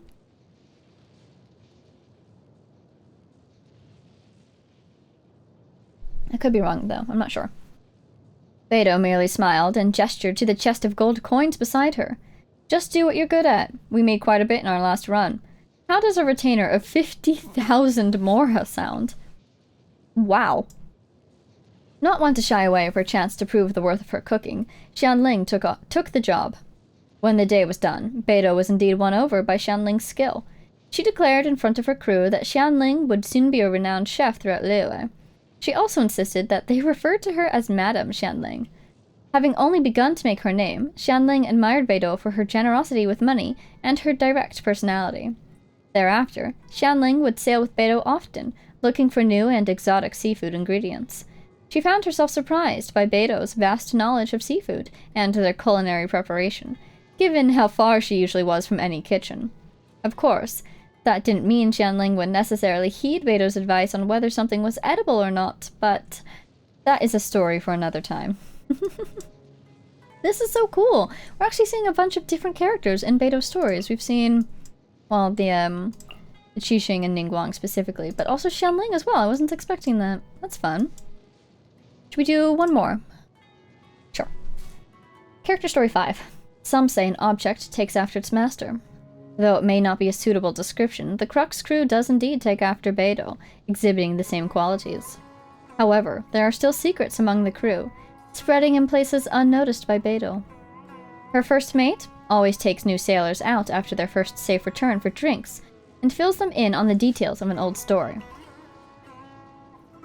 I could be wrong though, I'm not sure. Beidou merely smiled and gestured to the chest of gold coins beside her. Just do what you're good at. We made quite a bit in our last run. How does a retainer of 50,000 Mora sound? Wow. Not one to shy away of her chance to prove the worth of her cooking, Xianling took the job. When the day was done, Beidou was indeed won over by Xianling's skill. She declared in front of her crew that Xianling would soon be a renowned chef throughout Liyue. She also insisted that they referred to her as Madame Xianling. Having only begun to make her name, Xianling admired Beidou for her generosity with money and her direct personality. Thereafter, Xianling would sail with Beidou often, looking for new and exotic seafood ingredients. She found herself surprised by Beidou's vast knowledge of seafood and their culinary preparation, given how far she usually was from any kitchen. Of course, that didn't mean Xianling would necessarily heed Beidou's advice on whether something was edible or not, but that is a story for another time. This is so cool! We're actually seeing a bunch of different characters in Beidou's stories. We've seen, well, the Qixing and Ningguang specifically, but also Xianling as well. I wasn't expecting that. That's fun. Should we do one more? Sure. Character Story 5. Some say an object takes after its master. Though it may not be a suitable description, the Crux crew does indeed take after Beidou, exhibiting the same qualities. However, there are still secrets among the crew, spreading in places unnoticed by Beidou. Her first mate always takes new sailors out after their first safe return for drinks, and fills them in on the details of an old story.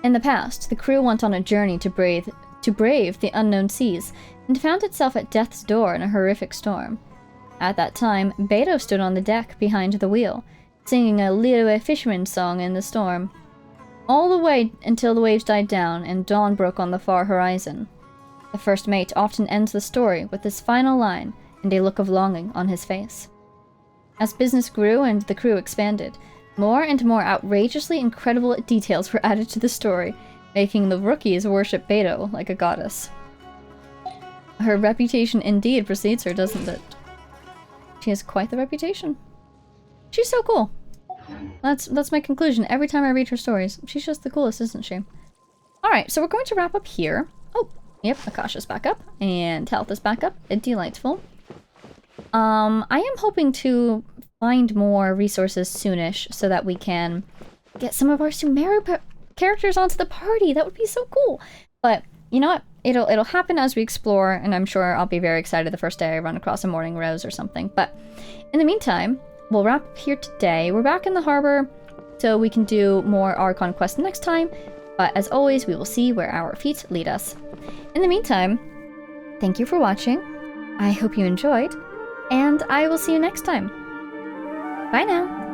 In the past, the crew went on a journey to brave the unknown seas, and found itself at death's door in a horrific storm. At that time, Beto stood on the deck behind the wheel, singing a Larua fisherman's song in the storm. All the way until the waves died down and dawn broke on the far horizon. The first mate often ends the story with this final line and a look of longing on his face. As business grew and the crew expanded, more and more outrageously incredible details were added to the story, making the rookies worship Beto like a goddess. Her reputation indeed precedes her, doesn't it? She has quite the reputation. She's so cool. That's my conclusion. Every time I read her stories, she's just the coolest, isn't she? Alright, so we're going to wrap up here. Oh, yep, Akasha's back up, and health is back up. Delightful. I am hoping to find more resources soonish so that we can get some of our Sumeru characters onto the party. That would be so cool. But you know what? It'll happen as we explore, and I'm sure I'll be very excited the first day I run across a morning rose or something. But in the meantime, we'll wrap up here today. We're back in the harbor, so we can do more Archon quests next time. But as always, we will see where our feet lead us. In the meantime, thank you for watching. I hope you enjoyed, and I will see you next time. Bye now!